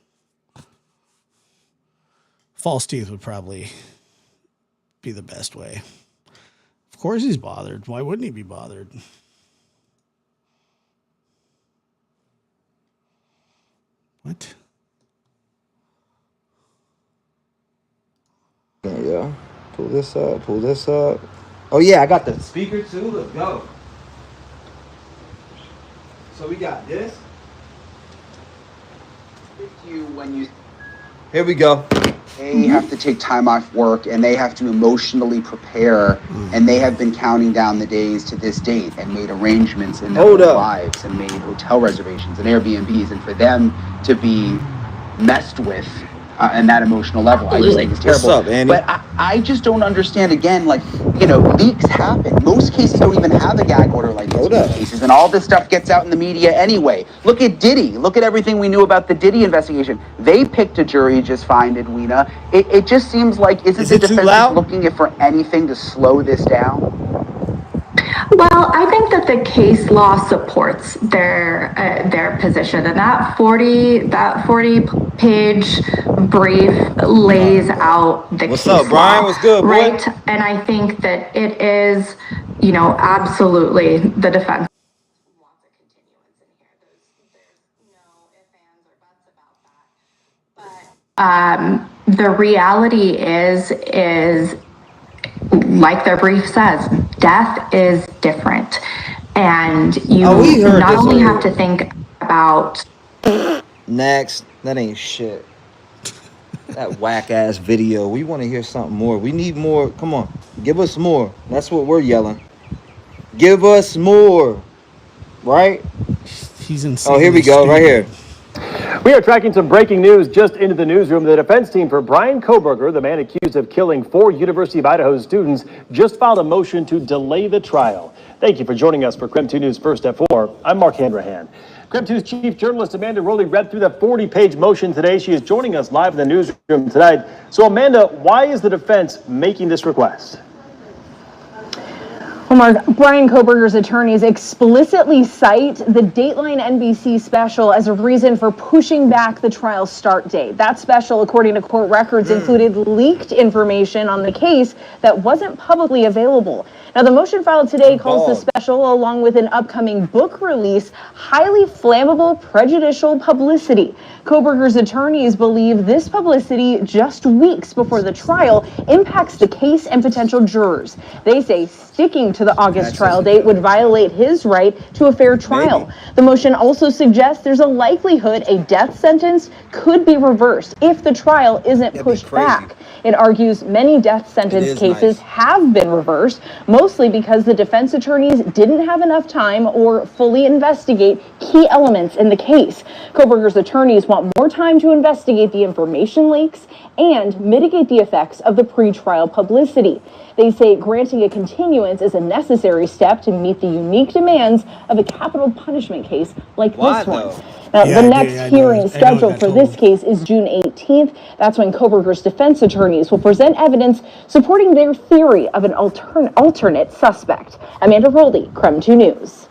false teeth would probably be the best way. Of course he's bothered. Why wouldn't he be bothered? What? Yeah. Pull this up. Pull this up. Oh, yeah. I got the speaker too. Let's go. So we got this. Here we go. They have to take time off work and they have to emotionally prepare, and they have been counting down the days to this date and made arrangements in their own lives and made hotel reservations and Airbnbs, and for them to be messed with and that emotional level, I just think it's terrible. What's up, Andy? But I just don't understand, again, like, you know, leaks happen. Most cases don't even have a gag order like these cases, and all this stuff gets out in the media anyway. Look at Diddy. Look at everything we knew about the Diddy investigation. They picked a jury just fine, Edwina. It just seems like, isn't the defense looking for anything to slow this down? Well, I think that the case law supports their position, and that 40-page brief lays out the What's case up, Brian? law, What's good, boy? right? And I think that it is, you know, absolutely the defense wants a continuance in here. There's no ifs, ands, or buts about that. But the reality is like their brief says, death is different. And you not only have to think about... Next. That ain't shit. That whack-ass video. We want to hear something more. We need more. Come on. Give us more. That's what we're yelling. Give us more. Right? He's insane. Oh, here we go. Right here. We are tracking some breaking news just into the newsroom. The defense team for Brian Kohberger, the man accused of killing 4 University of Idaho students, just filed a motion to delay the trial. Thank you for joining us for KREM 2 News First at 4. I'm Mark Hanrahan. KREM 2's chief journalist Amanda Rowley read through the 40-page motion today. She is joining us live in the newsroom tonight. So, Amanda, why is the defense making this request? Well, Mark, Brian Kohberger's attorneys explicitly cite the Dateline NBC special as a reason for pushing back the trial start date. That special, according to court records, included leaked information on the case that wasn't publicly available. Now, the motion filed today calls the special, along with an upcoming book release, highly flammable, prejudicial publicity. Kohberger's attorneys believe this publicity just weeks before the trial impacts the case and potential jurors. They say sticking to the August trial date would violate his right to a fair trial. The motion also suggests there's a likelihood a death sentence could be reversed if the trial isn't pushed back. It argues many death sentence cases have been reversed, mostly because the defense attorneys didn't have enough time or fully investigate key elements in the case. Kohberger's attorneys want more time to investigate the information leaks and mitigate the effects of the pretrial publicity. They say granting a continuance is a necessary step to meet the unique demands of a capital punishment case like this one. Now, the next hearing scheduled for this case is June 18th. That's when Kohberger's defense attorneys will present evidence supporting their theory of an alternate suspect. Amanda Rowley, KREM 2 News.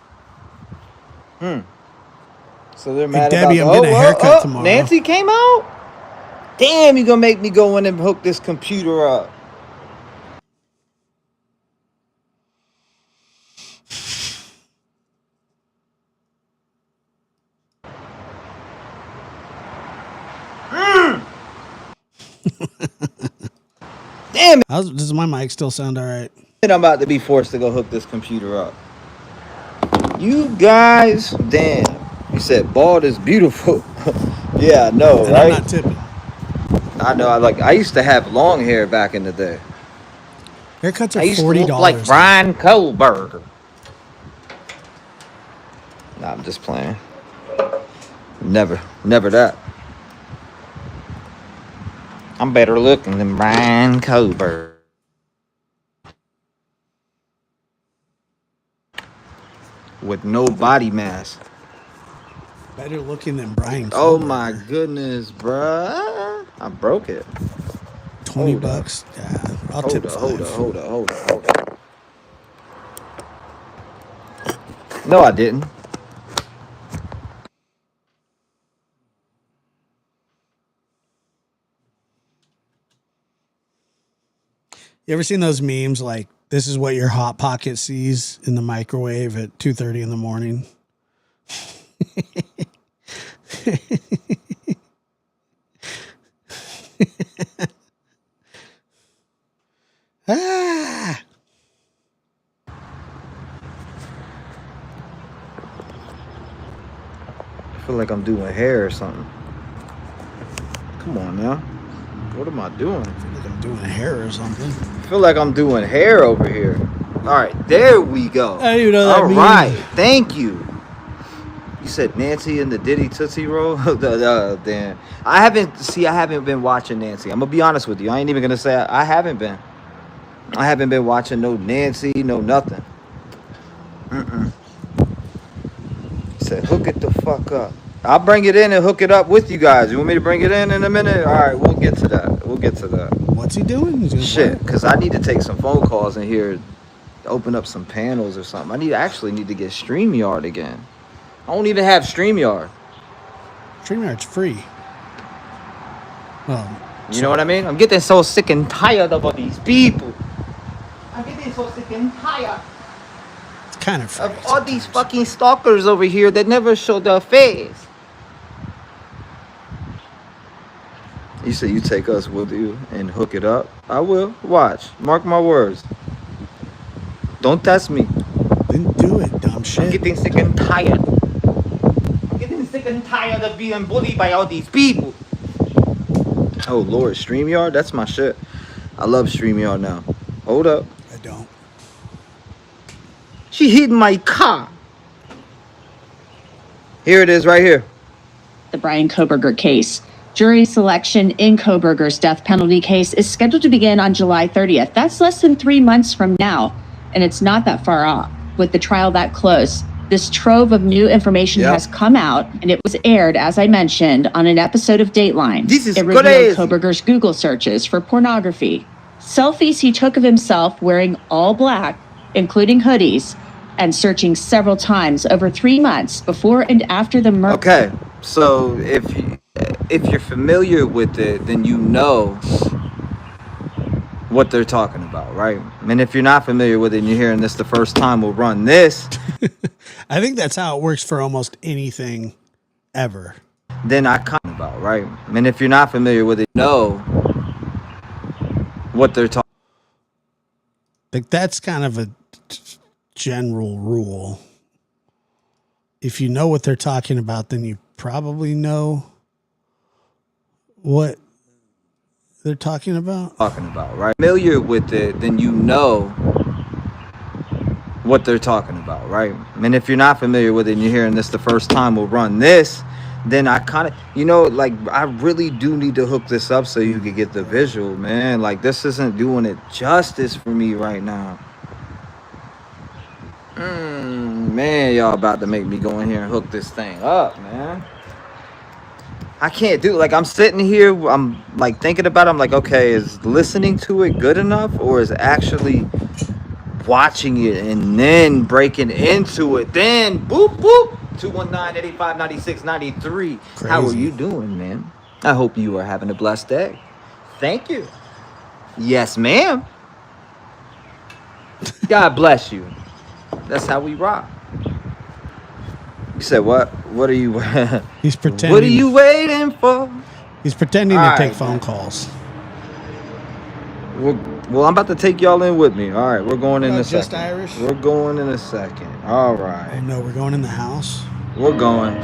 So they're mad Debbie, about I'm getting a haircut tomorrow. Nancy came out? Damn, you gonna make me go in and hook this computer up. Damn it. Does my mic still sound all right? I'm about to be forced to go hook this computer up. You guys, damn. You said bald is beautiful. Yeah, I know, right? I'm not tipping. I know. I used to have long hair back in the day. Haircuts are $40. I used to look like Brian Kohberger. Nah, I'm just playing. Never that. I'm better looking than Brian Coburg. With no body mass. Better looking than Brian Oh Koberger. my goodness, bruh. I broke it. 20 bucks? Yeah, I'll tip 5. Hold up. No, I didn't. You ever seen those memes like, this is what your Hot Pocket sees in the microwave at 2:30 in the morning? Ah! I feel like I'm doing hair or something. Come on now. What am I doing? I feel like I'm doing hair or something. I feel like I'm doing hair over here. All right, there we go. I don't even know that All means. right, thank you. You said Nancy and the Diddy Tootsie Roll? Damn. I haven't been watching Nancy. I'm going to be honest with you. I ain't even going to say I haven't been. I haven't been watching no Nancy, no nothing. Said, hook it the fuck up. I'll bring it in and hook it up with you guys. You want me to bring it in a minute? All right, we'll get to that. What's he doing? Shit, because I need to take some phone calls in here, open up some panels or something. I actually need to get StreamYard again. I don't even have StreamYard. StreamYard's free. Well, you know what I mean? I'm getting so sick and tired of all these people. I'm getting so sick and tired. It's kind of free. Of all these fucking stalkers over here that never show their face. You say you take us with you and hook it up? I will. Watch. Mark my words. Don't test me. Then do it, dumb shit. I'm getting sick and tired. I'm getting sick and tired of being bullied by all these people. Oh, Lord. StreamYard? That's my shit. I love StreamYard now. Hold up. I don't. She hit my car. Here it is right here. The Brian Koberger case. Jury selection in Koberger's death penalty case is scheduled to begin on July 30th. That's less than 3 months from now, and it's not that far off. With the trial that close, this trove of new information has come out, and it was aired, as I mentioned, on an episode of Dateline. It revealed Koberger's Google searches for pornography, selfies he took of himself wearing all black, including hoodies, and searching several times over 3 months before and after the murder. Okay, so if you're familiar with it, then you know what they're talking about, right? And if you're not familiar with it and you're hearing this the first time, we'll run this. I think that's how it works for almost anything ever. Then I kind of about, right? And if you're not familiar with it, know what they're talking. Like that's kind of a general rule. If you know what they're talking about, then you probably know what they're talking about. Right? Familiar with it, then you know what they're talking about, right? And if you're not familiar with it and you're hearing this the first time, we'll run this. Then I kind of, like I really do need to hook this up so you can get the visual, man. Like this isn't doing it justice for me right now. Man, y'all about to make me go in here and hook this thing up, man. I can't do it. Like I'm sitting here, I'm like thinking about it. I'm like, okay, is listening to it good enough, or is actually watching it and then breaking into it? Then boop boop 219-8596-93. How are you doing, man? I hope you are having a blessed day. Thank you. Yes, ma'am. God bless you. That's how we rock. You said what? What are you? He's pretending. What are you waiting for? He's pretending to take phone calls. Well, I'm about to take y'all in with me. All right, we're going in a second. Just Irish? We're going in a second. All right. Oh, no, we're going in the house. We're going.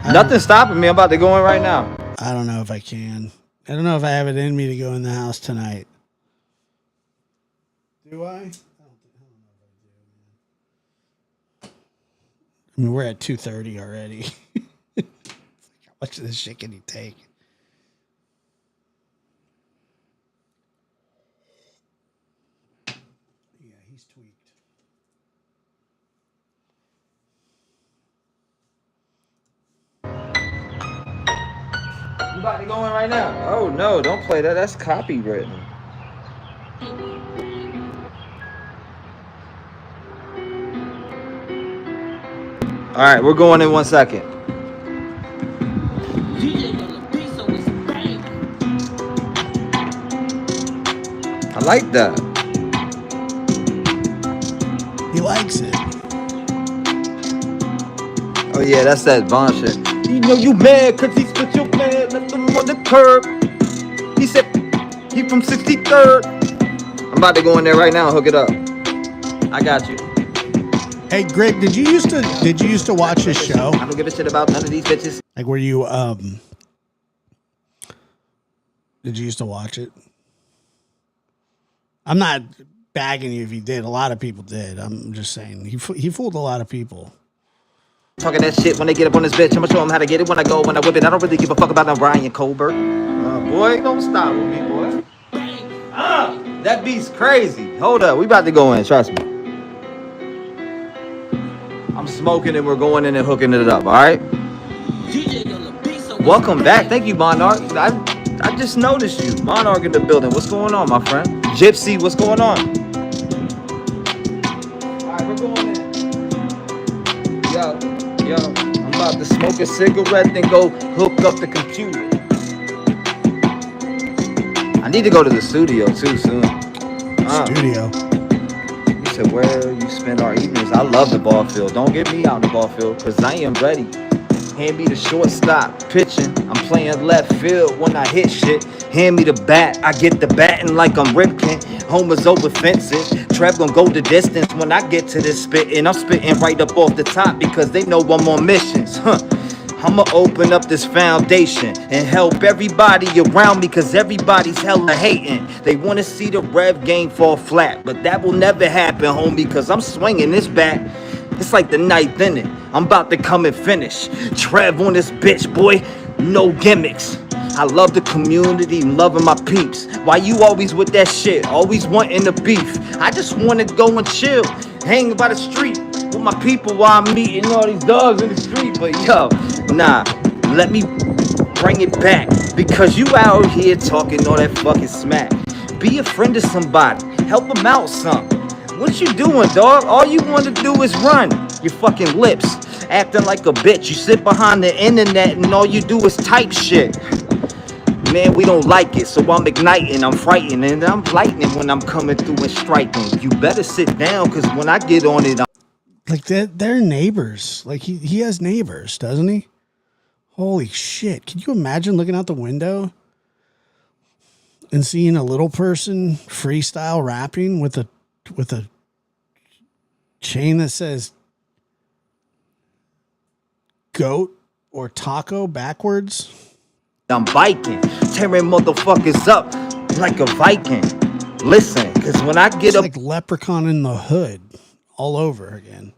Nothing's stopping me. I'm about to go in right now. I don't know if I can. I don't know if I have it in me to go in the house tonight. Do I? I mean, we're at 2:30 already. much of this shit can you take? Yeah, he's tweaked. You about to go in right now? Oh no, don't play that. That's copywritten. All right, we're going in 1 second. I like that. He likes it. Oh yeah, that's that Von shit. You know you mad cause he split your man, left him on the curb. He said he from 63rd. I'm about to go in there right now and hook it up. I got you. Hey Greg, did you used to watch his show? I don't give a shit about none of these bitches. Like were you did you used to watch it? I'm not bagging you if you did. A lot of people did. I'm just saying he fooled a lot of people. Talking that shit when they get up on this bitch. I'ma show them how to get it when I go, when I whip it. I don't really give a fuck about no Ryan Colbert. Boy, don't stop with me, boy. That beat's crazy. Hold up, we about to go in, trust me. I'm smoking and we're going in and hooking it up, all right? Welcome back. Thank you, Monarch. I just noticed you. Monarch in the building. What's going on, my friend? Gypsy, what's going on? All right, we're going in. Yo, I'm about to smoke a cigarette and go hook up the computer. I need to go to the studio too soon. Studio. You said where you spend our evenings. I love the ball field. Don't get me out in the ball field because I am ready. Hand me the shortstop pitching. I'm playing left field when I hit shit. Hand me the bat. I get the batting like I'm Ripken. Homers over fences. Trev gon' go the distance when I get to this spitting. I'm spitting right up off the top because they know I'm on missions. I'ma open up this foundation and help everybody around me cause everybody's hella hating. They wanna see the rev game fall flat, but that will never happen, homie, cause I'm swinging this bat. It's like the ninth inning. I'm about to come and finish. Trev on this bitch, boy. No gimmicks. I love the community, loving my peeps. Why you always with that shit? Always wanting the beef. I just wanna go and chill, hang by the street with my people while I'm meeting all these dogs in the street. But yo, nah, let me bring it back. Because you out here talking all that fucking smack. Be a friend to somebody. Help them out some. What you doing, dog? All you want to do is run your fucking lips, acting like a bitch. You sit behind the internet and all you do is type shit. Man, we don't like it, so I'm igniting, I'm frightened, and I'm lightning when I'm coming through and striking. You better sit down, because when I get on it, Like they're neighbors. Like he has neighbors, doesn't he? Holy shit. Can you imagine looking out the window and seeing a little person freestyle rapping with a chain that says goat or taco backwards? I'm biking, tearing motherfuckers up like a Viking. Listen, because when I get it's up... like Leprechaun in the Hood all over again.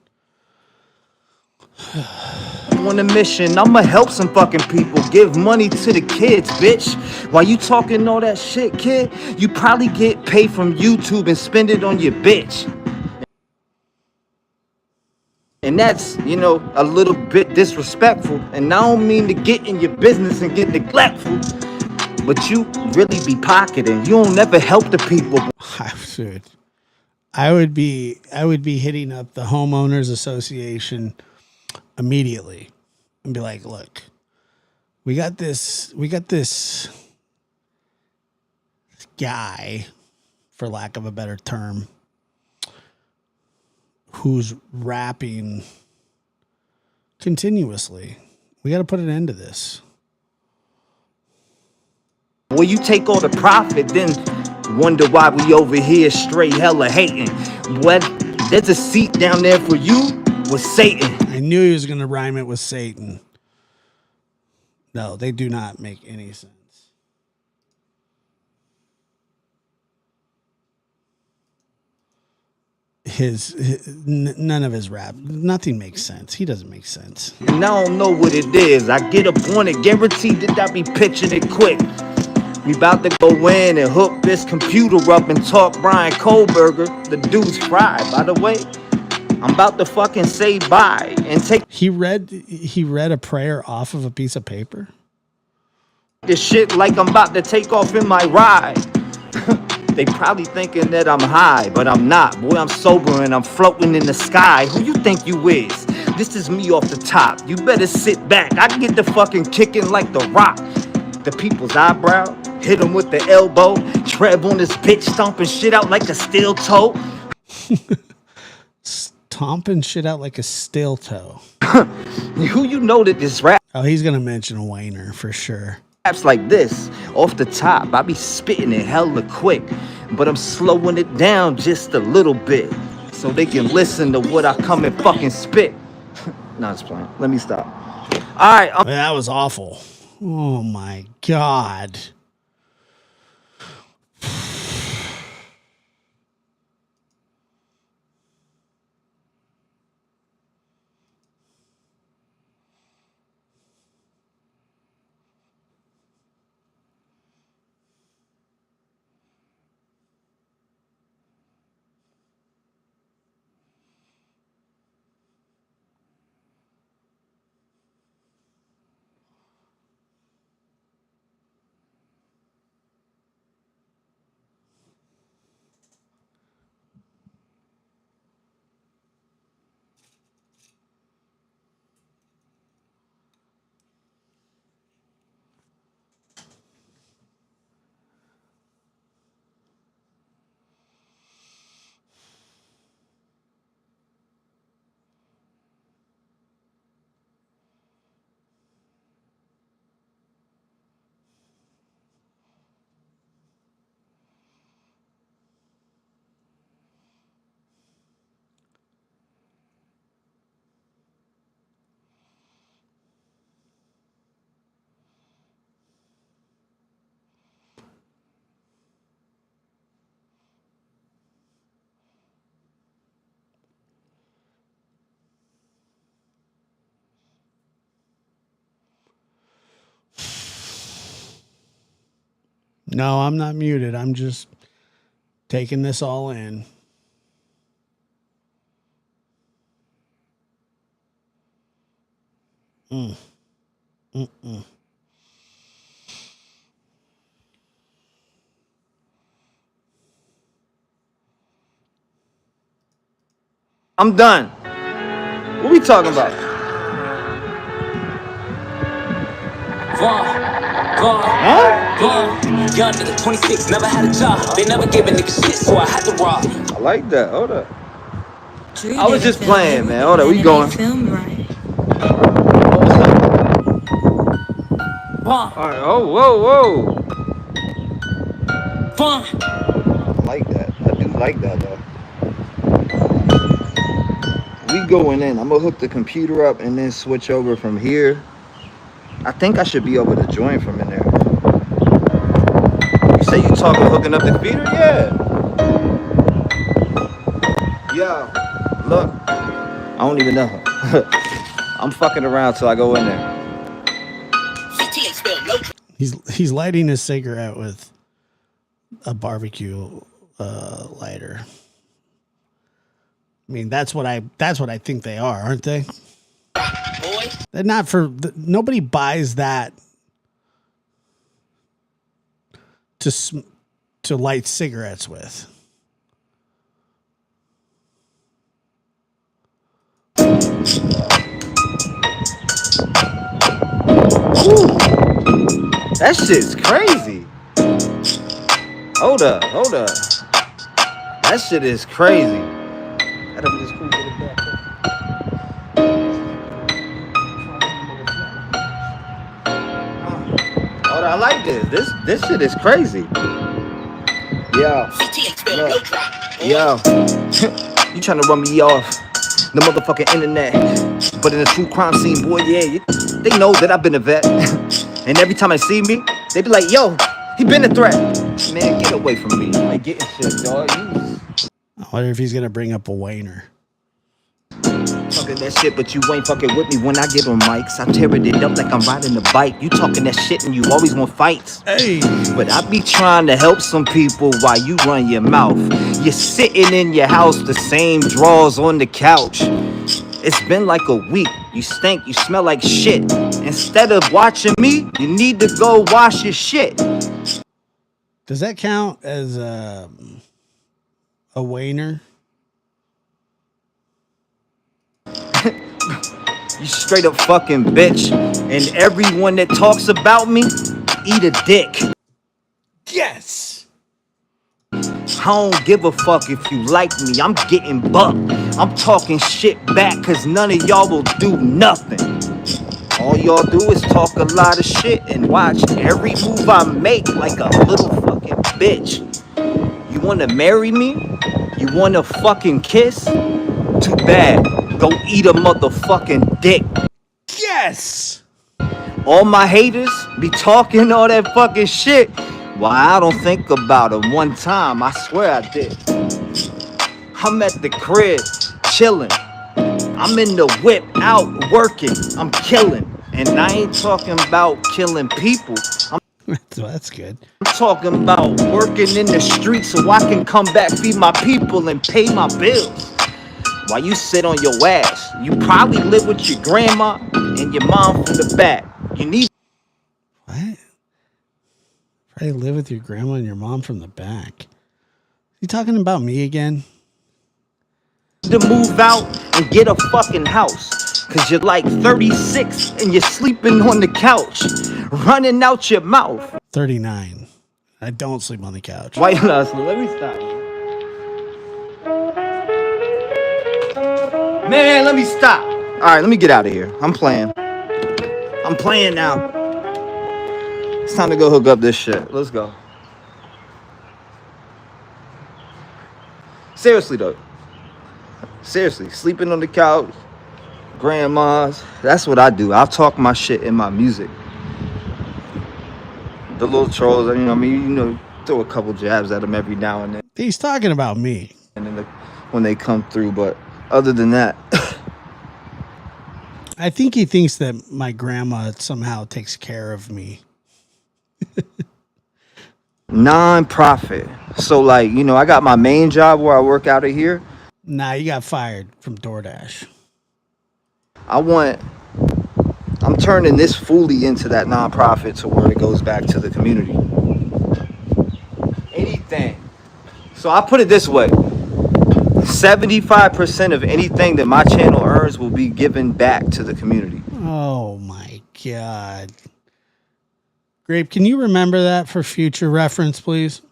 On a mission, I'ma help some fucking people. Give money to the kids, bitch. While you talking all that shit, kid, you probably get paid from YouTube and spend it on your bitch. And that's, you know, a little bit disrespectful. And I don't mean to get in your business and get neglectful, but you really be pocketing. You don't never help the people. I would be hitting up the homeowners association immediately and be like, look, we got this guy, for lack of a better term, who's rapping continuously. We got to put an end to this. Well, you take all the profit, then wonder why we over here straight hella hating. What? There's a seat down there for you with Satan. I knew he was going to rhyme it with Satan. No, they do not make any sense. none of his rap. Nothing makes sense. He doesn't make sense. And I don't know what it is. I get up on it, guaranteed that I be pitching it quick. We about to go in and hook this computer up and talk Brian Kohlberger. The dude's fried, by the way. I'm about to fucking say bye and take. He read a prayer off of a piece of paper. This shit like I'm about to take off in my ride. They probably thinking that I'm high, but I'm not. Boy, I'm sober and I'm floating in the sky. Who you think you is? This is me off the top. You better sit back. I get the fucking kicking like the Rock. The people's eyebrow, hit him with the elbow. Trev on his bitch, stomping shit out like a steel toe. Stomping shit out like a steel toe. Who you know that this rap? Oh, he's gonna mention a whiner for sure. Raps like this, off the top, I be spitting it hella quick, but I'm slowing it down just a little bit, so they can listen to what I come and fucking spit. Nah, it's playing. Let me stop. All right. That was awful. Oh my God. No, I'm not muted. I'm just taking this all in. I'm done. What we talking about? Young nigga 26, never had a job. They never gave a nigga shit, so I had to rob. I like that. Hold up. I was just playing, man. Hold up. We going. All right. Oh, whoa. I like that. I do like that, though. We going in. I'm gonna hook the computer up and then switch over from here. I think I should be able to join from in there. You say you talking hooking up the computer? Yeah. Look. I don't even know. I'm fucking around till I go in there. He's lighting his cigarette with a barbecue lighter. I mean, that's what I think they are, aren't they? They're not for nobody buys that to light cigarettes with. Ooh, that shit's crazy. Hold up. That shit is crazy. That'll be just cool to the back. Hold on, I like this. This shit is crazy. Yo. Yo. You trying to run me off the motherfucking internet. But in a true crime scene, boy, yeah, they know that I've been a vet. And every time they see me, they be like, yo, he been a threat. Man, get away from me. You ain't getting shit, dog. I wonder if he's gonna bring up a Wayner. Talking that shit, but you ain't fucking with me when I get on mics. I tear it up like I'm riding a bike. You talking that shit and you always want fights. Hey. But I be trying to help some people while you run your mouth. You're sitting in your house, the same drawers on the couch. It's been like a week. You stink, you smell like shit. Instead of watching me, you need to go wash your shit. Does that count as a Wayner? You straight up fucking bitch. And everyone that talks about me, eat a dick. Yes. I don't give a fuck if you like me. I'm getting bucked. I'm talking shit back cause none of y'all will do nothing. All y'all do is talk a lot of shit and watch every move I make like a little fucking bitch. You wanna marry me? You wanna fucking kiss? Too bad. Go eat a motherfucking dick. Yes. All my haters be talking all that fucking shit. Well, I don't think about it one time. I swear I did. I'm at the crib, chilling. I'm in the whip, out working. I'm killing. And I ain't talking about killing people. That's good. I'm talking about working in the streets so I can come back, feed my people, and pay my bills. While you sit on your ass, you probably live with your grandma and your mom from the back. You need... What? Probably live with your grandma and your mom from the back. You talking about me again? to move out and get a fucking house. Cause you're like 36 and you're sleeping on the couch, running out your mouth. 39. I don't sleep on the couch. Why you not sleep? Let me stop. Man, let me stop. All right, let me get out of here. I'm playing. I'm playing now. It's time to go hook up this shit. Let's go. Seriously though. Seriously, sleeping on the couch, grandmas. That's what I do. I'll talk my shit in my music. The little trolls, you know what I mean? You know, throw a couple jabs at them every now and then. He's talking about me. And then when they come through, but other than that. I think he thinks that my grandma somehow takes care of me. Non-profit. So like, you know, I got my main job where I work out of here. Nah, you got fired from DoorDash. I'm turning this fully into that non-profit to where it goes back to the community. Anything. So I put it this way. 75% of anything that my channel earns will be given back to the community. Oh my God. Grape, can you remember that for future reference, please?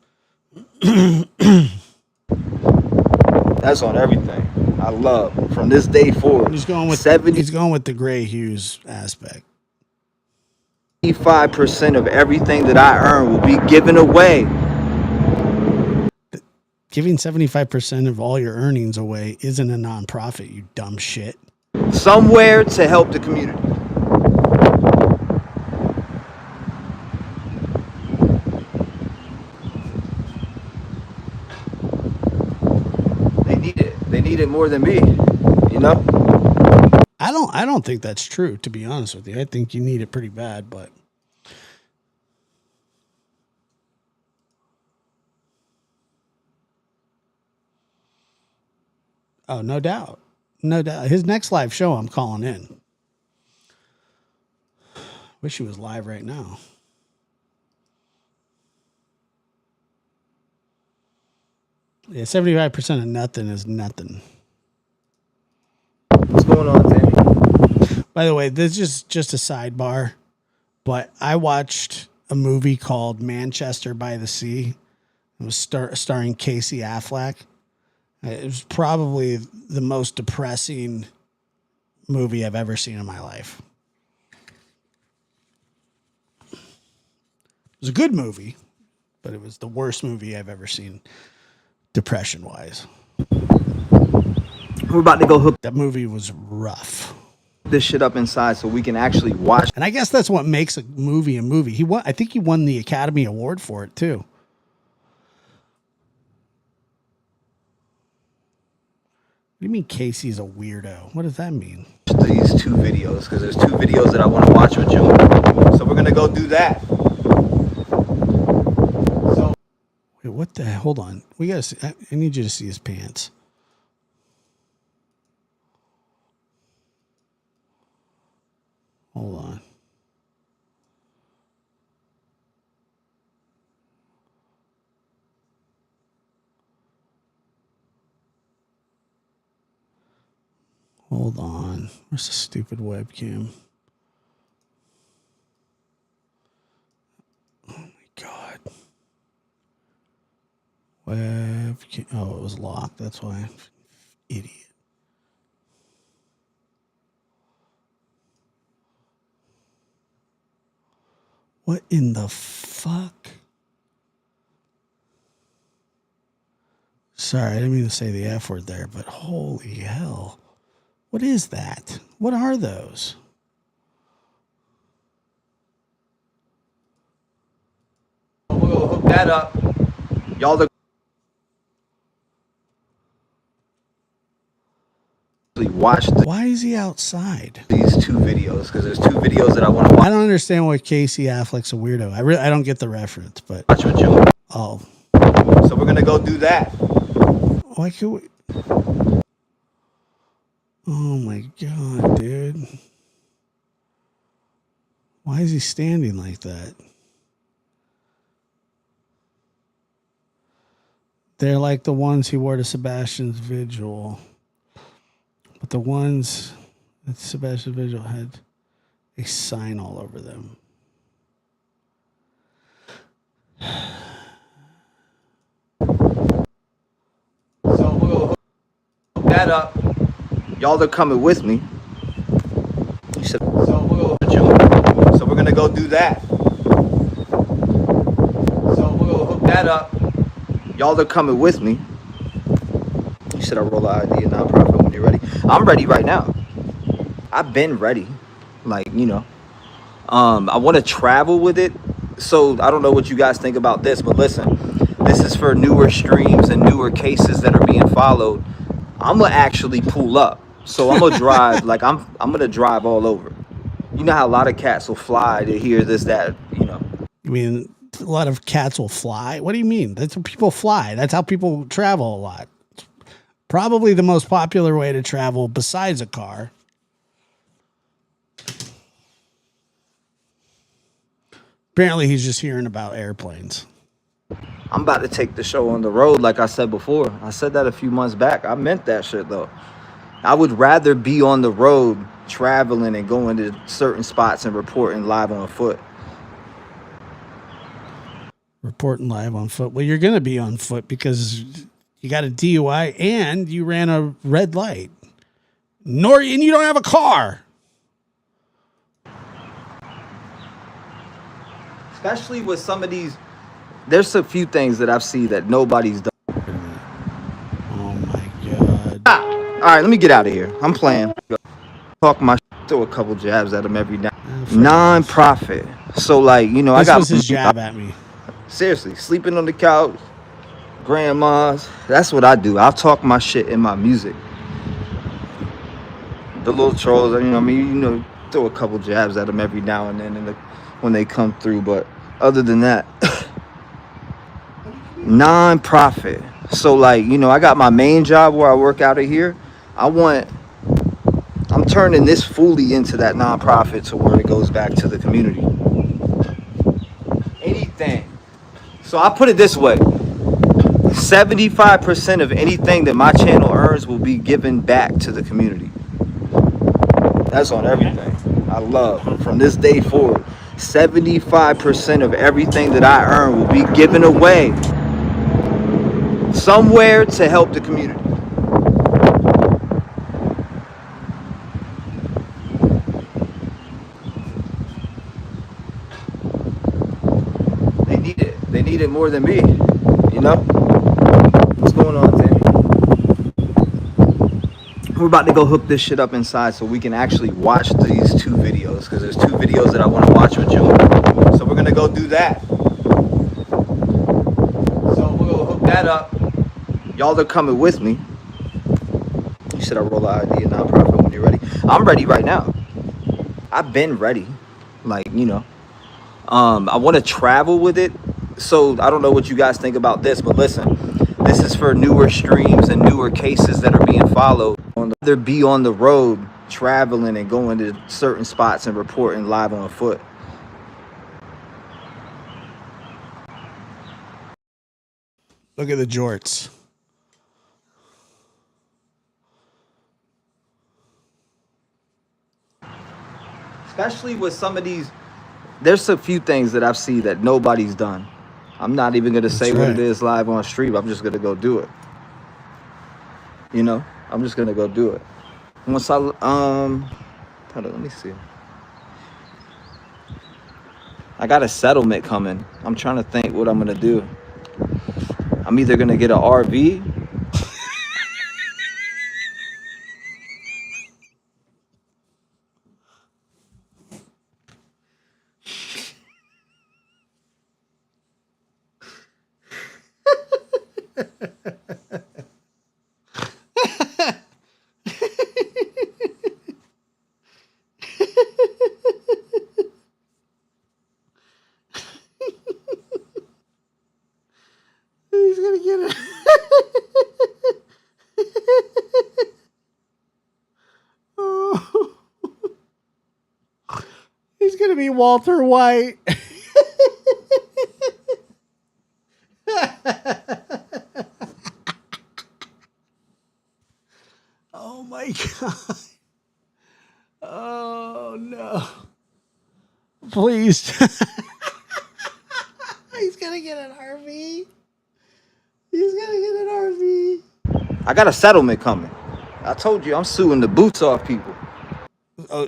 That's on everything. I love from this day forward. He's going with the Gray Hughes aspect. 75% of everything that I earn will be given away. Giving 75% of all your earnings away isn't a nonprofit, you dumb shit. Somewhere to help the community. They need it. They need it more than me, you know? I don't think that's true, to be honest with you. I think you need it pretty bad, but oh, no doubt. No doubt. His next live show, I'm calling in. Wish he was live right now. Yeah, 75% of nothing is nothing. What's going on, Tammy? By the way, this is just a sidebar, but I watched a movie called Manchester by the Sea. It was starring Casey Affleck. It was probably the most depressing movie I've ever seen in my life. It was a good movie, but it was the worst movie I've ever seen, depression-wise. We're about to go hook. That movie was rough. This shit up inside so we can actually watch. And I guess that's what makes a movie a movie. I think he won the Academy Award for it too. do you mean Casey's a weirdo? What does that mean? These two videos, because there's two videos that I want to watch with you. So we're gonna go do that. So wait, what the hell? Hold on. We gotta see, I need you to see his pants. Hold on. Hold on. Where's the stupid webcam? Oh my God. Webcam. Oh, it was locked. That's why. Idiot. What in the fuck? Sorry, I didn't mean to say the F word there, but holy hell. What is that? What are those? we'll hook that up. Y'all are watch Why is he outside? These two videos, because there's two videos that I want to watch. I don't understand why Casey Affleck's a weirdo. I don't get the reference, but Watch with you. Oh. So we're gonna go do that. Why could we? Oh my God, dude. Why is he standing like that? They're like the ones he wore to Sebastian's vigil. But the ones that Sebastian's vigil had a sign all over them. So we'll hook that up. Y'all are coming with me. He said, so we're gonna go do that. So we'll hook that up. Y'all are coming with me. You said I roll an ID, a nonprofit when you're ready. I'm ready right now. I've been ready. Like, you know. I want to travel with it. So I don't know what you guys think about this, but listen, this is for newer streams and newer cases that are being followed. I'm gonna actually pull up. So I'm gonna drive, like I'm gonna drive all over. You know how a lot of cats will fly to hear this, that, you know. You mean a lot of cats will fly? What do you mean? That's how people fly. That's how people travel a lot. It's probably the most popular way to travel besides a car. Apparently he's just hearing about airplanes. I'm about to take the show on the road, like I said before. I said that a few months back. I meant that shit, though. I would rather be on the road traveling and going to certain spots and reporting live on foot. Reporting live on foot. Well, you're going to be on foot because you got a DUI and you ran a red light. And you don't have a car. Especially with some of these, there's a few things that I've seen that nobody's done. Oh my God. All right, let me get out of here. I'm playing. Talk my shit, throw a couple jabs at them every now. Non-profit. So like, you know, This I got was his jab at me. Seriously, sleeping on the couch, grandmas. That's what I do. I'll talk my shit in my music. The little trolls, you know, I mean, you know, throw a couple jabs at them every now and then when they come through. But other than that, non-profit. So like, you know, I got my main job where I work out of here. I'm turning this fully into that non-profit to where it goes back to the community. Anything. So I put it this way. 75% of anything that my channel earns will be given back to the community. That's on everything. I love. From this day forward, 75% of everything that I earn will be given away somewhere to help the community. They need it. They need it more than me. You know? What's going on, Tammy? We're about to go hook this shit up inside so we can actually watch these two videos, because there's two videos that I want to watch with you. So we're gonna go do that. So we'll hook that up. Y'all are coming with me. You said I roll an idea nonprofit when you're ready. I'm ready right now. I've been ready. Like, you know. I want to travel with it. So I don't know what you guys think about this, but listen, this is for newer streams and newer cases that are being followed. Either be on the road traveling and going to certain spots and reporting live on foot. Look at the jorts. Especially with some of these, there's a few things that I've seen that nobody's done. I'm not even going to say what it is live on stream. I'm just going to go do it. You know, I'm just going to go do it. Once I, hold on, let me see. I got a settlement coming. I'm trying to think what I'm going to do. I'm either going to get an RV. He's gonna get it. Oh. He's gonna be Walter White. Oh my God. Oh no. Please. He's gonna get an RV. He's gonna get an RV. I got a settlement coming. I told you I'm suing the boots off people. Oh.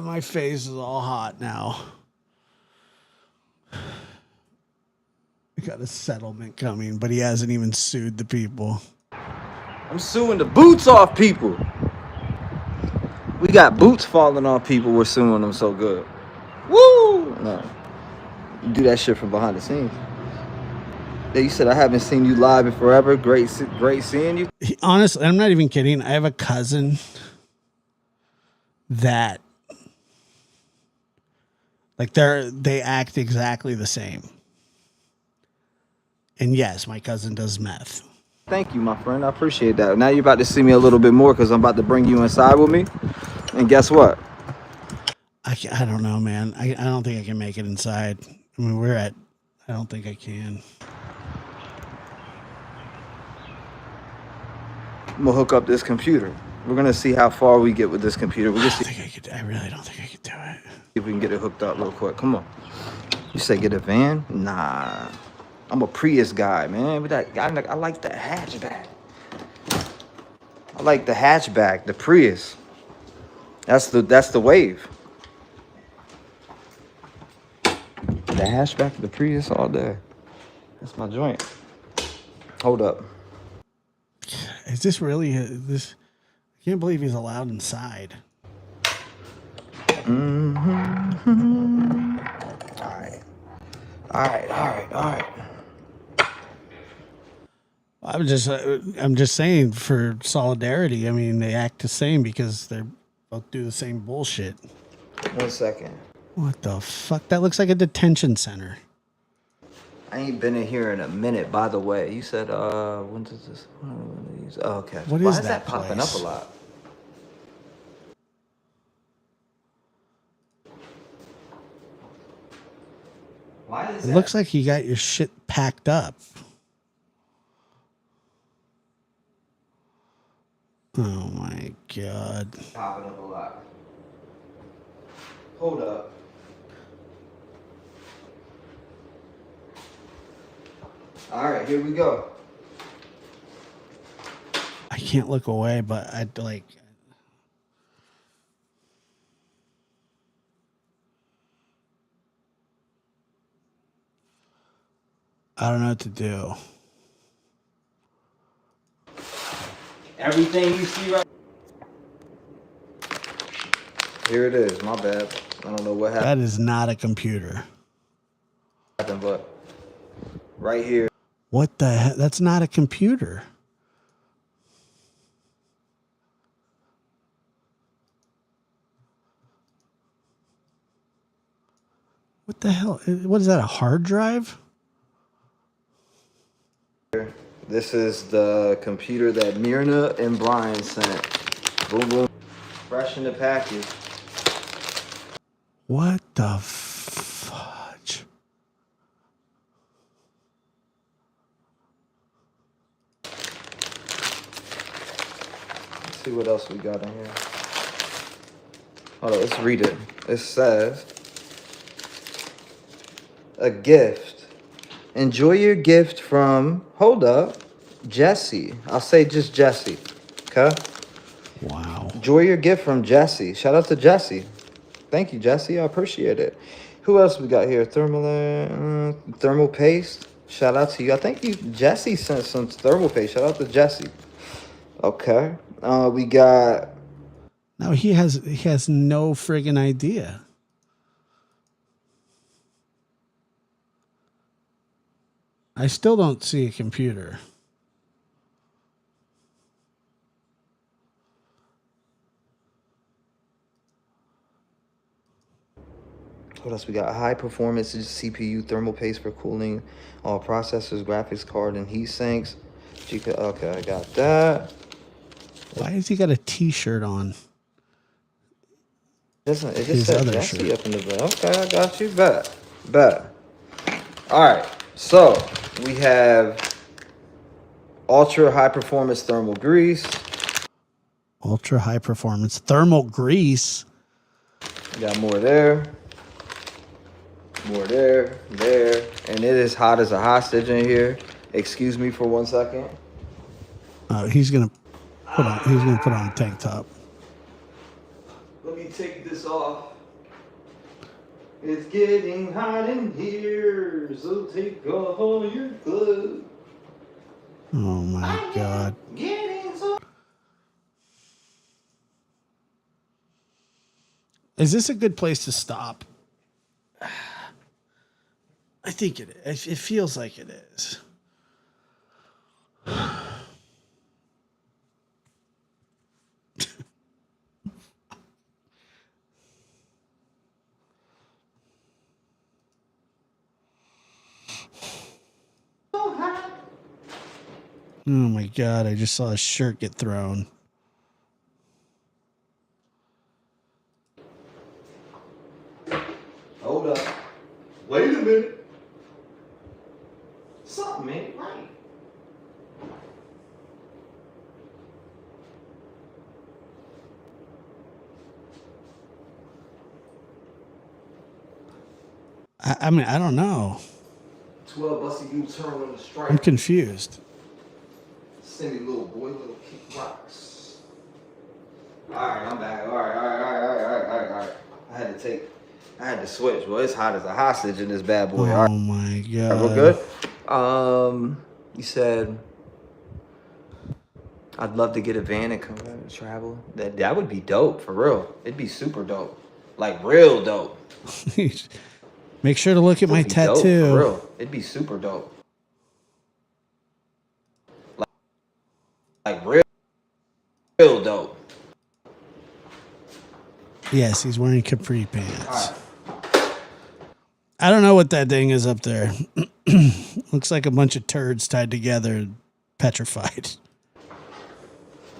My face is all hot now. We got a settlement coming, but he hasn't even sued the people. I'm suing the boots off people. We got boots falling off people. We're suing them so good. Woo! No. You do that shit from behind the scenes. Yeah, you said I haven't seen you live in forever. Great seeing you. Honestly, I'm not even kidding. I have a cousin that like they act exactly the same. And yes, my cousin does meth. Thank you, my friend. I appreciate that. Now you're about to see me a little bit more because I'm about to bring you inside with me. And guess what? I don't know, man. I don't think I can make it inside. I mean, I don't think I can. I'm gonna hook up this computer. We're gonna see how far we get with this computer. We're gonna see. I really don't think I could do it. If we can get it hooked up real quick. Come on. You say get a van? Nah. I'm a Prius guy, man. But I like the hatchback. I like the hatchback, the Prius. That's the wave. The hatchback, the Prius all day. That's my joint. Hold up. Is this really this? I can't believe he's allowed inside. Mm-hmm. All right. I'm just saying for solidarity. I mean, they act the same because they both do the same bullshit. 1 second. What the fuck? That looks like a detention center. I ain't been in here in a minute, by the way. You said, when does this? Oh, okay. What Why is is that popping up a lot? Why is It looks like you got your shit packed up. Oh my God. Popping up a lot. Hold up. All right, here we go. I can't look away, but I'd like. I don't know what to do. Everything you see right here it is. My bad. I don't know what happened. That is not a computer. But right here. What the heck? That's not a computer. What the hell? What is that, a hard drive? This is the computer that Myrna and Brian sent. Boom, boom. Fresh in the package. What the fudge? Let's see what else we got in here. Hold on, let's read it. It says, a gift. Enjoy your gift from, hold up, Jesse. I'll say just Jesse, okay? Wow. Enjoy your gift from Jesse. Shout out to Jesse. Thank you, Jesse. I appreciate it. Who else we got here? Thermal paste. Shout out to you. I think Jesse sent some thermal paste. Shout out to Jesse. Okay. We got. No, he has no friggin' idea. I still don't see a computer. What else we got? High performance CPU thermal paste for cooling all processors, graphics card, and heat sinks. Okay, I got that. Why has he got a T-shirt on? It just said Jesse up in the bed. Okay, I got you. Bet. All right, so we have ultra high performance thermal grease. Ultra high performance thermal grease. Got more there. More there. And it is hot as a hostage in here. Excuse me for 1 second. He's gonna put on a tank top. Let me take this off. It's getting hot in here, so take off all your clothes. Oh my God. Is this a good place to stop? I think it is. It feels like it is. Oh my God, I just saw a shirt get thrown. Hold up. Wait a minute. Something ain't right. I mean, I don't know. 12 busty you turn on the strike. I'm confused. Send me little boy, little kick rocks. Alright, I'm back. Alright. I had to switch. Well, it's hot as a hostage in this bad boy. Oh my God. All right, we're good. You said I'd love to get a van and come out and travel. That would be dope, for real. It'd be super dope. Like real dope. Make sure to look at my tattoo. Dope, for real. It'd be super dope. Like real dope. Yes, he's wearing capri pants. I don't know what that thing is up there. Looks like a bunch of turds tied together, petrified.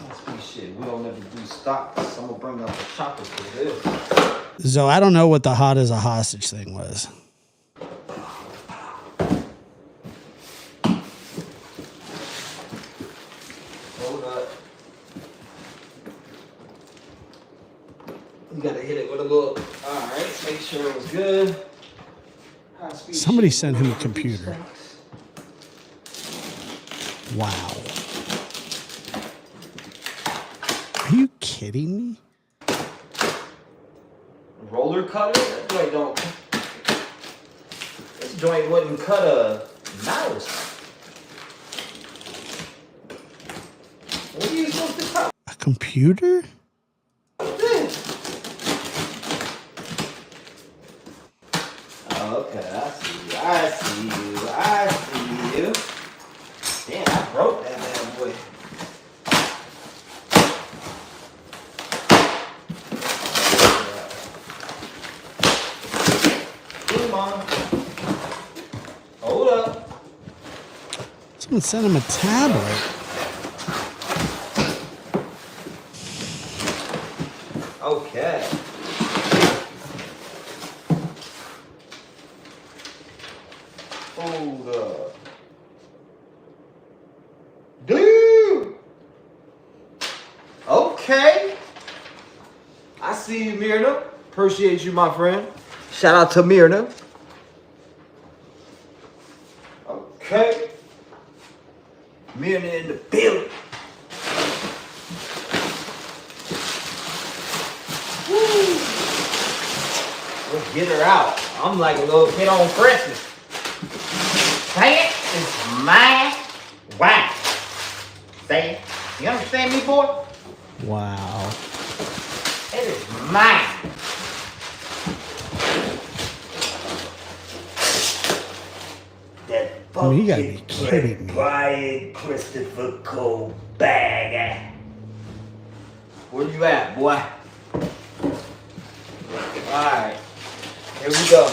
Must be shit. We don't ever do stock. I'm gonna bring up the chopper for this. So I don't know what the hot as a hostage thing was. Hold up. You gotta hit it with a little. Alright, make sure it was good. Somebody sent him a computer. Wow. Are you kidding me? Roller cutter? That joint don't. This joint wouldn't cut a Mouse. What are you supposed to tell? A computer? Okay, I see you. I see you. I see you. Damn, I broke that damn boy. Come on. Hold up. Someone sent him a tablet. Okay. Hold up. Dude! Okay. I see you, Myrna. Appreciate you, my friend. Shout out to Myrna. Okay. Myrna in the building. Woo. Let's get her out. I'm like a little kid on Christmas. Say it, it's my wife. Say it. You understand me, boy? Wow. It is mine. That I mean, you gotta be kidding me. Brian Christopher Cole bag. Where you at, boy? Alright. Here we go.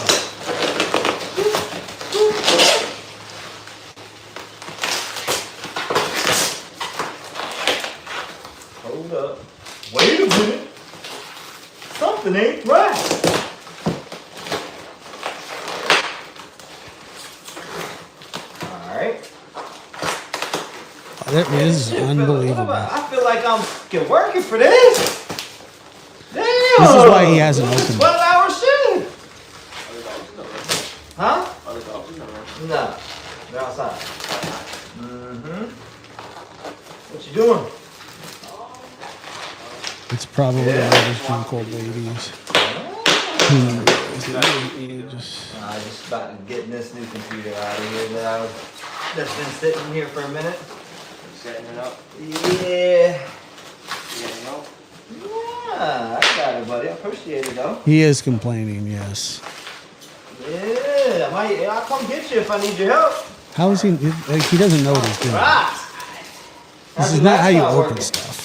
Hold up. Wait a minute. Something ain't right. Alright. That is unbelievable. I feel like I'm working for this. Damn. This is why he hasn't opened it. 12-hour shift. Huh? No. They're outside. Mm-hmm. What you doing? It's probably one of those drunk old ladies. I just about to get this new computer out of here that's been sitting here for a minute. Setting it up. Yeah. Getting help. Yeah, I got it, buddy. I appreciate it, though. He is complaining, yes. Yeah, I'll come get you if I need your help. How is he? Like, he doesn't know what he's doing. Right. This is not how you open stuff.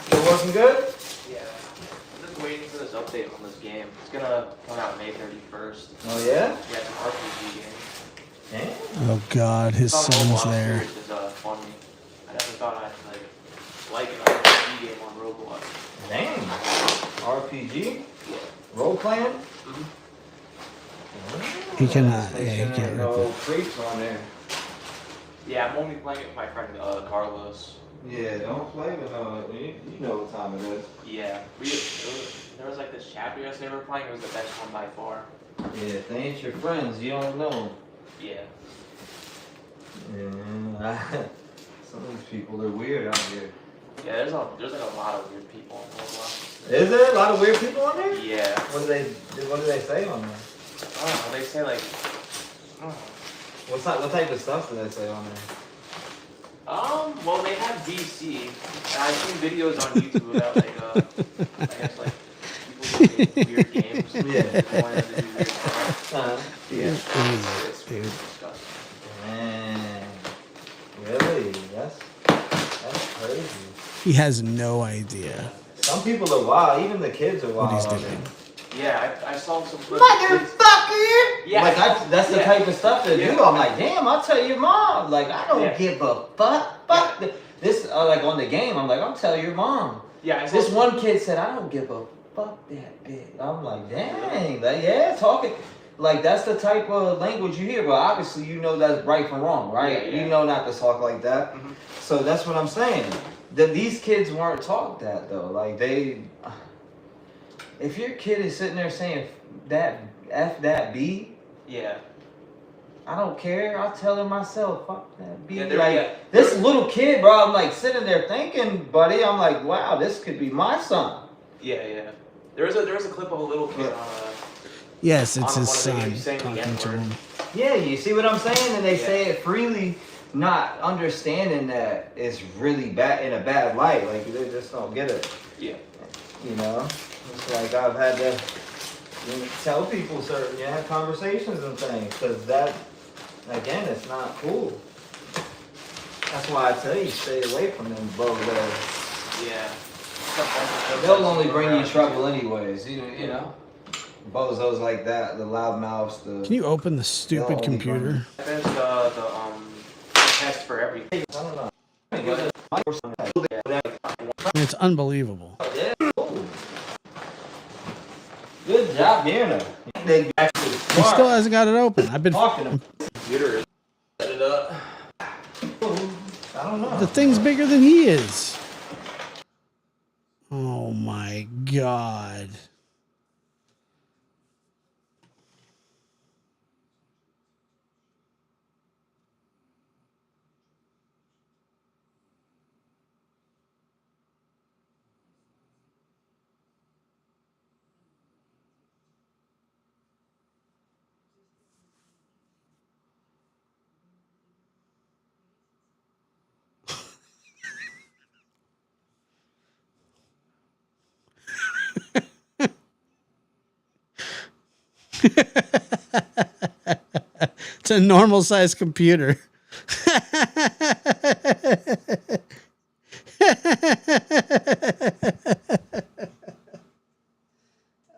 Still working good? Yeah. I'm just waiting for this update on this game. It's gonna come out May 31st. Oh, yeah? Yeah, it's an RPG game. Damn. Oh God, his son's there. Which is funny. I never thought I'd like an RPG game on Roblox. Damn. RPG? Role playing? He cannot. Yeah, he can't. No creeps on there. Yeah, I'm only playing it with my friend Carlos. Yeah, don't play with you know what time it is. Yeah. There was like this chapter yesterday we were playing. It was the best one by far. Yeah, if they ain't your friends, you don't know them. Yeah. Yeah. Some of these people are weird out here. Yeah, there's like a lot of weird people on Roblox. Is there a lot of weird people on there? Yeah. What do they say on there? I don't know. They say like. What type of stuff do they say on there? Well, they have DC, and I've seen videos on YouTube about I guess people doing weird games. Yeah. Wanting to do weird stuff. Yeah. It's Dude. disgusting. Man, really? That's crazy. He has no idea Some people are wild. Even the kids are wild. what he's out doing. there. Yeah, I saw some clips. Motherfucker! Yeah. Like that's the type of stuff they do. I'm like, damn, I'll tell your mom. Like, I don't give a fuck. Fuck this. Like on the game, I'm like, I'll tell your mom. Yeah. This one kid said, I don't give a fuck that bitch. I'm like, dang. Like, yeah, talking. Like, that's the type of language you hear. But obviously, you know that's right from wrong, right? Yeah. You know not to talk like that. Mm-hmm. So that's what I'm saying. That these kids weren't taught that though. Like if your kid is sitting there saying that F that B, Yeah. I don't care. I'll tell him myself. Fuck that B. Yeah, this little kid, bro. I'm like sitting there thinking, buddy. I'm like, wow, this could be my son. Yeah. There was a clip of a little kid on Yes, it's on his one of the son games saying the talking to N-word. him. Yeah, you see what I'm saying? And they say it freely, not understanding that it's really bad in a bad light. Like they just don't get it. Yeah. You know, it's like I've had to tell people certain conversations and things because that, again, it's not cool. That's why I tell you stay away from them bozos. Yeah. They'll only bring you trouble anyways. You know. Bozos like that, the loudmouths. Can you open the stupid computer? That's the test for everything. I don't know. It's unbelievable. Good job, Deanna. They actually He smart. still hasn't got it open. I've been talking to computer. Set it up. I don't know. The thing's bigger than he is. Oh my God. It's a normal sized computer.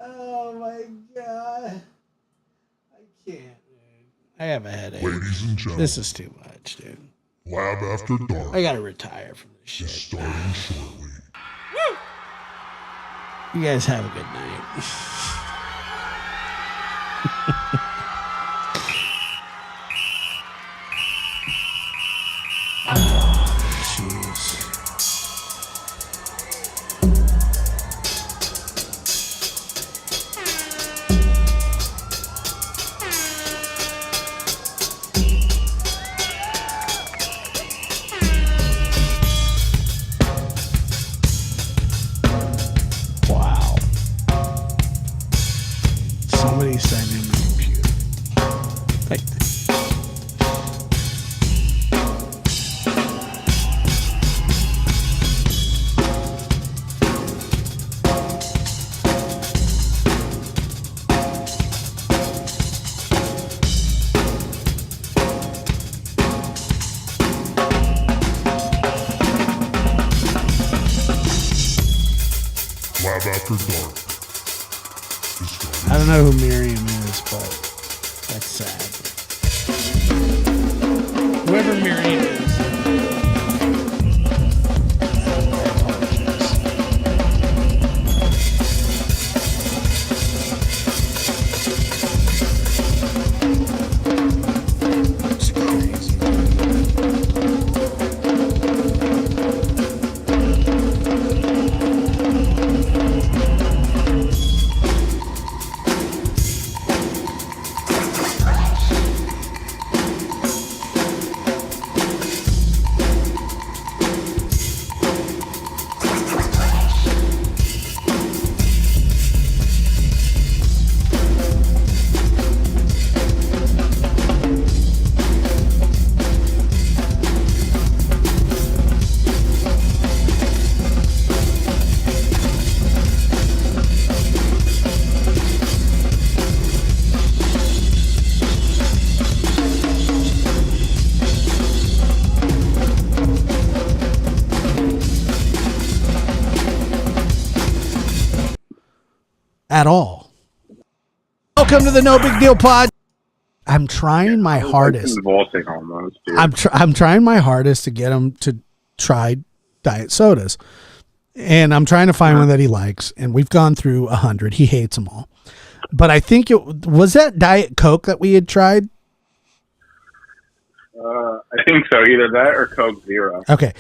Oh my God. I can't, dude. I have a headache. Ladies and gentlemen. This is too much, dude. Lab After Dark. I gotta retire from this shit. Is starting shortly. You guys have a good night. Wow. Somebody sent in the computer. Like, Lab After Dark. I don't know who Miriam is, but that's sad. Whoever Miriam is. It's crazy. At all. Welcome to the No Big Deal Pod. I'm trying my hardest. Convulsing almost, dude. I'm trying my hardest to get him to try diet sodas, and I'm trying to find one that he likes. And we've gone through 100. He hates them all, but I think it was that Diet Coke that we had tried. I think so. Either that or Coke Zero. Okay,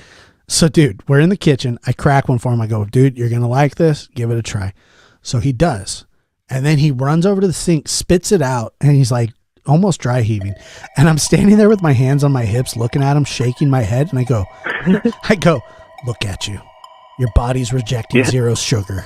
so dude, we're in the kitchen. I crack one for him. I go, dude, you're gonna like this. Give it a try. So he does, and then he runs over to the sink, spits it out, and he's like almost dry heaving. And I'm standing there with my hands on my hips, looking at him, shaking my head, and I go, look at you. Your body's rejecting zero sugar.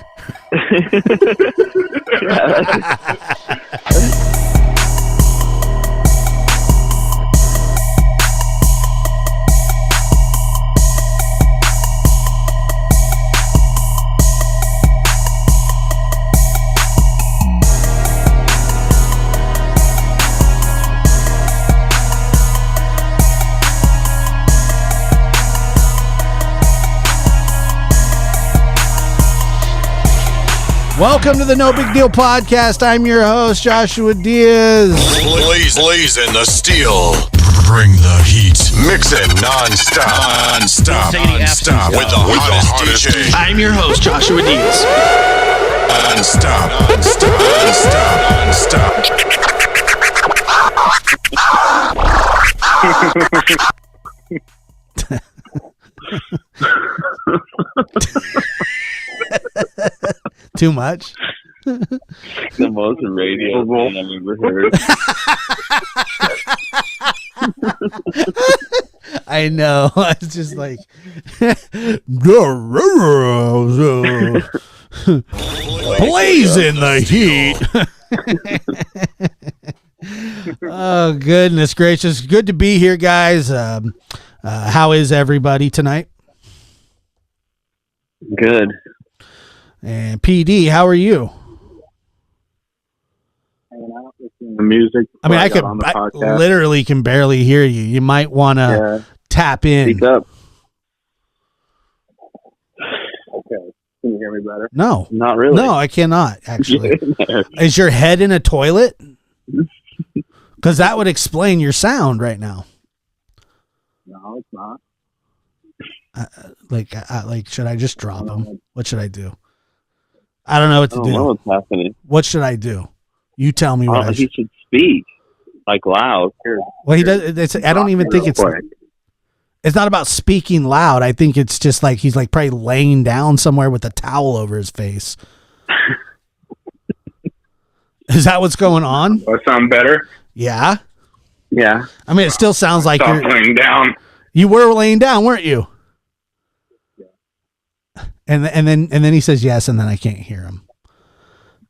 Welcome to the No Big Deal Podcast. I'm your host, Joshua Diaz. Blazing the steel. Bring the heat. Mix it non-stop. Non-stop. With the hottest DJ. I'm your host, Joshua Diaz. Non-stop. Too much? The most radio thing I've ever heard. I know. It's just like blazing the heat. Oh, goodness gracious. Good to be here, guys. How is everybody tonight? Good. And PD, how are you? The music. I mean, I literally can barely hear you. You might want to tap in. Speak up. Okay. Can you hear me better? No. Not really. No, I cannot, actually. Is your head in a toilet? Because that would explain your sound right now. No, it's not. Like, should I just drop him? What should I do? I don't know what to do. I don't know what's happening. What should I do? You tell me what he should speak like loud. Well, he does. I don't even think it's not about speaking loud. I think it's just like he's like probably laying down somewhere with a towel over his face. Is that what's going on? That sound better? Yeah. Yeah. I mean, it still sounds like you're laying down. You were laying down, weren't you? And then he says yes, and then I can't hear him.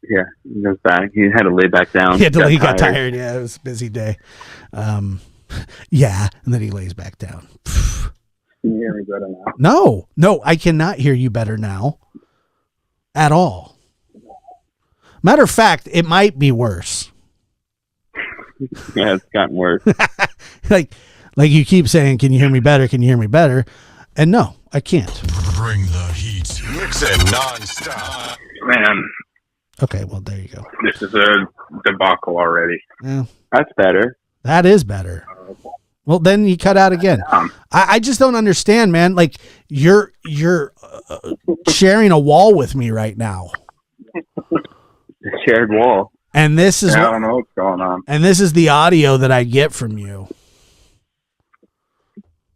Yeah, he goes back. He had to lay back down. He got tired. Yeah, it was a busy day. Yeah, and then he lays back down. Can you hear me better now? No, I cannot hear you better now. At all. Matter of fact, it might be worse. Yeah, it's gotten worse. like you keep saying, "Can you hear me better? Can you hear me better?" And no, I can't. Bring the heat. Mix it non-stop. Man. Okay, well, there you go. This is a debacle already. Yeah. That's better. That is better. Well, then you cut out again. I just don't understand, man. Like you're sharing a wall with me right now. Shared wall. And this is I don't know what's going on. And this is the audio that I get from you.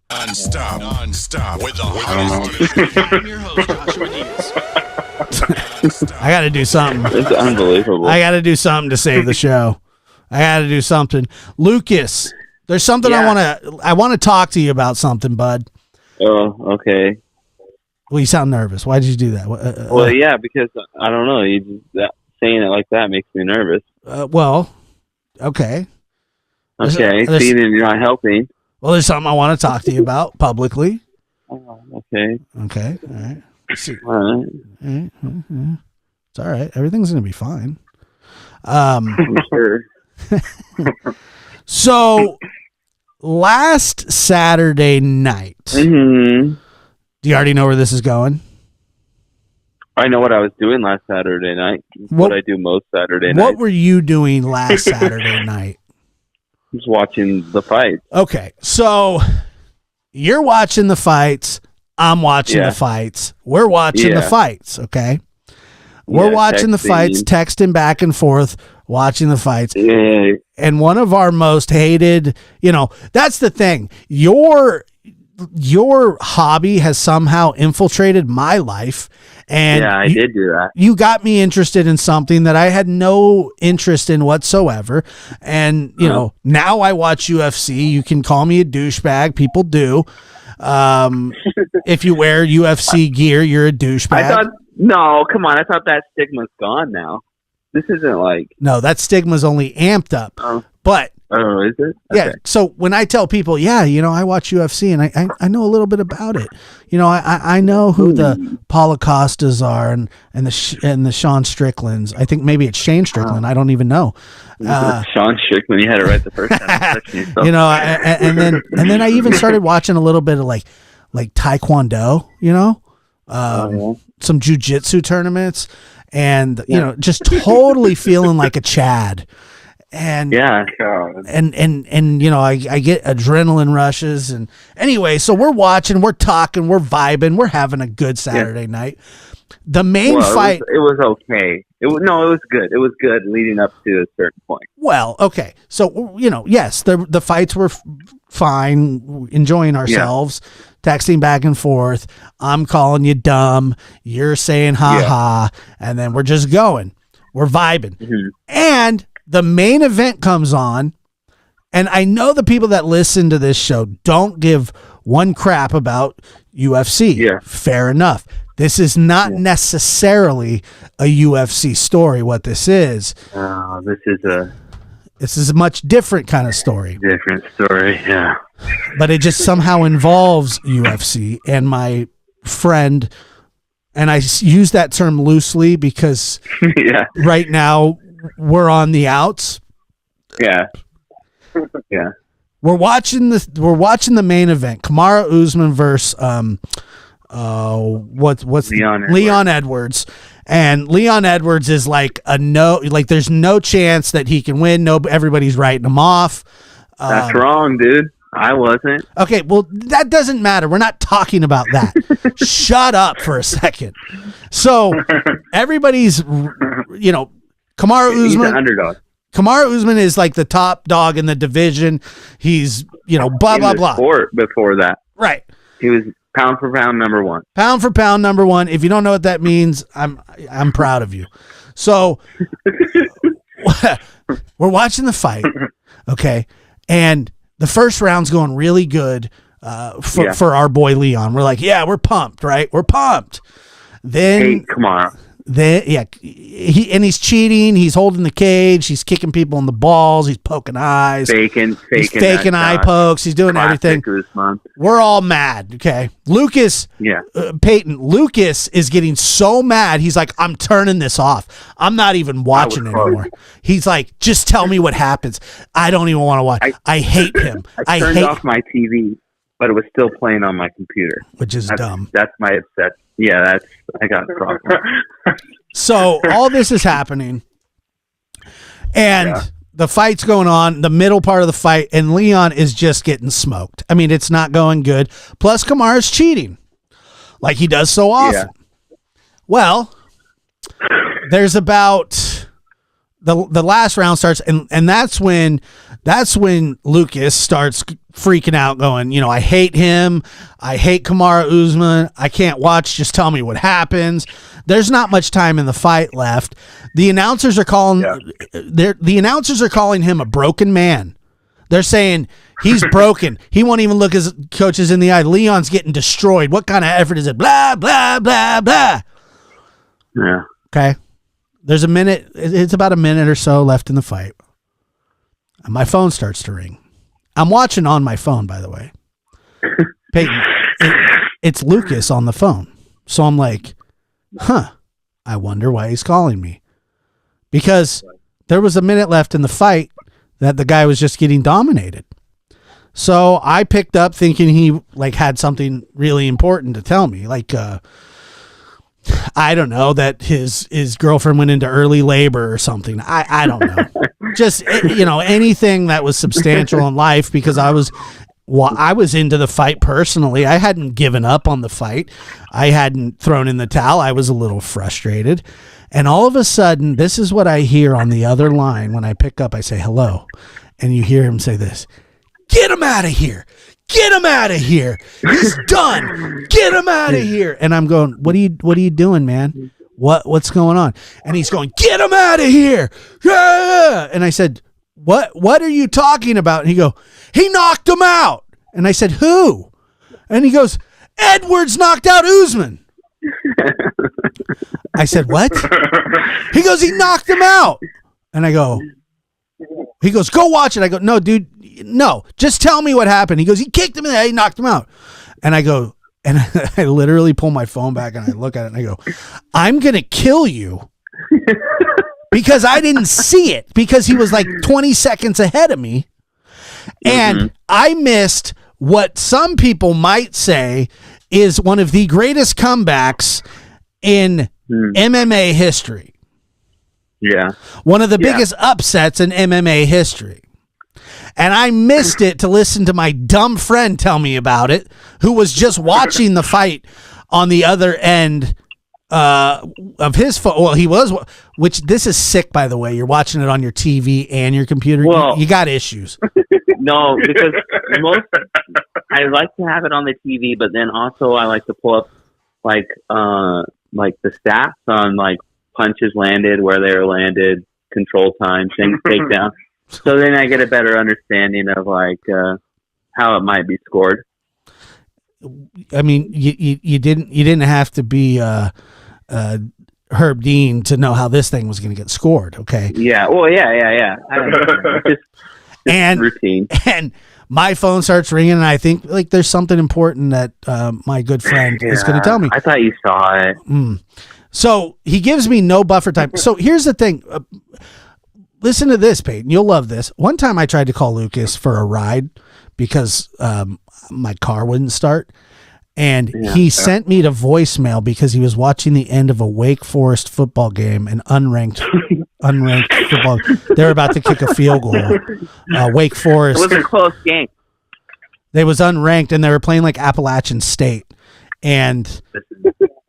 Non-stop. With the hottest. I'm your host, Joshua Diaz. I got to do something. It's unbelievable. I got to do something to save the show. I got to do something. Lucas, there's something I want to talk to you about something, bud. Oh, okay. Well, you sound nervous. Why did you do that? Well, yeah, because I don't know. Saying it like that makes me nervous. Well, okay. Okay, seeing you're not helping. Well, there's something I want to talk to you about publicly. Oh, okay. Okay. All right. See. All right. It's all right. Everything's going to be fine. Sure. So, last Saturday night, do you already know where this is going? I know what I was doing last Saturday night. What I do most Saturday nights. What were you doing last Saturday night? Just watching the fight. Okay, so you're watching the fights. I'm watching the fights. We're watching the fights, okay? We're watching the fights, texting back and forth, watching the fights. Yeah. And one of our most hated, that's the thing. Your hobby has somehow infiltrated my life. And I did do that. You got me interested in something that I had no interest in whatsoever. And, now I watch UFC. You can call me a douchebag. People do. If you wear UFC gear, you're a douchebag. No, come on. I thought that stigma's gone now. This isn't like... No, that stigma's only amped up. But... Oh, is it? Yeah. So when I tell people, I watch UFC and I know a little bit about it. I know who the Paulo Costas are and the Sean Stricklands. I think maybe it's Shane Strickland. I don't even know. Sean Strickland, you had it right the first time. And then I even started watching a little bit of like Taekwondo. Some jiu-jitsu tournaments. and you know, just totally feeling like a Chad. And and you know, I get adrenaline rushes. And anyway, so we're watching, we're talking, we're vibing, we're having a good Saturday night. The main fight, it was okay. It was good. It was good leading up to a certain point. Well, okay. So, you know, yes, the fights were fine, enjoying ourselves, texting back and forth. I'm calling you dumb. You're saying ha, and then we're just going. We're vibing. Mm-hmm. And the main event comes on, and I know the people that listen to this show don't give one crap about UFC. Yeah. Fair enough. This is not necessarily a UFC story. What this is. This is a much different kind of story. Different story, yeah. But it just somehow involves UFC, and my friend, and I use that term loosely because right now we're on the outs. Yeah. Yeah. We're watching the main event. Kamaru Usman versus Leon Edwards. And Leon Edwards is like there's no chance that he can win. No, everybody's writing him off. That's wrong, dude. I wasn't. Okay, well, that doesn't matter. We're not talking about that. Shut up for a second. So everybody's, you know, Kamaru Usman. He's an underdog. Kamaru Usman is like the top dog in the division. He's, you know, blah, blah, blah. Sport before that. Right. He was pound for pound number one. Pound for pound number one. If you don't know what that means, I'm proud of you. So we're watching the fight, okay? And the first round's going really good for our boy Leon. We're like, yeah, we're pumped, right? We're pumped. Then Kamara. He's cheating. He's holding the cage. He's kicking people in the balls. He's poking eyes. Faking eye pokes. He's doing everything. We're all mad. Okay, Lucas. Yeah. Peyton. Lucas is getting so mad. He's like, I'm turning this off. I'm not even watching anymore. He's like, just tell me what happens. I don't even want to watch. I hate him. I turned off my TV, but it was still playing on my computer, which is dumb. That's my upset. Yeah, I got a problem. So all this is happening, and the fight's going on, the middle part of the fight, and Leon is just getting smoked. I mean, it's not going good. Plus, Kamara's cheating, like he does so often. Yeah. Well, there's about the last round starts, and that's when Lucas starts freaking out, going, you know, I hate him. I hate Kamaru Usman. I can't watch. Just tell me what happens. There's not much time in the fight left. The announcers are calling. The announcers are calling him a broken man. They're saying he's broken. He won't even look his coaches in the eye. Leon's getting destroyed. What kind of effort is it? Blah blah blah blah. Yeah. Okay. There's a minute. It's about a minute or so left in the fight. And my phone starts to ring. I'm watching on my phone, by the way. Peyton, it's Lucas on the phone. So I'm like, I wonder why he's calling me. Because there was a minute left in the fight that the guy was just getting dominated. So I picked up thinking he had something really important to tell me. I don't know, that his girlfriend went into early labor or something. I don't know. Just, anything that was substantial in life, because I was into the fight personally. I hadn't given up on the fight. I hadn't thrown in the towel. I was a little frustrated. And all of a sudden, this is what I hear on the other line when I pick up. I say, hello. And you hear him say this: get him out of here. Get him out of here. He's done. Get him out of here. And I'm going, what are you doing, man? What's going on? And he's going, get him out of here. Yeah. And I said, what are you talking about? And he knocked him out. And I said, who? And he goes, Edwards knocked out Usman. I said, what? He goes, he knocked him out. And he goes, go watch it. I go, no, dude, no, just tell me what happened. He goes, he kicked him in the head, he knocked him out. And I go, and I literally pull my phone back and I look at it and I go, I'm going to kill you because I didn't see it, because he was like 20 seconds ahead of me. And I missed what some people might say is one of the greatest comebacks in MMA history. Yeah. One of the biggest upsets in MMA history. And I missed it to listen to my dumb friend tell me about it, who was just watching the fight on the other end of his phone. Well, he was, which this is sick, by the way. You're watching it on your TV and your computer. Well, you got issues. No, because I like to have it on the TV, but then also I like to pull up like the stats on like punches landed, where they were landed, control time, things takedown. So then I get a better understanding of like how it might be scored. I mean, you didn't have to be Herb Dean to know how this thing was going to get scored. Okay. Yeah. Well, yeah. I don't know. Just and routine. And my phone starts ringing, and I think like there's something important that my good friend is going to tell me. I thought you saw it. So he gives me no buffer time. So here's the thing. Listen to this, Peyton. You'll love this. One time I tried to call Lucas for a ride because my car wouldn't start. And he sent me to voicemail because he was watching the end of a Wake Forest football game, an unranked football. They're about to kick a field goal. Wake Forest. It was a close game. They was unranked, and they were playing like Appalachian State. And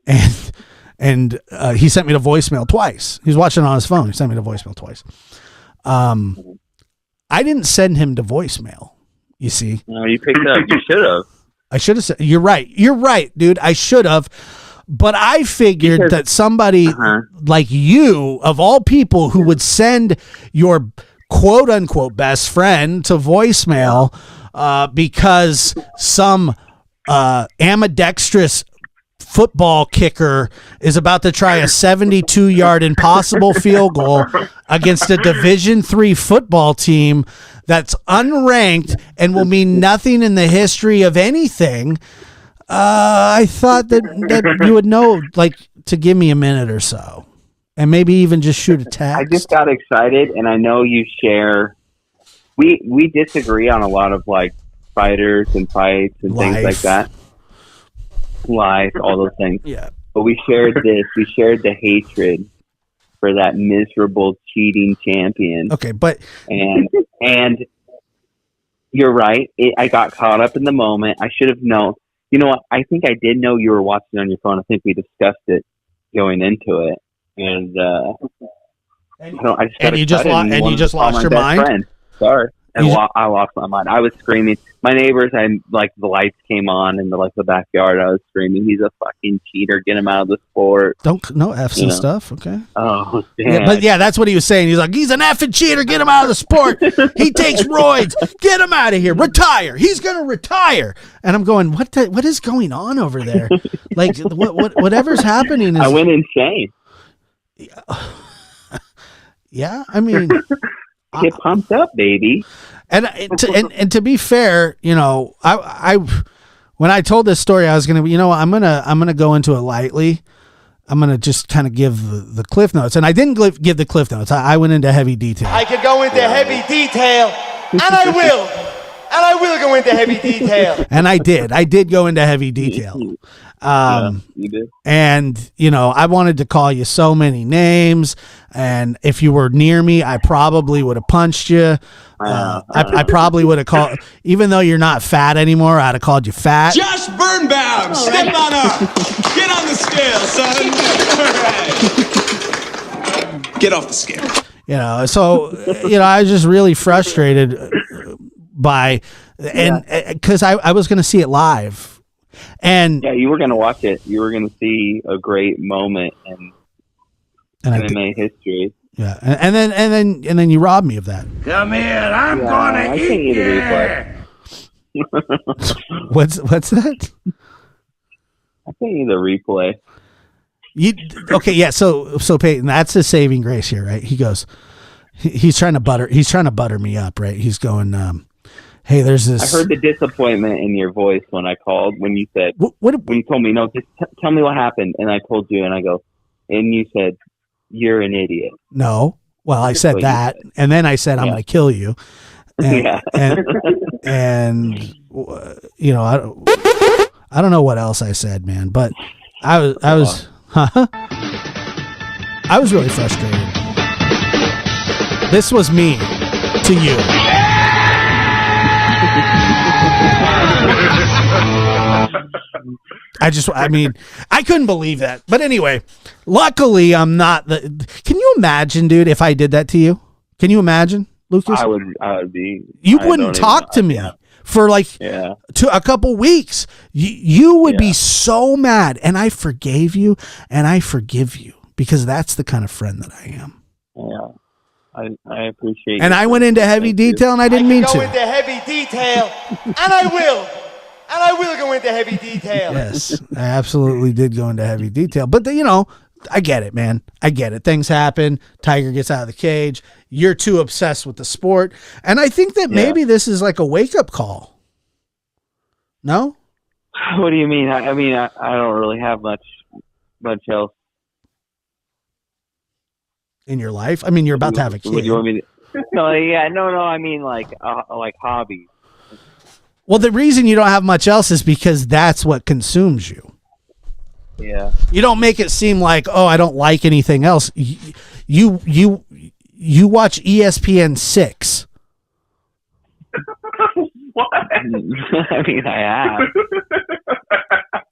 he sent me to voicemail twice. He was watching it on his phone. He sent me to voicemail twice. I didn't send him to voicemail. You see? No, you picked up. You should have. I should have said. You're right, dude. I should have. But I figured that somebody like you, of all people, who would send your quote unquote best friend to voicemail because some ambidextrous football kicker is about to try a 72-yard impossible field goal against a Division III football team that's unranked and will mean nothing in the history of anything. I thought that you would know, like, to give me a minute or so, and maybe even just shoot a text. I just got excited, and I know you share. We disagree on a lot of like fighters and fights and things like that. Life, all those things. Yeah. But we shared this. We shared the hatred for that miserable cheating champion. Okay, but and you're right. I got caught up in the moment. I should have known. You know what? I think I did know you were watching on your phone. I think we discussed it going into it, and you just lost your mind. Friend. Sorry. And I lost my mind. I was screaming. My neighbors, and like the lights came on in the backyard. I was screaming, "He's a fucking cheater! Get him out of the sport!" No F's and stuff. Okay. Oh, damn. That's what he was saying. He's like, "He's an effing cheater! Get him out of the sport! He takes roids! Get him out of here! Retire! He's gonna retire!" And I'm going, "What is going on over there? Like, whatever's happening is." I went insane. Yeah, I mean. Get pumped up, baby. And to be fair, you know, I when I told this story, I was gonna, you know, I'm gonna go into it lightly. I'm gonna just kind of give the cliff notes, and I didn't give the cliff notes. I went into heavy detail. I could go into heavy detail, and I will go into heavy detail. And I did go into heavy detail. You did. And you know, I wanted to call you so many names, and if you were near me, I probably would have punched you. I probably would have called, even though you're not fat anymore, I'd have called you fat. Josh Birnbaum, step on up. Get on the scale, son. All right. Get off the scale. You know, so you know, I was just really frustrated by, and because I was going to see it live. And yeah, you were going to watch it. You were going to see a great moment in MMA history. Yeah, and then you robbed me of that. Come here, I'm gonna eat you. What's that? I think you the replay. Okay, yeah. So Peyton, that's his saving grace here, right? He goes, he's trying to butter me up, right? He's going, hey, there's this. I heard the disappointment in your voice when I called, when you said, when you told me, no, just tell me what happened. And I told you, and I go, and you said, you're an idiot. No. Well, I said that. And then I said, I'm going to kill you. And, and you know, I don't know what else I said, man, but I was, huh? I was really frustrated. This was me to you. I couldn't believe that. But anyway, luckily I'm not can you imagine, dude, if I did that to you? Can you imagine, Lucas? I would be. You wouldn't talk to me for like to a couple weeks. You would be so mad, and I forgave you, and I forgive you because that's the kind of friend that I am. Yeah, I appreciate. And I went into heavy detail, and I didn't mean to. Go into heavy detail, and I will. And I will go into heavy detail. Yes, I absolutely did go into heavy detail. But, I get it, man. I get it. Things happen. Tiger gets out of the cage. You're too obsessed with the sport. And I think that maybe this is like a wake-up call. No? What do you mean? I don't really have much else. In your life? I mean, you're about to have a kid. What do you want me to... No, I mean like hobbies. Well, the reason you don't have much else is because that's what consumes you. Yeah. You don't make it seem like, oh, I don't like anything else. You watch ESPN 6. What? I mean, I have.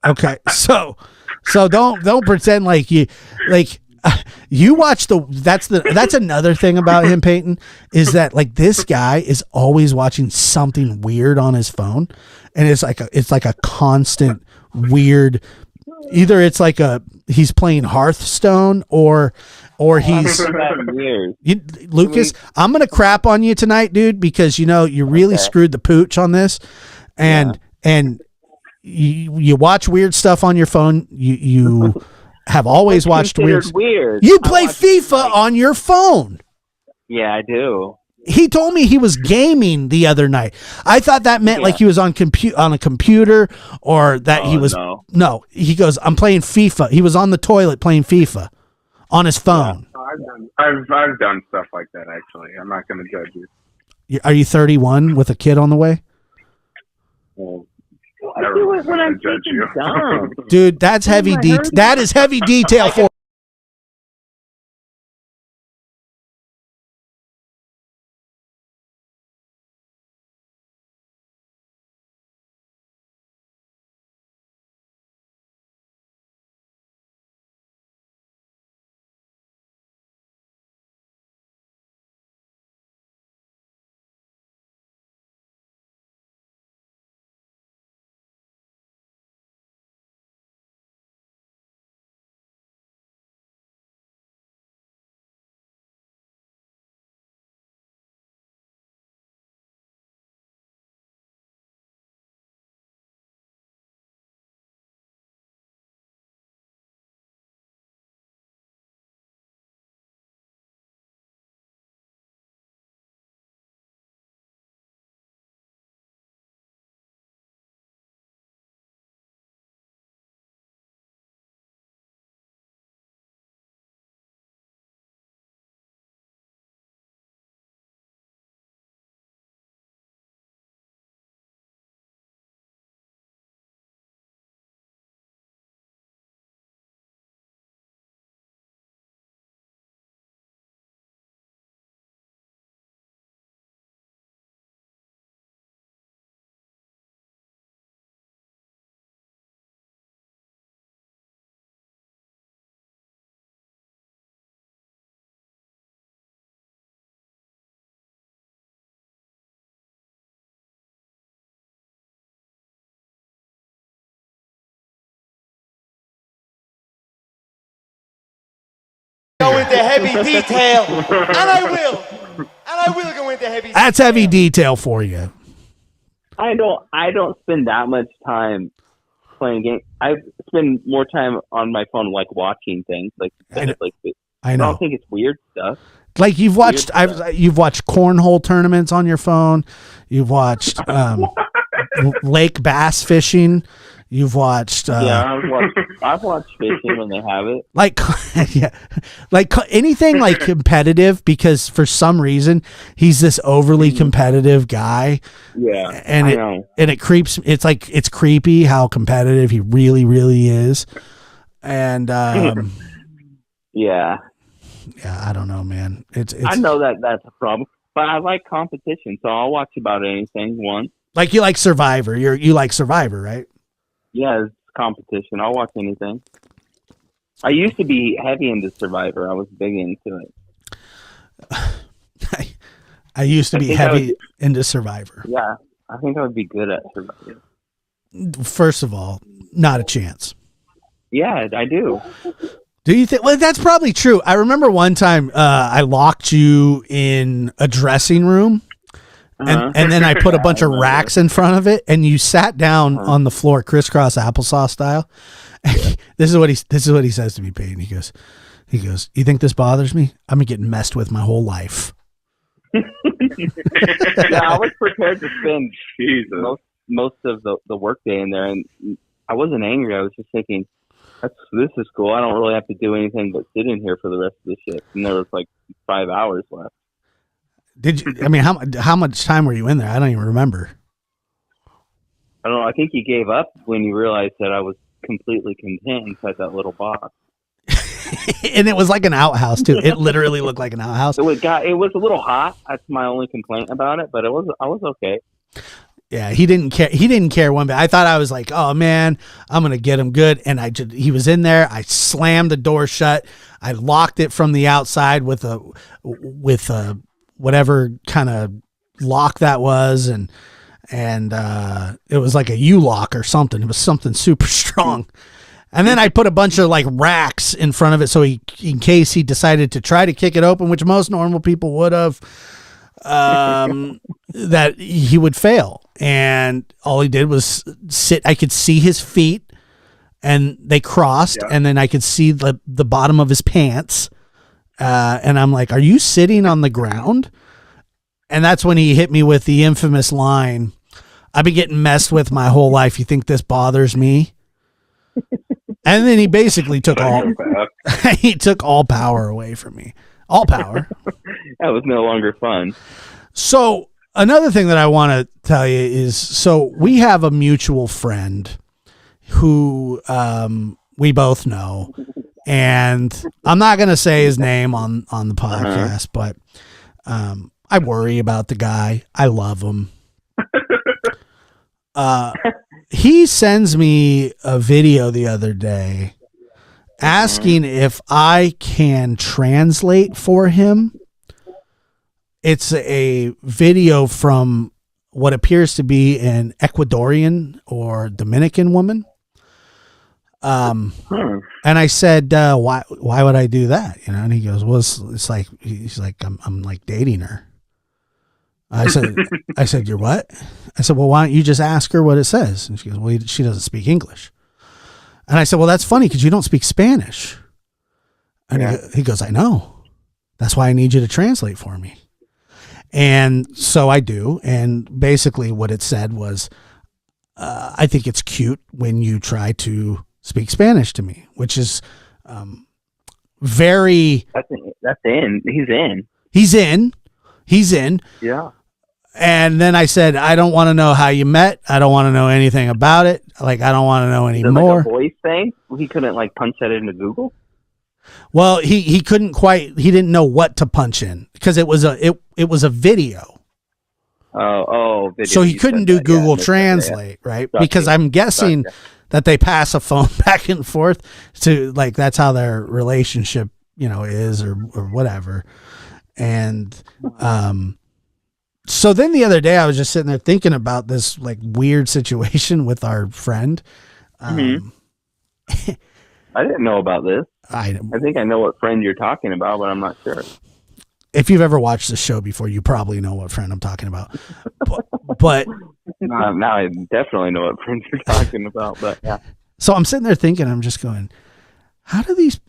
Okay, so don't pretend like you watch that's another thing about him, Peyton, is that like this guy is always watching something weird on his phone, and it's like a constant weird. Either it's like he's playing Hearthstone or he's weird. Lucas. I'm gonna crap on you tonight, dude, because you really screwed the pooch on this, and you watch weird stuff on your phone. You have always watched weird. You play FIFA on your phone. Yeah, I do. He told me he was gaming the other night. I thought that meant like he was on a computer, or that he was. No, he goes, I'm playing FIFA. He was on the toilet playing FIFA on his phone. Yeah, I've done stuff like that, actually. I'm not going to judge you. Are you 31 with a kid on the way? Well, I do it when I'm judge you. Dumb. Dude, that's heavy detail. That is heavy detail for. Go into heavy detail, and I will go into heavy detail. That's heavy detail for you. I don't spend that much time playing games. I spend more time on my phone, like watching things. I know. I don't think it's weird stuff. Like you've watched cornhole tournaments on your phone. You've watched lake bass fishing. You've watched. I've watched fishing when they have it. Like, yeah, like anything like competitive, because for some reason he's this overly competitive guy. Yeah, and it creeps. It's creepy how competitive he really, really is. And yeah. Yeah, I don't know, man. It's I know that's a problem, but I like competition, so I'll watch about anything once. like you like Survivor. You like Survivor, right? Yeah, it's competition. I'll watch anything. I used to be heavy into Survivor. I was big into it. I used to be heavy into Survivor. Yeah, I think I would be good at Survivor. First of all, not a chance. Yeah, I do. Do you think? Well, that's probably true. I remember one time I locked you in a dressing room, and then I put a bunch of racks in front of it, and you sat down on the floor, crisscross applesauce style. This is what he says to me, Peyton. He goes, "You think this bothers me? I'm getting messed with my whole life." Yeah, I was prepared to spend most of the workday in there, and I wasn't angry. I was just thinking, this is cool. I don't really have to do anything but sit in here for the rest of the shift. And there was like 5 hours left. Did you? I mean, how much time were you in there? I don't even remember. I don't know. I think you gave up when you realized that I was completely content inside that little box. And it was like an outhouse too. It literally looked like an outhouse. It was a little hot. That's my only complaint about it, but I was okay. Yeah, he didn't care. He didn't care one bit. I thought I was like, oh man, I'm gonna get him good. And he was in there. I slammed the door shut. I locked it from the outside with a whatever kind of lock that was, and it was like a U-lock or something. It was something super strong. And then I put a bunch of like racks in front of it, so in case he decided to try to kick it open, which most normal people would have, that he would fail. And all he did was sit. I could see his feet, and they crossed, and then I could see the bottom of his pants. And I'm like, "Are you sitting on the ground?" And that's when he hit me with the infamous line, "I've been getting messed with my whole life. You think this bothers me?" And then he basically took all power away from me. All power. That was no longer fun. So another thing that I want to tell you is, so we have a mutual friend who we both know, and I'm not going to say his name on the podcast, but I worry about the guy. I love him. He sends me a video the other day asking if I can translate for him. It's a video from what appears to be an Ecuadorian or Dominican woman. And I said, why would I do that? You know, and he goes, well, it's like, he's like, I'm like dating her. I said, you're what? I said, well, why don't you just ask her what it says? And she goes, well, she doesn't speak English. And I said, well, that's funny because you don't speak Spanish. And he goes, I know. That's why I need you to translate for me. And so I do. And basically what it said was, I think it's cute when you try to speak Spanish to me, which is very... That's in. He's in. Yeah. And then I said, I don't want to know how you met. I don't want to know anything about it. Like, I don't want to know any more. Like a voice thing? He couldn't like punch that into Google? Well, he couldn't quite, he didn't know what to punch in because it was a video. Oh, video. So he couldn't do Google Translate, right? Because I'm guessing that they pass a phone back and forth to, like, that's how their relationship, is or whatever. And, so then the other day I was just sitting there thinking about this like weird situation with our friend. I didn't know about this. I think I know what friend you're talking about, but I'm not sure. If you've ever watched the show before, you probably know what friend I'm talking about. But now I definitely know what friend you're talking about. But yeah. So I'm sitting there thinking, I'm just going, how do these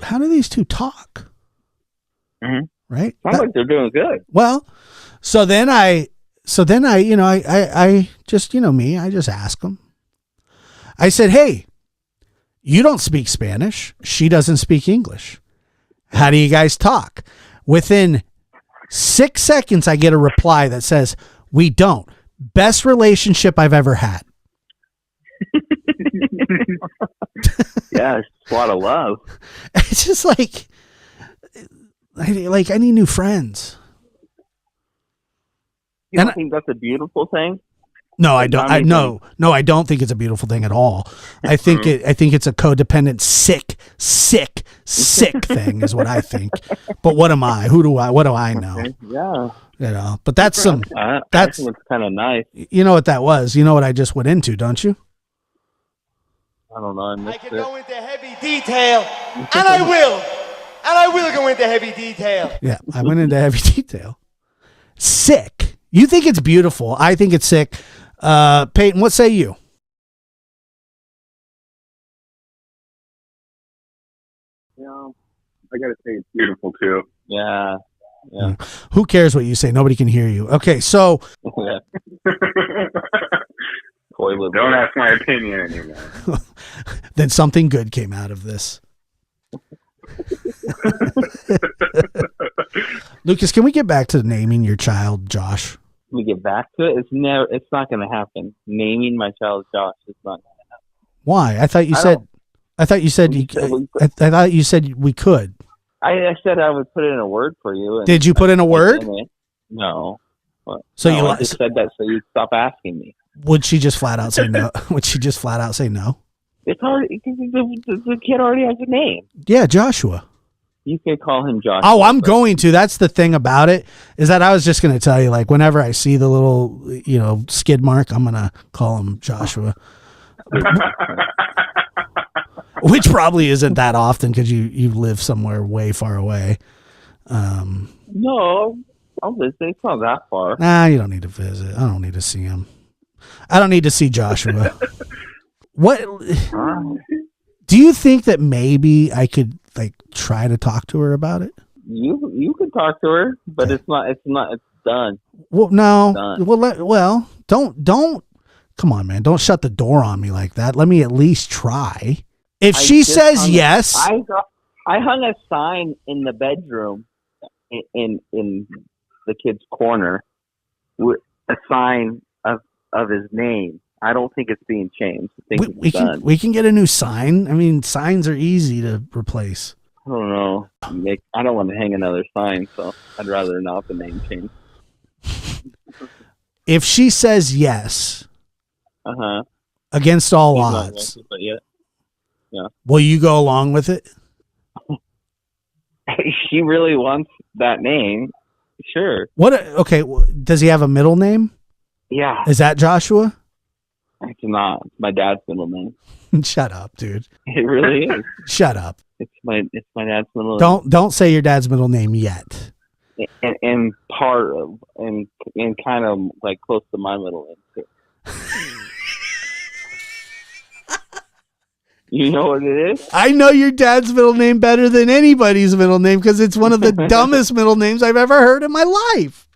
two talk? Mm-hmm. Right? Sounds like they're doing good. Well, so then I just, me, I just ask them. I said, hey, you don't speak Spanish. She doesn't speak English. How do you guys talk? Within 6 seconds, I get a reply that says, we don't. Best relationship I've ever had. Yeah, it's a lot of love. It's just like I need new friends. You don't think that's a beautiful thing? No, I don't. I don't think it's a beautiful thing at all. I think it's a codependent, sick thing is what I think. But what am I? What do I know? Yeah. You know, but that's I think it's kind of nice. You know what that was? You know what I just went into, don't you? I don't know. I can go into heavy detail, and I will go into heavy detail. Yeah, I went into heavy detail. Sick. You think it's beautiful. I think it's sick. Peyton, what say you? Yeah, I gotta say it's beautiful too. Yeah. Yeah. Who cares what you say? Nobody can hear you. Okay, so Don't ask my opinion anymore. then something good came out of this. Lucas, can we get back to naming your child Josh? We get back to it. It's not going to happen. Naming my child Josh is not going to happen. Why? I thought you said we could. I said I would put in a word for you. Did you put in a word? No. So no, you I just said that so you'd stop asking me. Would she just flat out say no? Would she just flat out say no? It's already the kid already has a name. Yeah, Joshua. You could call him Joshua. Oh, I'm going to. That's the thing about it, is that I was just going to tell you, like, whenever I see the little, skid mark, I'm going to call him Joshua. Which probably isn't that often because you live somewhere way far away. No, I'll visit. It's not that far. Nah, you don't need to visit. I don't need to see him. I don't need to see Joshua. What do you think that maybe I could try to talk to her about it? You could talk to her, but it's done. Well, no. Done. Don't come on, man. Don't shut the door on me like that. Let me at least try. If she says yes, I hung a sign in the bedroom in the kid's corner with a sign of his name. I don't think it's being changed. I think we can get a new sign. I mean, signs are easy to replace. I don't know. I don't want to hang another sign, so I'd rather not the name change. If she says yes, against all odds, but yeah. Will you go along with it? She really wants that name. Sure. What? Okay. Does he have a middle name? Yeah. Is that Joshua? It's not. It's my dad's middle name. Shut up, dude. It really is. Shut up. It's my dad's middle name. Don't say your dad's middle name yet. And part of and kind of like close to my middle name too. You know what it is? I know your dad's middle name better than anybody's middle name because it's one of the dumbest middle names I've ever heard in my life.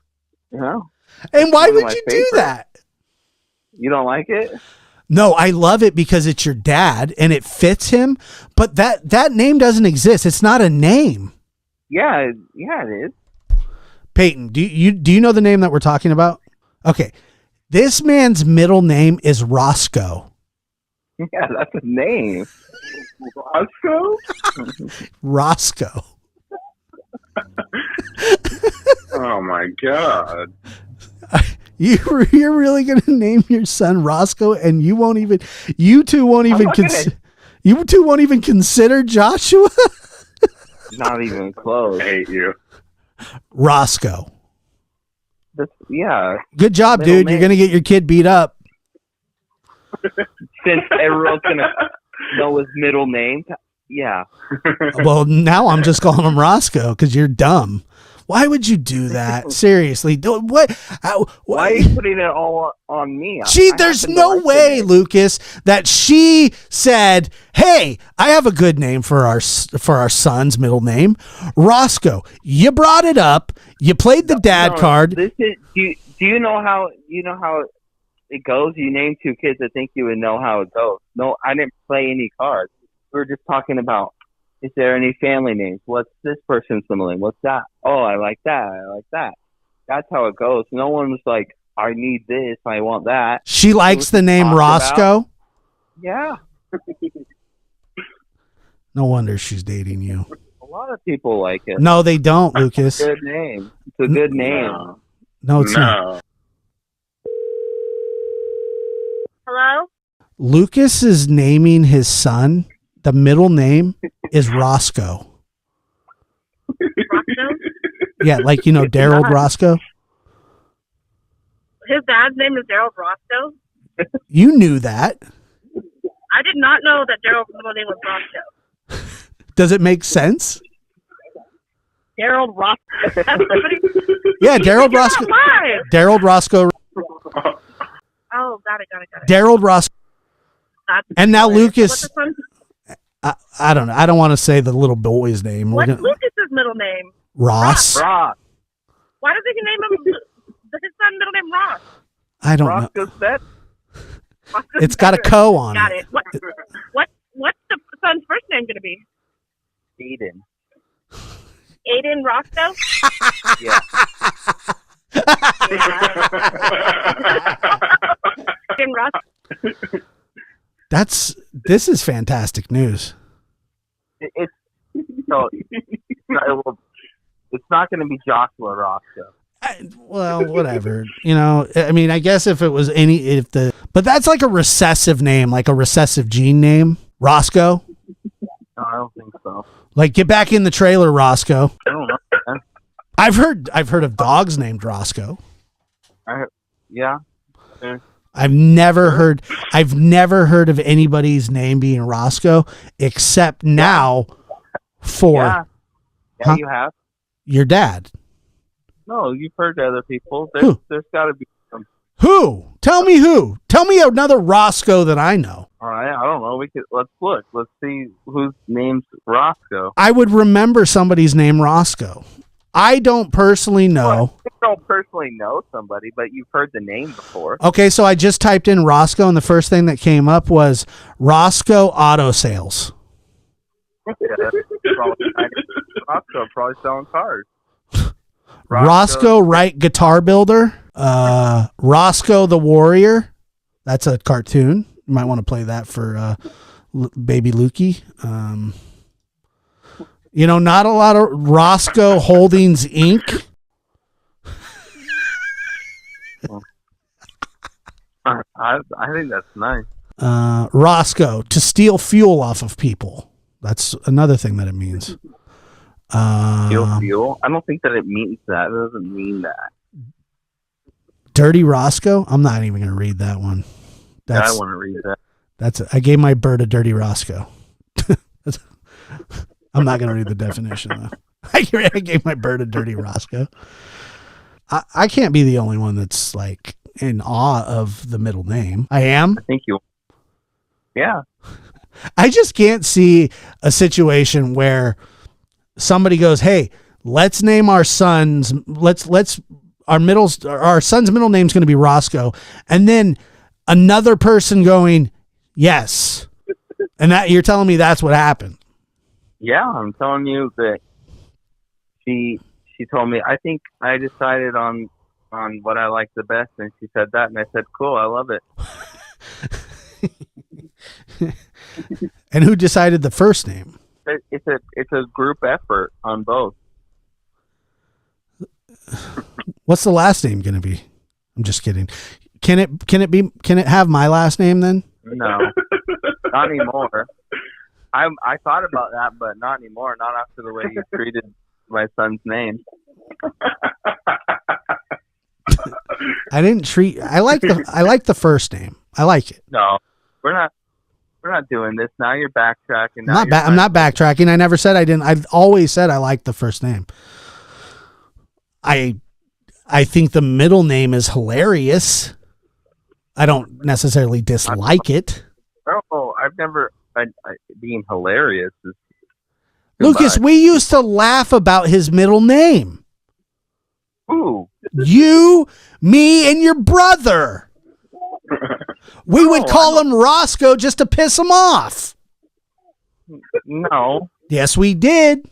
Yeah. And why would you do that? You don't like it? No, I love it because it's your dad and it fits him. But that name doesn't exist. It's not a name. Yeah, it is. Peyton, do you know the name that we're talking about? Okay, this man's middle name is Rosco. Yeah, that's a name. Rosco? Rosco. Oh my god. You're really going to name your son Rosco and you two won't even consider Joshua? Not even close. I hate you. Rosco. Yeah. Good job, dude. You're going to get your kid beat up. Since everyone's going to know his middle name. Yeah. Well, now I'm just calling him Rosco because you're dumb. Why would you do that? Seriously. Why are you putting it all on me? There's no way, Lucas, that she said, hey, I have a good name for our son's middle name, Rosco. You brought it up. You played the dad card. Do you know how it goes? You name two kids. I think you would know how it goes. No, I didn't play any cards. We were just talking about, is there any family names? What's this person's middle name? What's that? Oh, I like that. I like that. That's how it goes. No one was like, I need this. I want that. She likes the name Rosco? Yeah. No wonder she's dating you. lot of people like it. No, they don't, Lucas. It's a good name. It's a good name. No, it's not. Hello? Lucas is naming his son. The middle name is Rosco. Rosco? Yeah, like, you know, Daryl Rosco. His dad's name is Daryl Rosco. You knew that. I did not know that Daryl's middle name was Rosco. Does it make sense? Daryl Rosco. Yeah, Daryl Rosco. Daryl Rosco. Oh, got it. Daryl Rosco. That's And now hilarious. Lucas. What's the son? I don't know. I don't want to say the little boy's name. What's Lucas's middle name? Ross. Ross. Why does he name him his son middle name Ross? I don't know. Roscoe Set? It's got a co on Got it. it. What's the son's first name going to be? Aiden. Aiden Roscoe? Yeah. Aiden Roscoe. This is fantastic news. It's not going to be Joshua Roscoe. Well, whatever. You know, I mean, I guess if it was but that's like a recessive name, like a recessive gene name. Roscoe? No, I don't think so. Like, get back in the trailer, Roscoe. I don't know, man. I've heard of dogs named Roscoe. Yeah. I've never heard of anybody's name being Roscoe except now for Yeah, Huh? you have. your dad. No, you've heard other people. Who? There's got to be some. Who? Tell me who. Tell me another Roscoe that I know. All right, I don't know. Let's look. Let's see whose name's Roscoe. I would remember somebody's name Roscoe. I don't personally know. You don't personally know somebody, but you've heard the name before. Okay, so I just typed in Roscoe, and the first thing that came up was Roscoe Auto Sales. Yeah, that's Roscoe probably selling cars. Roscoe Wright Guitar Builder. Roscoe the Warrior. That's a cartoon. You might want to play that for baby Lukey. You know, not a lot of Roscoe Holdings Inc. I think that's nice. Roscoe, to steal fuel off of people. That's another thing that it means. Fuel? I don't think that it means that. It doesn't mean that. Dirty Roscoe? I'm not even going to read that one. I want to read that. I gave my bird a dirty Roscoe. I'm not going to read the definition, though. I gave my bird a dirty Roscoe. I can't be the only one that's like in awe of the middle name. I am. I think you. Yeah. I just can't see a situation where somebody goes, "Hey, let's name our sons. Our son's middle name's going to be Roscoe," and then another person going, "Yes," and that you're telling me that's what happened. Yeah, I'm telling you that she told me, I think I decided on what I like the best, and she said that, and I said, cool, I love it. And who decided the first name? It's a group effort on both. What's the last name going to be? I'm just kidding. Can it have my last name then? No, not anymore. I thought about that, but not anymore. Not after the way you treated my son's name. I like the first name. I like it. No, we're not doing this now. You're backtracking. I'm not backtracking. I never said I didn't. I've always said I like the first name. I think the middle name is hilarious. I don't necessarily dislike it. Oh, I've never. Being hilarious is. Lucas, we used to laugh about his middle name. Who? You, me, and your brother. We would call him Roscoe just to piss him off. No. Yes, we did.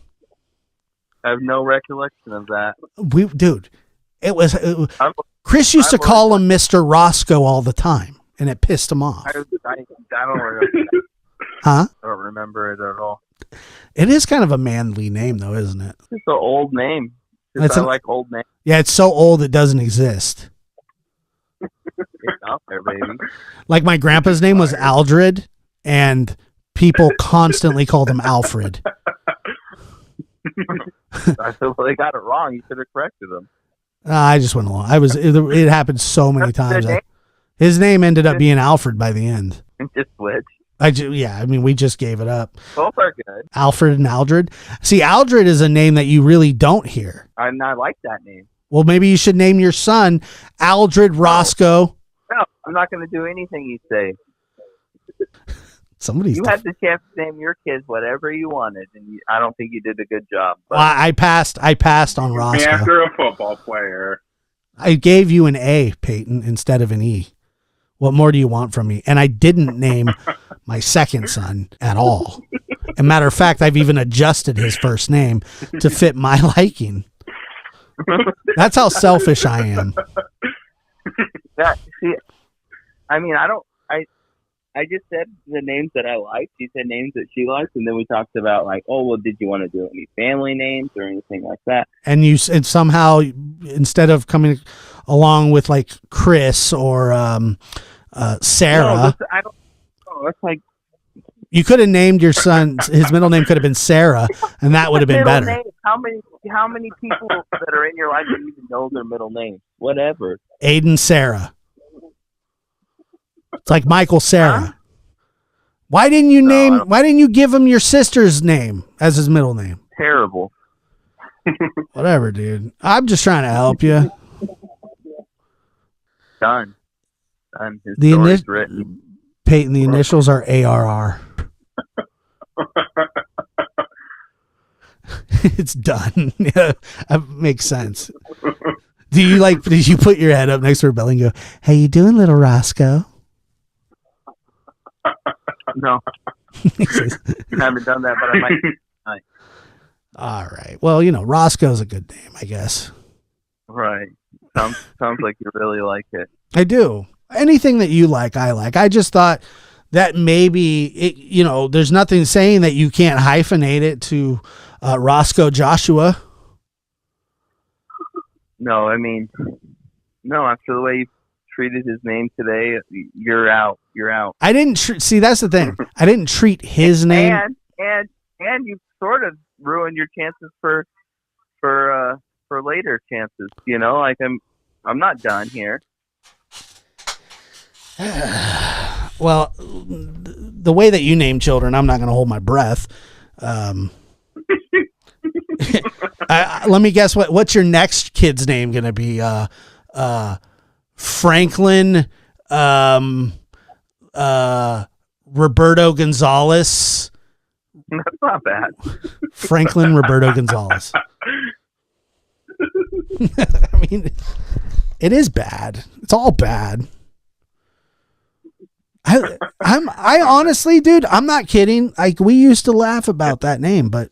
I have no recollection of that. Chris used to call him Mr. Roscoe all the time, and it pissed him off. I don't remember that. Huh? I don't remember it at all. It is kind of a manly name, though, isn't it? It's an old name. I like old names. Yeah, it's so old it doesn't exist. It's out there, baby. Like my grandpa's name was Aldred, and people constantly called him Alfred. Well, they got it wrong. You should have corrected them. I just went along. It happened so many times. His name ended up being Alfred by the end. Just switch. We just gave it up. Both are good. Alfred and Aldred. See, Aldred is a name that you really don't hear. I like that name. Well, maybe you should name your son Aldred Rosco. No, I'm not going to do anything you say. You had the chance to name your kids whatever you wanted, and I don't think you did a good job. Well, I passed on Rosco. After a football player. I gave you an A, Peyton, instead of an E. What more do you want from me? And I didn't name my second son at all. As a matter of fact, I've even adjusted his first name to fit my liking. That's how selfish I am. I just said the names that I liked. She said names that she liked, and then we talked about did you want to do any family names or anything like that? And somehow, instead of coming along with like Chris or Sarah, I don't know. That's like you could have named your son. His middle name could have been Sarah, and that would have been better. Name, how many people that are in your life don't even know their middle names? Whatever. Aiden Sarah. It's like Michael Sarah. Huh? Why didn't you give him your sister's name as his middle name? Terrible. Whatever, dude. I'm just trying to help you. Done. His story's written. Peyton, the initials are ARR. It's done. Yeah, that makes sense. Did you put your head up next to her belly and go, "How you doing, little Rosco?" No. I haven't done that, but I might. All right. Well, Roscoe's a good name, I guess. Right. Sounds like you really like it. I do. Anything that you like, I like. I just thought that maybe there's nothing saying that you can't hyphenate it to Rosco Joshua. No, after the way you treated his name today, you're out. I didn't see. That's the thing. I didn't treat his name, and you sort of ruined your chances for later chances. I'm not done here. Well, the way that you name children, I'm not going to hold my breath. Let me guess. What's your next kid's name going to be? Franklin, Roberto Gonzalez. That's not bad. Franklin Roberto Gonzalez. It is bad. It's all bad. I honestly, dude, I'm not kidding. We used to laugh about that name, but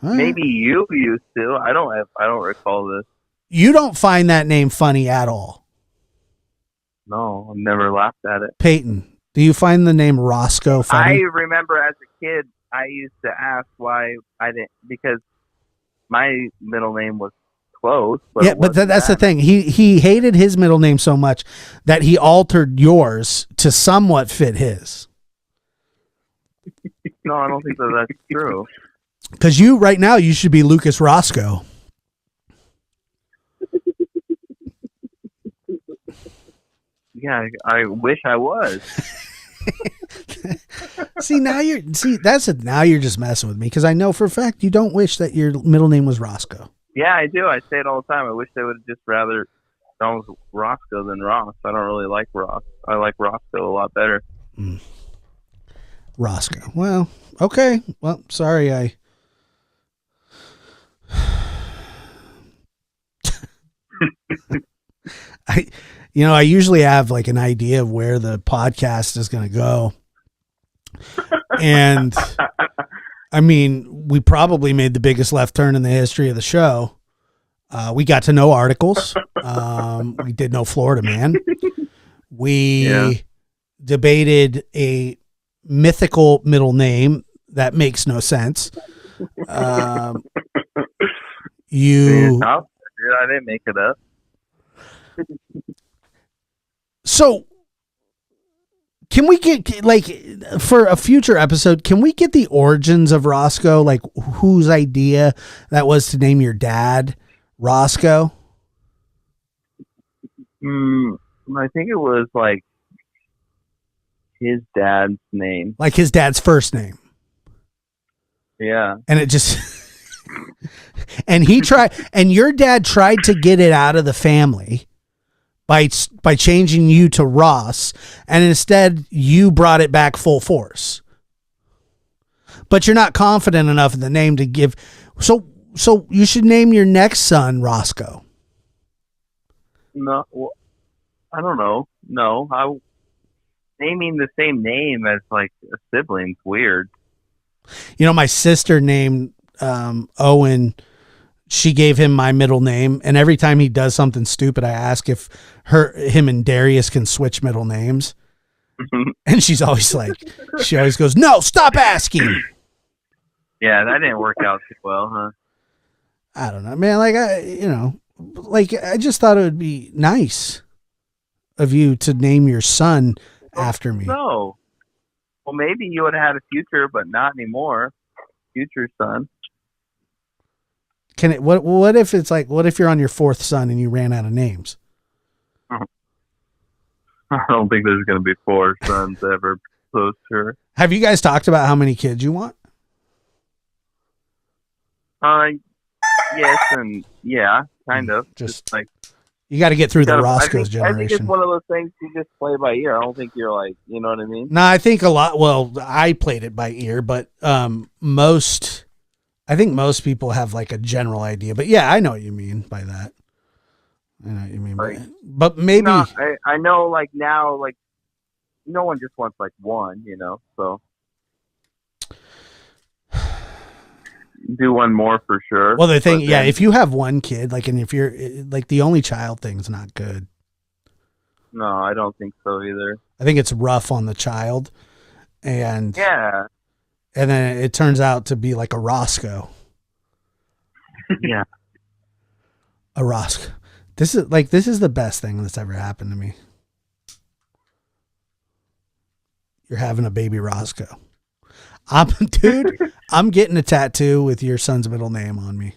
maybe you used to. I don't recall this. You don't find that name funny at all. No, I've never laughed at it. Peyton, do you find the name Rosco funny? I remember as a kid, I used to ask why I didn't, because my middle name was close. But that's the thing. He hated his middle name so much that he altered yours to somewhat fit his. No, I don't think that's true. Because right now you should be Lucas Rosco. Yeah, I wish I was. Now you're just messing with me, because I know for a fact you don't wish that your middle name was Rosco. Yeah, I do. I say it all the time. I wish they would have just rather gone with Rosco than Ross. I don't really like Ross. I like Rosco a lot better. Rosco. Well, okay. Well, sorry. I usually have like an idea of where the podcast is going to go. And we probably made the biggest left turn in the history of the show. We got to know articles. We did know Florida Man. We debated a mythical middle name that makes no sense. Dude, I didn't make it up. So can we get, like, for a future episode, can we get the origins of Rosco? Like, whose idea that was to name your dad Rosco? I think it was like his dad's name. Like his dad's first name. Yeah. And it just, and your dad tried to get it out of the family by changing you to Ross, and instead you brought it back full force. But you're not confident enough in the name to give. So you should name your next son Rosco. No, well, I don't know. No, naming the same name as like a sibling's weird. You know, my sister named Owen. She gave him my middle name, and every time he does something stupid, I ask if him and Darius can switch middle names. And she always goes, "No, stop asking." Yeah, that didn't work out too well, huh? I don't know, man. I just thought it would be nice of you to name your son after me. No. Well, maybe you would have had a future, but not anymore. Future son. Can it? What if it's like? What if you're on your fourth son and you ran out of names? I don't think there's going to be 4 sons ever close to her. Have you guys talked about how many kids you want? Yes, and yeah, kind of. Just like you got to get through the Roscoe's I think generation. it's one of those things you just play by ear. I don't think you're like, you know what I mean? No, I think a lot. Well, I played it by ear, but I think most people have like a general idea. But yeah, I know what you mean by that. I know what you mean by but maybe I know, like now, like no one just wants like one, you know. So do one more for sure. Well, the thing, yeah, if you have one kid, like, and if you're like the only child thing's not good. No, I don't think so either. I think it's rough on the child, and yeah, and then it turns out to be like a Rosco. Yeah, a Rosco. This is the best thing that's ever happened to me. You're having a baby Rosco. I'm getting a tattoo with your son's middle name on me.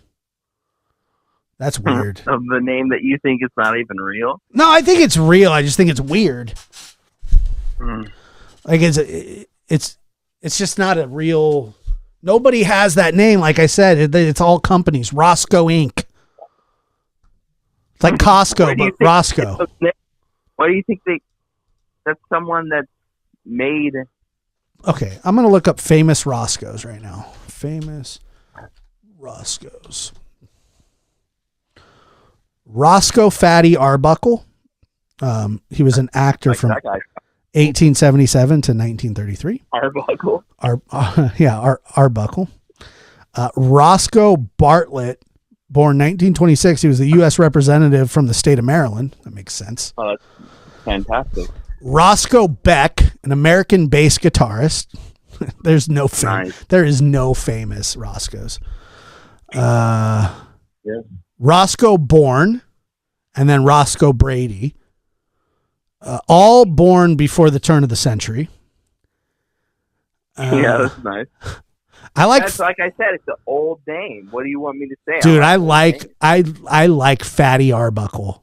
That's weird. Of the name that you think is not even real? No, I think it's real. I just think it's weird. Like it's just not a real. Nobody has that name. Like I said, it's all companies. Rosco Inc. It's like Costco, but Rosco. Why do you think that's someone that's made? Okay, I'm going to look up famous Roscos right now. Famous Roscos. Rosco Fatty Arbuckle. He was an actor from 1877 to 1933. Arbuckle. Arbuckle. Rosco Bartlett, born 1926. He was the U.S. representative from the state of Maryland. That makes sense. Oh, that's fantastic. Rosco Beck, an American bass guitarist. There is no famous Roscos. Rosco Bourne, and then Rosco Brady. All born before the turn of the century. Yeah, that's nice. That's like I said, it's an old name. What do you want me to say? Dude, I like Fatty Arbuckle.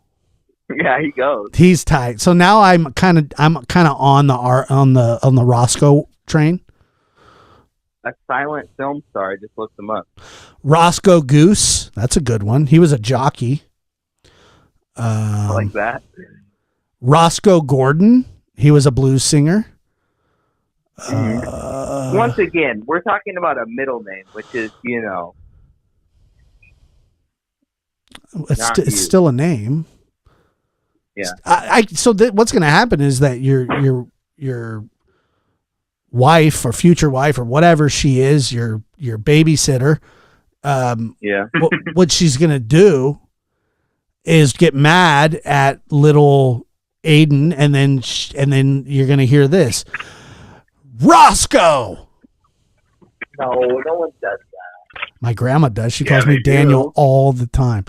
Yeah, he goes. He's tight. So now I'm kind of on the Rosco train. A silent film star. I just looked him up. Rosco Goose. That's a good one. He was a jockey. I like that. Rosco Gordon. He was a blues singer. Once again, we're talking about a middle name, which is, you know, it's still a name. Yeah. So what's going to happen is that your wife or future wife or whatever she is, your babysitter, what she's going to do is get mad at little Aiden, and then you're going to hear this. Rosco. No, no one does that. My grandma does. She Yeah, calls me they Daniel do. all the time.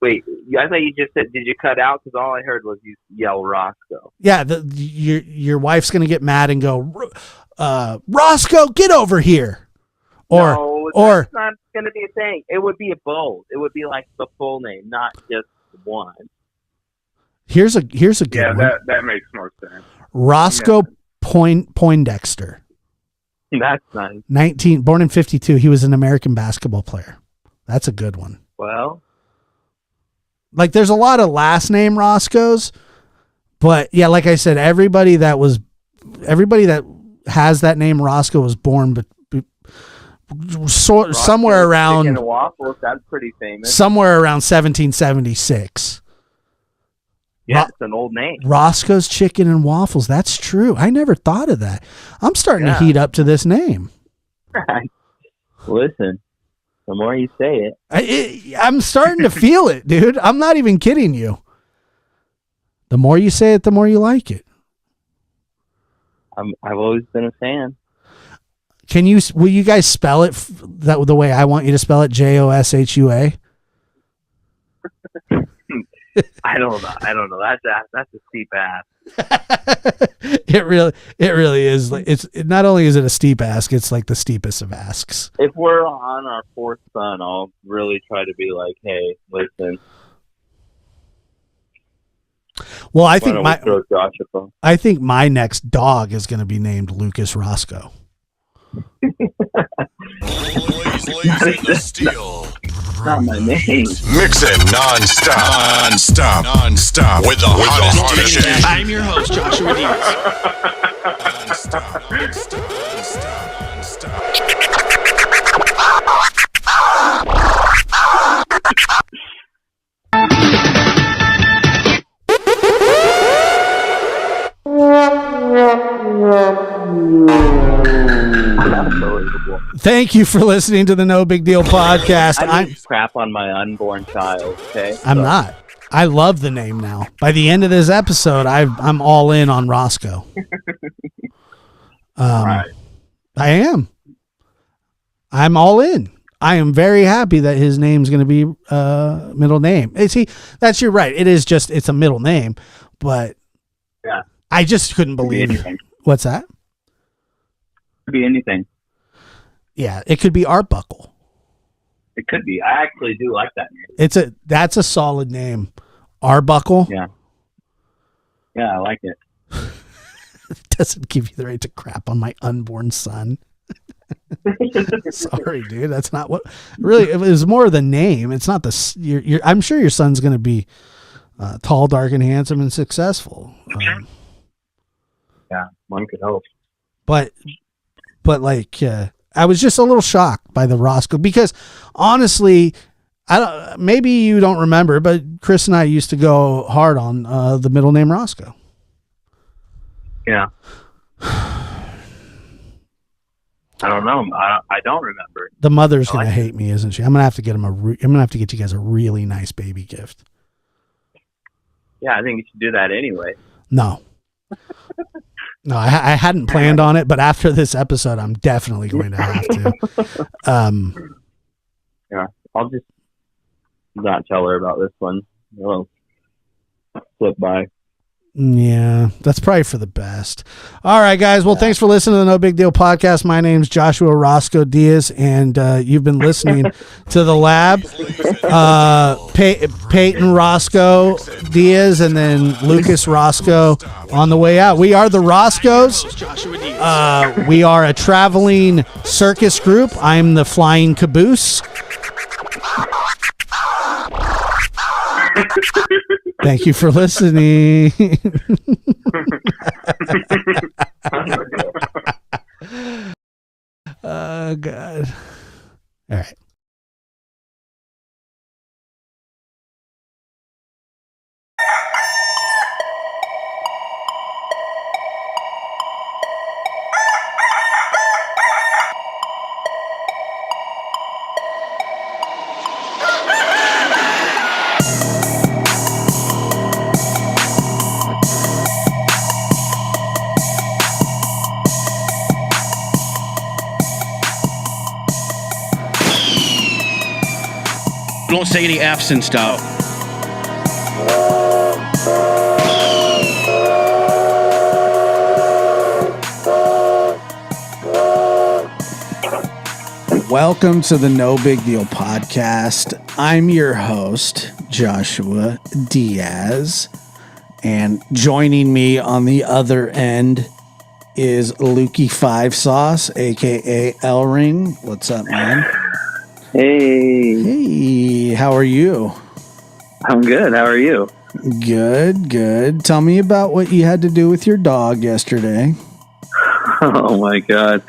Wait, I thought you just said, did you cut out? Because all I heard was you yell Rosco. Yeah, your wife's gonna get mad and go, Rosco, get over here. No, Or that's not going to be a thing. It would be a bold. It would be like the full name, not just one. here's a good Yeah, one. that makes more sense. Rosco Poindexter. That's nice. Born in 52. He was an American basketball player. That's a good one. Well, Like there's a lot of last name Roscoes, but yeah, like I said, everybody that has that name Roscoe was born somewhere around Chicken and waffles, that's pretty famous. somewhere around 1776. Yeah, it's an old name. Roscoe's Chicken and Waffles. That's true. I never thought of that. I'm starting to heat up to this name. Listen, the more you say it. I'm starting to feel it, dude. I'm not even kidding you. The more you say it, the more you like it. I've always been a fan. Will you guys spell it the way I want you to spell it? Joshua? I don't know. That's a steep ass. It really is. Not only is it a steep ask, it's like the steepest of asks. If we're on our fourth son, I'll really try to be like, hey, listen. Well, I why don't we throw Josh a bone? think my next dog is going to be named Lucas Rosco. Blazing the steel. Not my name. Mixing non-stop with the hottest DJ. I'm your host, Joshua Diaz. Unbelievable. Thank you for listening to the No Big Deal podcast. I'm crap on my unborn child. Okay, I'm not. I love the name now. By the end of this episode, I'm all in on Roscoe. Right. I am. I'm all in. I am very happy that his name's going to be middle name. See, you're right. It's a middle name, but Yeah. I just couldn't Could be believe. anything. What's that? Could be anything. Yeah, it could be Arbuckle. It could be. I actually do like that name. That's a solid name. Arbuckle. Yeah. Yeah, I like it. Doesn't give you the right to crap on my unborn son. Sorry, dude. That's not what. Really, it was more the name. It's not the. I'm sure your son's going to be tall, dark, and handsome and successful. Yeah, one could hope. But like, I was just a little shocked by the Roscoe because honestly, maybe you don't remember, but Chris and I used to go hard on the middle name Roscoe. Yeah. I don't know. I don't remember. The mother's gonna hate me, isn't she? I'm gonna have to get him I'm gonna have to get you guys a really nice baby gift. Yeah, I think you should do that anyway. No, I hadn't planned on it, but after this episode, I'm definitely going to have to. Yeah, I'll just not tell her about this one. I'll flip by. Yeah, that's probably for the best. All right, guys. Well, thanks for listening to the No Big Deal podcast. My name's Joshua Rosco Diaz, and you've been listening to The Lab. Peyton Rosco Diaz, and then Lucas Rosco on the way out. We are the Roscos. We are a traveling circus group. I'm the flying caboose. Thank you for listening. Oh, God. All right. say any F's and stuff. Welcome to the No Big Deal podcast. I'm your host, Joshua Diaz, and joining me on the other end is Lukey Five Sauce, aka L Ring. What's up, man? Hey. Hey, how are you? I'm good. How are you? Good, good. Tell me about what you had to do with your dog yesterday. Oh my God.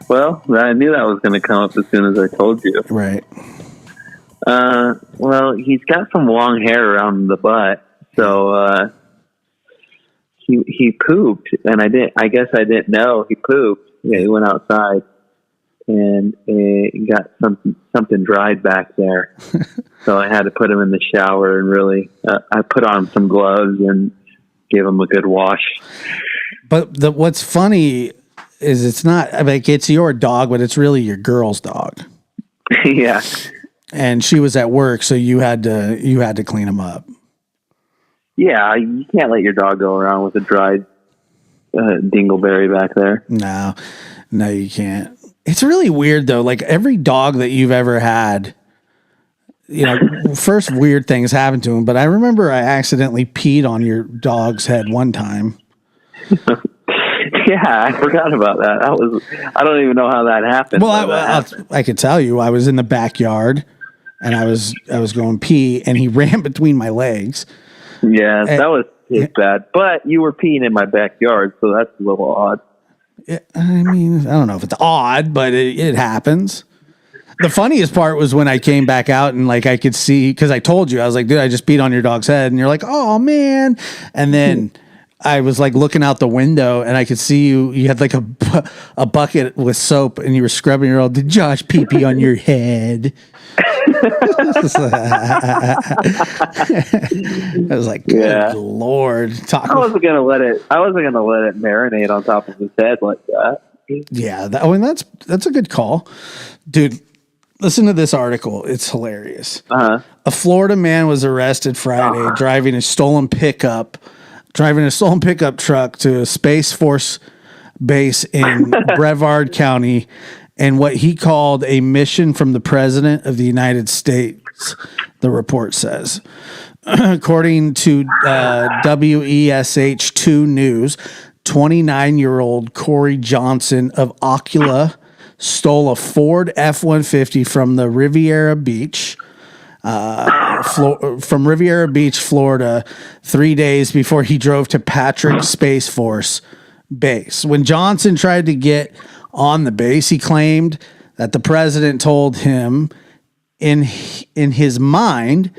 Well, I knew that was going to come up as soon as I told you. Right. Well, he's got some long hair around the butt, so he pooped, and I guess I didn't know he pooped. Yeah, he went outside, and he got something dried back there. So I had to put him in the shower, and really, I put on some gloves and gave him a good wash. But what's funny is it's not like it's your dog, but it's really your girl's dog. Yeah. And she was at work, so you had to clean him up. Yeah, you can't let your dog go around with a dried dingleberry back there. No, you can't. It's really weird though. Like every dog that you've ever had, you know, first weird things happen to him. But I remember I accidentally peed on your dog's head one time. Yeah, I forgot about that. I don't even know how that happened. Well, I could tell you, I was in the backyard and I was going pee, and he ran between my legs. Yeah, that was bad. But you were peeing in my backyard, so that's a little odd. I mean, I don't know if it's odd, but it happens. The funniest part was when I came back out and like I could see, because I told you, I was like, dude, I just peed on your dog's head, and you're like, oh man, and then. I was like looking out the window and I could see you had like a bucket with soap and you were scrubbing your old, did Josh pee on your head? I was like, good Lord. I wasn't going to let it marinate on top of his head like that. Yeah. That's a good call, dude. Listen to this article. It's hilarious. Uh-huh. A Florida man was arrested Friday driving a stolen pickup truck to a Space Force base in Brevard County, and what he called a mission from the President of the United States, the report says. According to WESH2 News, 29-year-old Corey Johnson of Ocala stole a Ford F-150 from the Riviera Beach, Florida, 3 days before he drove to Patrick Space Force Base. When Johnson tried to get on the base, he claimed that the president told him in his mind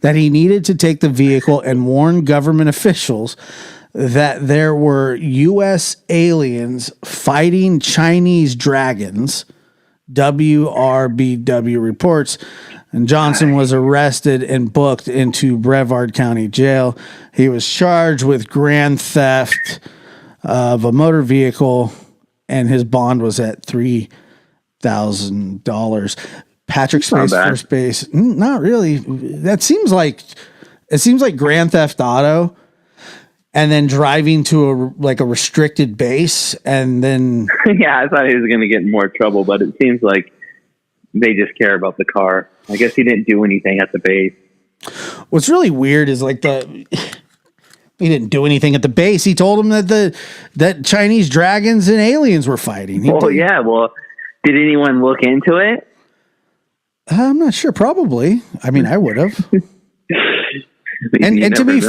that he needed to take the vehicle and warn government officials that there were U.S. aliens fighting Chinese dragons, WRBW reports. And Johnson was arrested and booked into Brevard County Jail. He was charged with grand theft of a motor vehicle, and his bond was at $3,000. Patrick Space Force Base, not really. It seems like Grand Theft Auto, and then driving to a restricted base, and then yeah, I thought he was going to get in more trouble, but it seems like they just care about the car. I guess he didn't do anything at the base. What's really weird is he didn't do anything at the base. He told him that Chinese dragons and aliens were fighting. Did anyone look into it? I'm not sure. Probably. I mean, I would have. and to be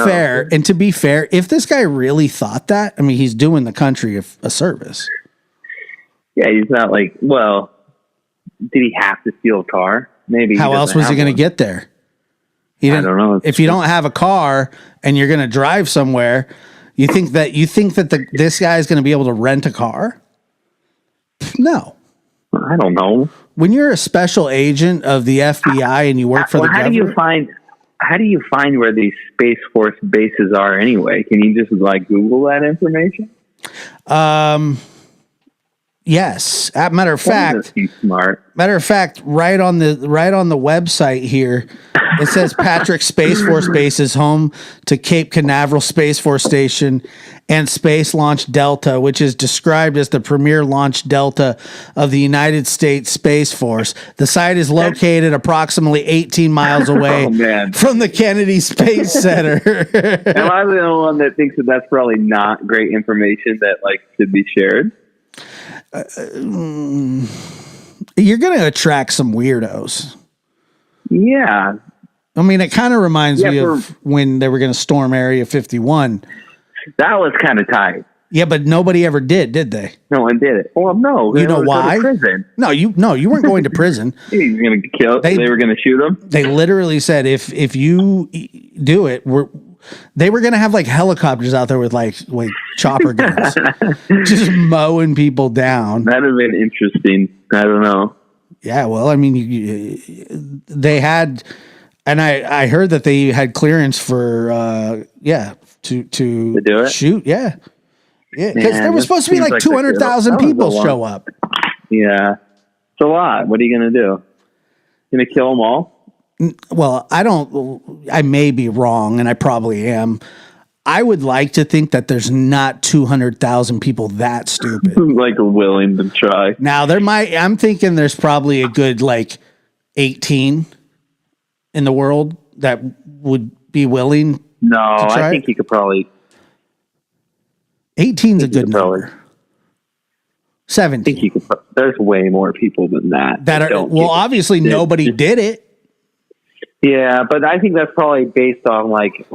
fair, if this guy really thought that, I mean, he's doing the country a service. Yeah, he's not like, well, did he have to steal a car? Maybe. How else was he going to get there? I don't know. If you don't have a car and you're going to drive somewhere, you think that this guy is going to be able to rent a car? No. I don't know. When you're a special agent of the FBI and you work for the government, how do you find where these Space Force bases are anyway? Can you just Google that information? Yes. Matter of fact, smart. right on the website here, It says Patrick Space Force Base is home to Cape Canaveral Space Force Station and Space Launch Delta, which is described as the premier launch delta of the United States Space Force. The site is located approximately 18 miles away from the Kennedy Space Center. Am I the only one that thinks that that's probably not great information that like should be shared? You're going to attract some weirdos. Yeah. I mean, it kind of reminds me of when they were going to storm Area 51. That was kind of tight. Yeah, but nobody ever did they? No one did it. Well, no. You know why? Prison. No, you weren't going to prison. He's going to kill. They were going to shoot him. They literally said if you do it, they were going to have like helicopters out there with like chopper guns, just mowing people down. That'd have been interesting. I don't know. Yeah, well, I mean, they had, and I heard that they had clearance for to do it? shoot. Yeah, because there was supposed to be like 200,000 people show up. Yeah, it's a lot. What are you going to do? Going to kill them all? Well, I may be wrong, and I probably am. I would like to think that there's not 200,000 people that stupid. Like willing to try. Now I'm thinking there's probably a good like 18 in the world that would be willing. No, I think you could probably. 18's a good number. 17. I think you could. There's way more people than that. Obviously nobody did it. Yeah, but I think that's probably based on like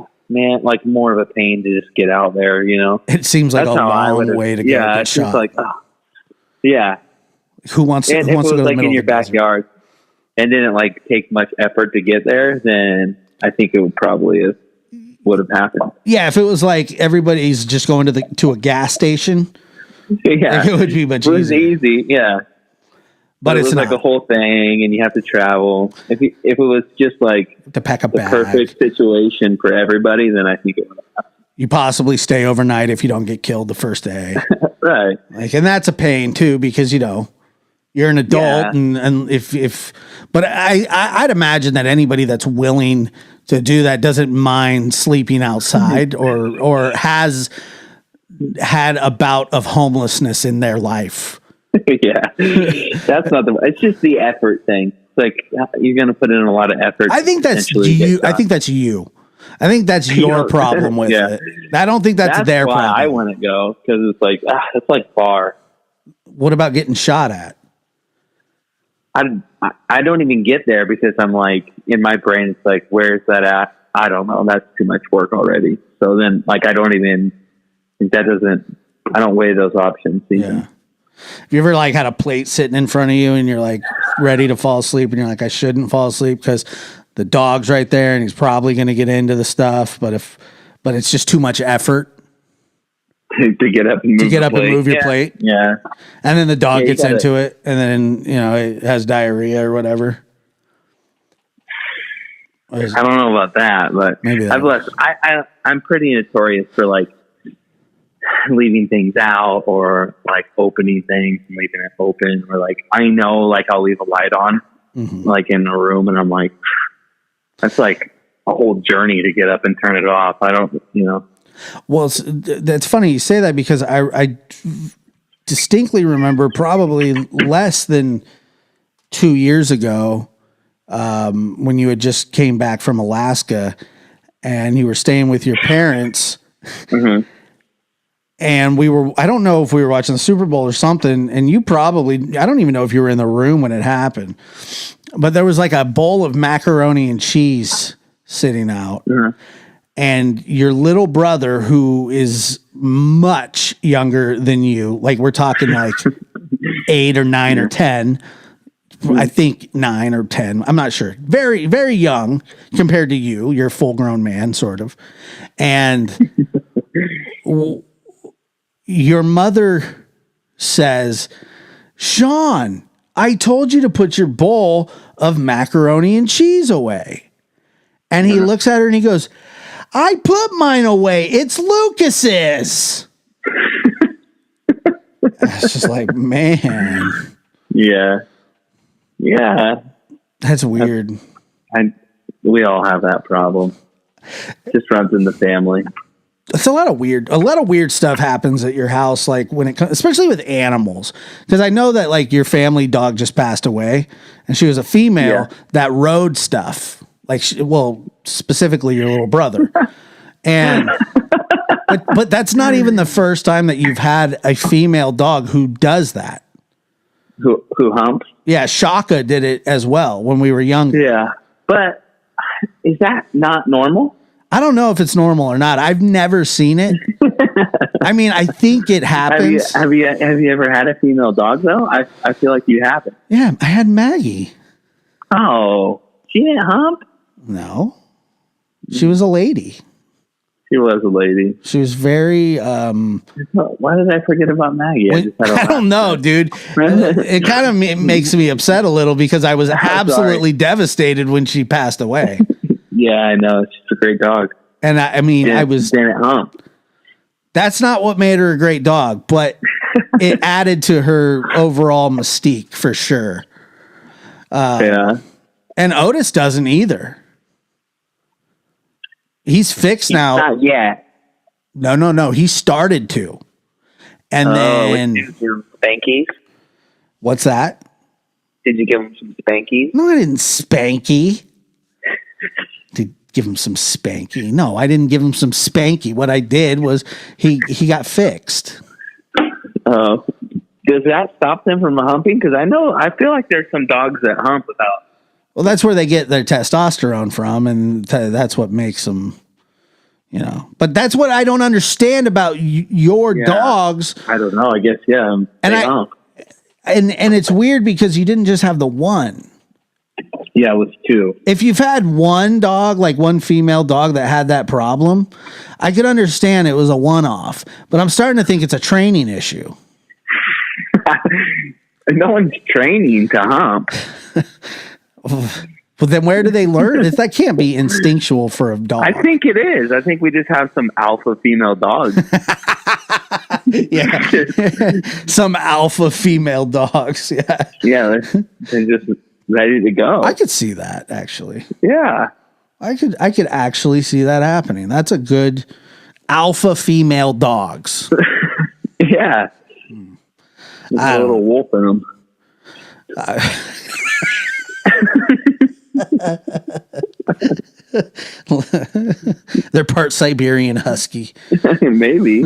more of a pain to just get out there, you know? It seems like a long way to get it's shot. Just like, yeah. Who wants to if go it was to the like middle in your of the desert? backyard and didn't like take much effort to get there, then I think it would have happened. Yeah, if it was like everybody's just going to a gas station, yeah, it would be much easier. It was easy, yeah. But it it's was like a whole thing, and you have to travel. If it was just like to pack a the bag, perfect situation for everybody, then I think it would happen. You possibly stay overnight if you don't get killed the first day. Right. And that's a pain too, because you're an adult, and if but I'd imagine that anybody that's willing to do that doesn't mind sleeping outside or has had a bout of homelessness in their life. Yeah, that's not it's just the effort thing. It's like you're going to put in a lot of effort. I think that's you. I think that's your problem with it. I don't think that's their why problem. I wouldn't go, because it's like far. What about getting shot at? I don't even get there because I'm like, in my brain, it's like, where's that at? I don't know. That's too much work already. So then, like, I don't weigh those options. Yeah. Have you ever like had a plate sitting in front of you and you're like ready to fall asleep and you're like, I shouldn't fall asleep because the dog's right there and he's probably going to get into the stuff, but it's just too much effort to get up and move your plate. Yeah. And then the dog gets into it and then, it has diarrhea or whatever. I don't know about that, but maybe I'm pretty notorious for like leaving things out or like opening things and leaving it open, or like I know like I'll leave a light on like in a room and I'm like, that's like a whole journey to get up and turn it off. I don't, Well, that's funny you say that, because I distinctly remember probably less than 2 years ago when you had just came back from Alaska and you were staying with your parents. Mm-hmm. And I don't know if we were watching the Super Bowl or something, and you probably, I don't even know if you were in the room when it happened, but there was like a bowl of macaroni and cheese sitting out. Mm-hmm. And your little brother, who is much younger than you, like we're talking like 8 or 9 or 10, I think 9 or 10, I'm not sure. Very, very young compared to you. You're a full grown man, sort of. And your mother says, Sean, I told you to put your bowl of macaroni and cheese away. And he looks at her and he goes, I put mine away. It's Lucas's. It's just like, man. Yeah. Yeah. That's weird. We all have that problem. Just runs in the family. It's a lot of weird stuff happens at your house, like when it comes, especially with animals. Because I know that like your family dog just passed away, and she was a female that rode stuff. Like, specifically your little brother, and but that's not even the first time that you've had a female dog who does that. Who humps? Yeah, Shaka did it as well when we were younger. Yeah, but is that not normal? I don't know if it's normal or not. I've never seen it. I mean, I think it happens. Have you ever had a female dog though? I feel like you haven't. Yeah, I had Maggie. Oh, she didn't hump? No, she was a lady. She was a lady. She was very. Why did I forget about Maggie? I don't know, dude. It kind of makes me upset a little because I was absolutely devastated when she passed away. Yeah, I know. She's a great dog. And I mean, I was. Didn't hump. That's not what made her a great dog, but it added to her overall mystique for sure. Yeah. And Otis doesn't either. He's fixed now. Not yet. No. He started to. And then. Did you give him spankies? What's that? Did you give him some spankies? No, I didn't spanky. To give him some spanky. No, I didn't give him some spanky. What I did was he got fixed. Does that stop them from humping? Because I feel like there's some dogs that hump without. Well, that's where they get their testosterone from, and that's what makes them, But that's what I don't understand about your dogs. I don't know. I guess hump. And it's weird because you didn't just have the one. Yeah, it was two. If you've had one dog, like one female dog that had that problem, I could understand it was a one-off. But I'm starting to think it's a training issue. No one's training to hump. Well, then where do they learn it? That can't be instinctual for a dog. I think it is. I think we just have some alpha female dogs. Yeah. Some alpha female dogs. Yeah. Yeah. They're just ready to go. I could see that actually. Yeah. I could actually see that happening. That's a good alpha female dogs. Yeah. There's a little wolf in them. They're part Siberian Husky. Maybe.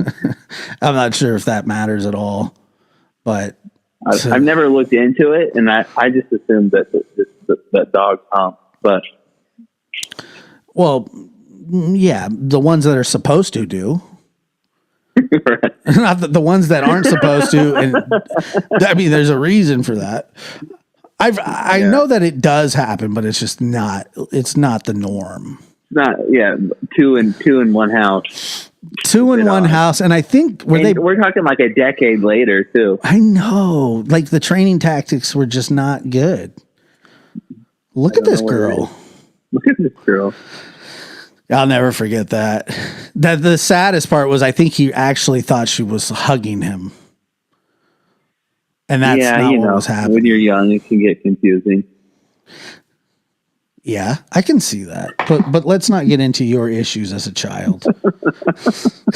I'm not sure if that matters at all, but I've never looked into it, and I just assumed that dogs hump. But well, yeah, the ones that are supposed to do. Not the ones that aren't supposed to, and I mean, there's a reason for that. I know that it does happen, but it's just not. It's not the norm. Not two in one house. Two in one house, and I think we're talking like a decade later too. I know, like the training tactics were just not good. Look at this girl. Look at this girl. I'll never forget that. That the saddest part was I think he actually thought she was hugging him. And that's not what was happening. When you're young, it can get confusing. Yeah, I can see that. But let's not get into your issues as a child.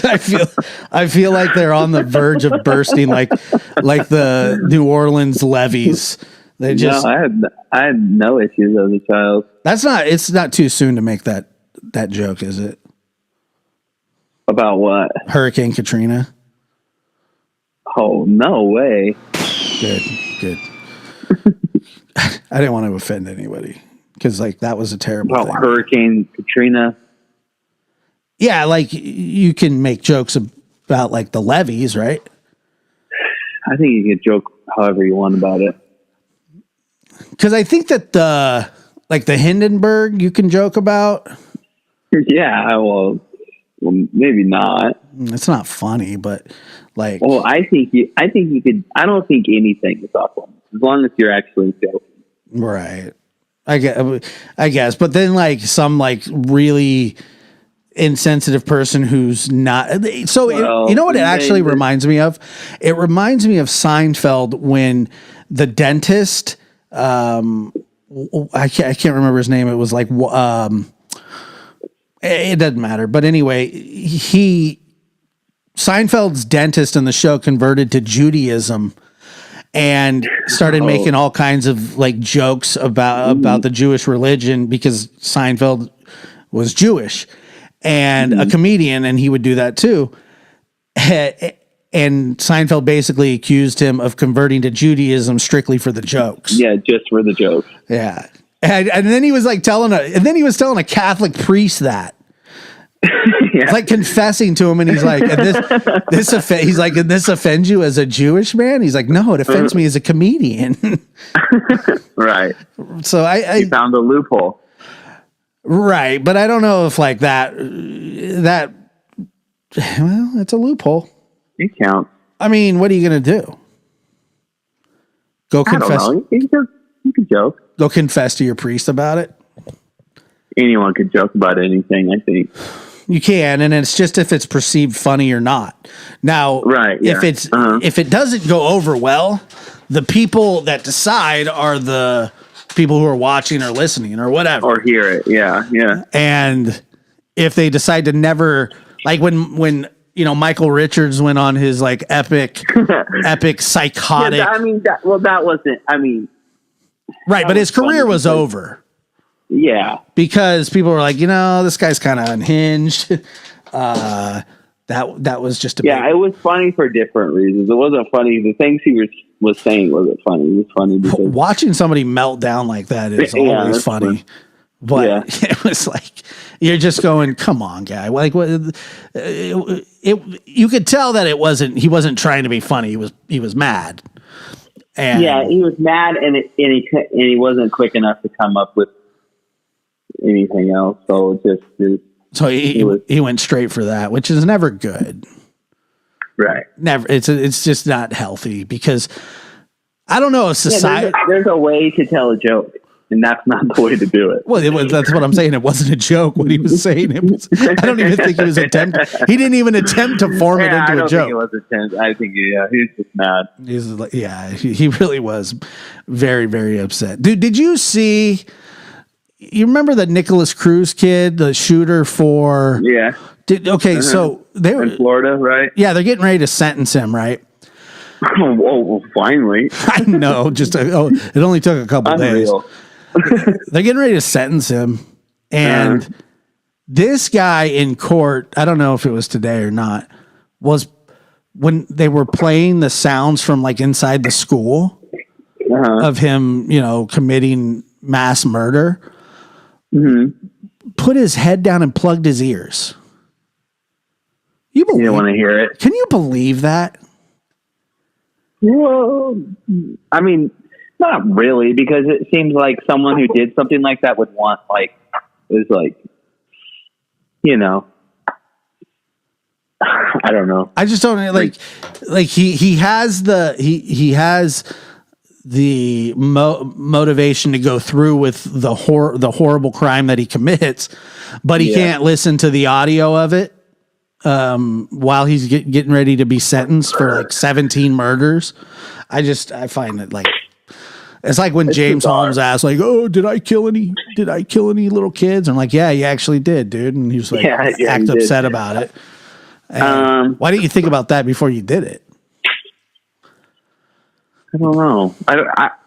I feel like they're on the verge of bursting like the New Orleans levees. They just I had no issues as a child. It's not too soon to make that joke, is it? About what? Hurricane Katrina. Oh, no way. Good. I didn't want to offend anybody because that was a terrible thing. Hurricane Katrina. Yeah, you can make jokes about the levees, right? I think you can joke however you want about it. Because I think that the Hindenburg you can joke about. Yeah, well, maybe not. It's not funny, but well, I think you could. I don't think anything is off limits as long as you're actually joking. Right. I guess, but then some really insensitive person who's not. So you know what it actually reminds me of? It reminds me of Seinfeld when the dentist I can't remember his name. It was like it doesn't matter. But anyway, Seinfeld's dentist in the show converted to Judaism and started making all kinds of like jokes about the Jewish religion because Seinfeld was Jewish and a comedian, and he would do that too. And Seinfeld basically accused him of converting to Judaism strictly for the jokes. Yeah, just for the jokes. Yeah. And then he was like telling a Catholic priest that. It's like confessing to him, and he's like, and this offends you as a Jewish man? He's like, no, it offends me as a comedian. Right. So I found a loophole. Right, but I don't know if like that well, it's a loophole. It counts. I mean, what are you gonna do? Go confess. I don't know. You can joke. Go confess to your priest about it. Anyone could joke about anything, I think. You can, and it's just if it's perceived funny or not. Now, right, yeah. If it doesn't go over well, the people that decide are the people who are watching or listening or whatever. Or hear it, yeah. And if they decide to never, like when Michael Richards went on his like epic psychotic. Yeah, that wasn't. Right, but his career was over. Yeah, because people were like, this guy's kind of unhinged. That was just it was funny for different reasons. It wasn't funny. The things he was saying wasn't funny. It was funny because watching somebody melt down like that is always funny. But it was like you're just going, come on, guy. Like what? You could tell that he wasn't trying to be funny. He was mad. And he was mad, and he wasn't quick enough to come up with anything else. So he went straight for that, which is never good. Right. Never. It's just not healthy because I don't know if society. There's a way to tell a joke, and that's not the way to do it. Well, that's what I'm saying. It wasn't a joke. What he was saying, I don't even think he was attempting. He didn't even attempt to form it into a joke. Think it was attempt. I think he was just mad. He really was very, very upset. Dude, did you see? You remember the Nicholas Cruz kid, the shooter for? Yeah. So they were in Florida, right? Yeah, they're getting ready to sentence him, right? Oh, well, finally. I know. It only took a couple days. They're getting ready to sentence him, and this guy in court, I don't know if it was today or not, was when they were playing the sounds from like inside the school of him, committing mass murder. Put his head down and plugged his ears. You don't want to hear it? Can you believe that? Well, not really, because it seems like someone who did something like that would want, I don't know. I just don't like he has the motivation to go through with the horrible crime that he commits, but he can't listen to the audio of it while he's getting ready to be sentenced for like 17 murders. I find it like it's like when James Holmes asked, like, "Oh, did I kill any little kids?" I'm like, "Yeah, you actually did, dude." And he was like, act upset about it. Why didn't you think about that before you did it? I don't know.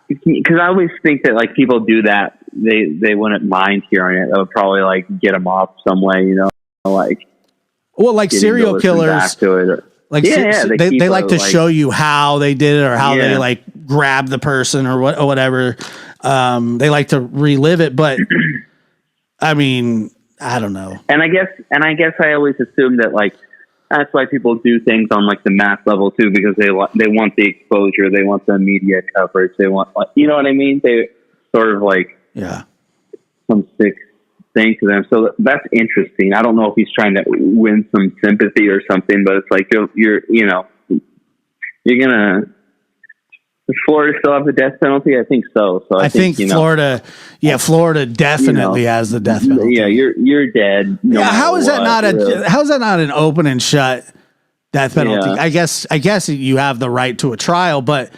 Because I always think that like people do that, they wouldn't mind hearing it. It would probably like get them off some way, like. Well, like serial killers, they like to show you how they did it or how they like grab the person or whatever. They like to relive it, but I don't know. And I guess I always assume that like that's why people do things on like the mass level too, because they want the exposure, they want the media coverage, they want you know what I mean? They sort of like some sick thing to them. So that's interesting. I don't know if he's trying to win some sympathy or something, but it's like you're gonna. Does Florida still have the death penalty? I think so. So I think Florida, Florida definitely has the death penalty. Yeah, you're dead. How is that not an open and shut death penalty? Yeah. I guess you have the right to a trial, but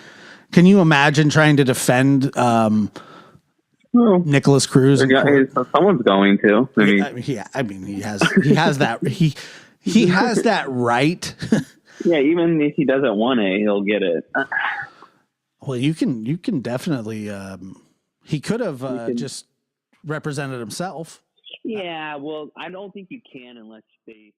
can you imagine trying to defend Nicholas Cruz. Someone's going to. I mean, he has that he has that right. Yeah, even if he doesn't want it, he'll get it. Well, you can definitely. He could have just represented himself. Yeah, well, I don't think you can unless they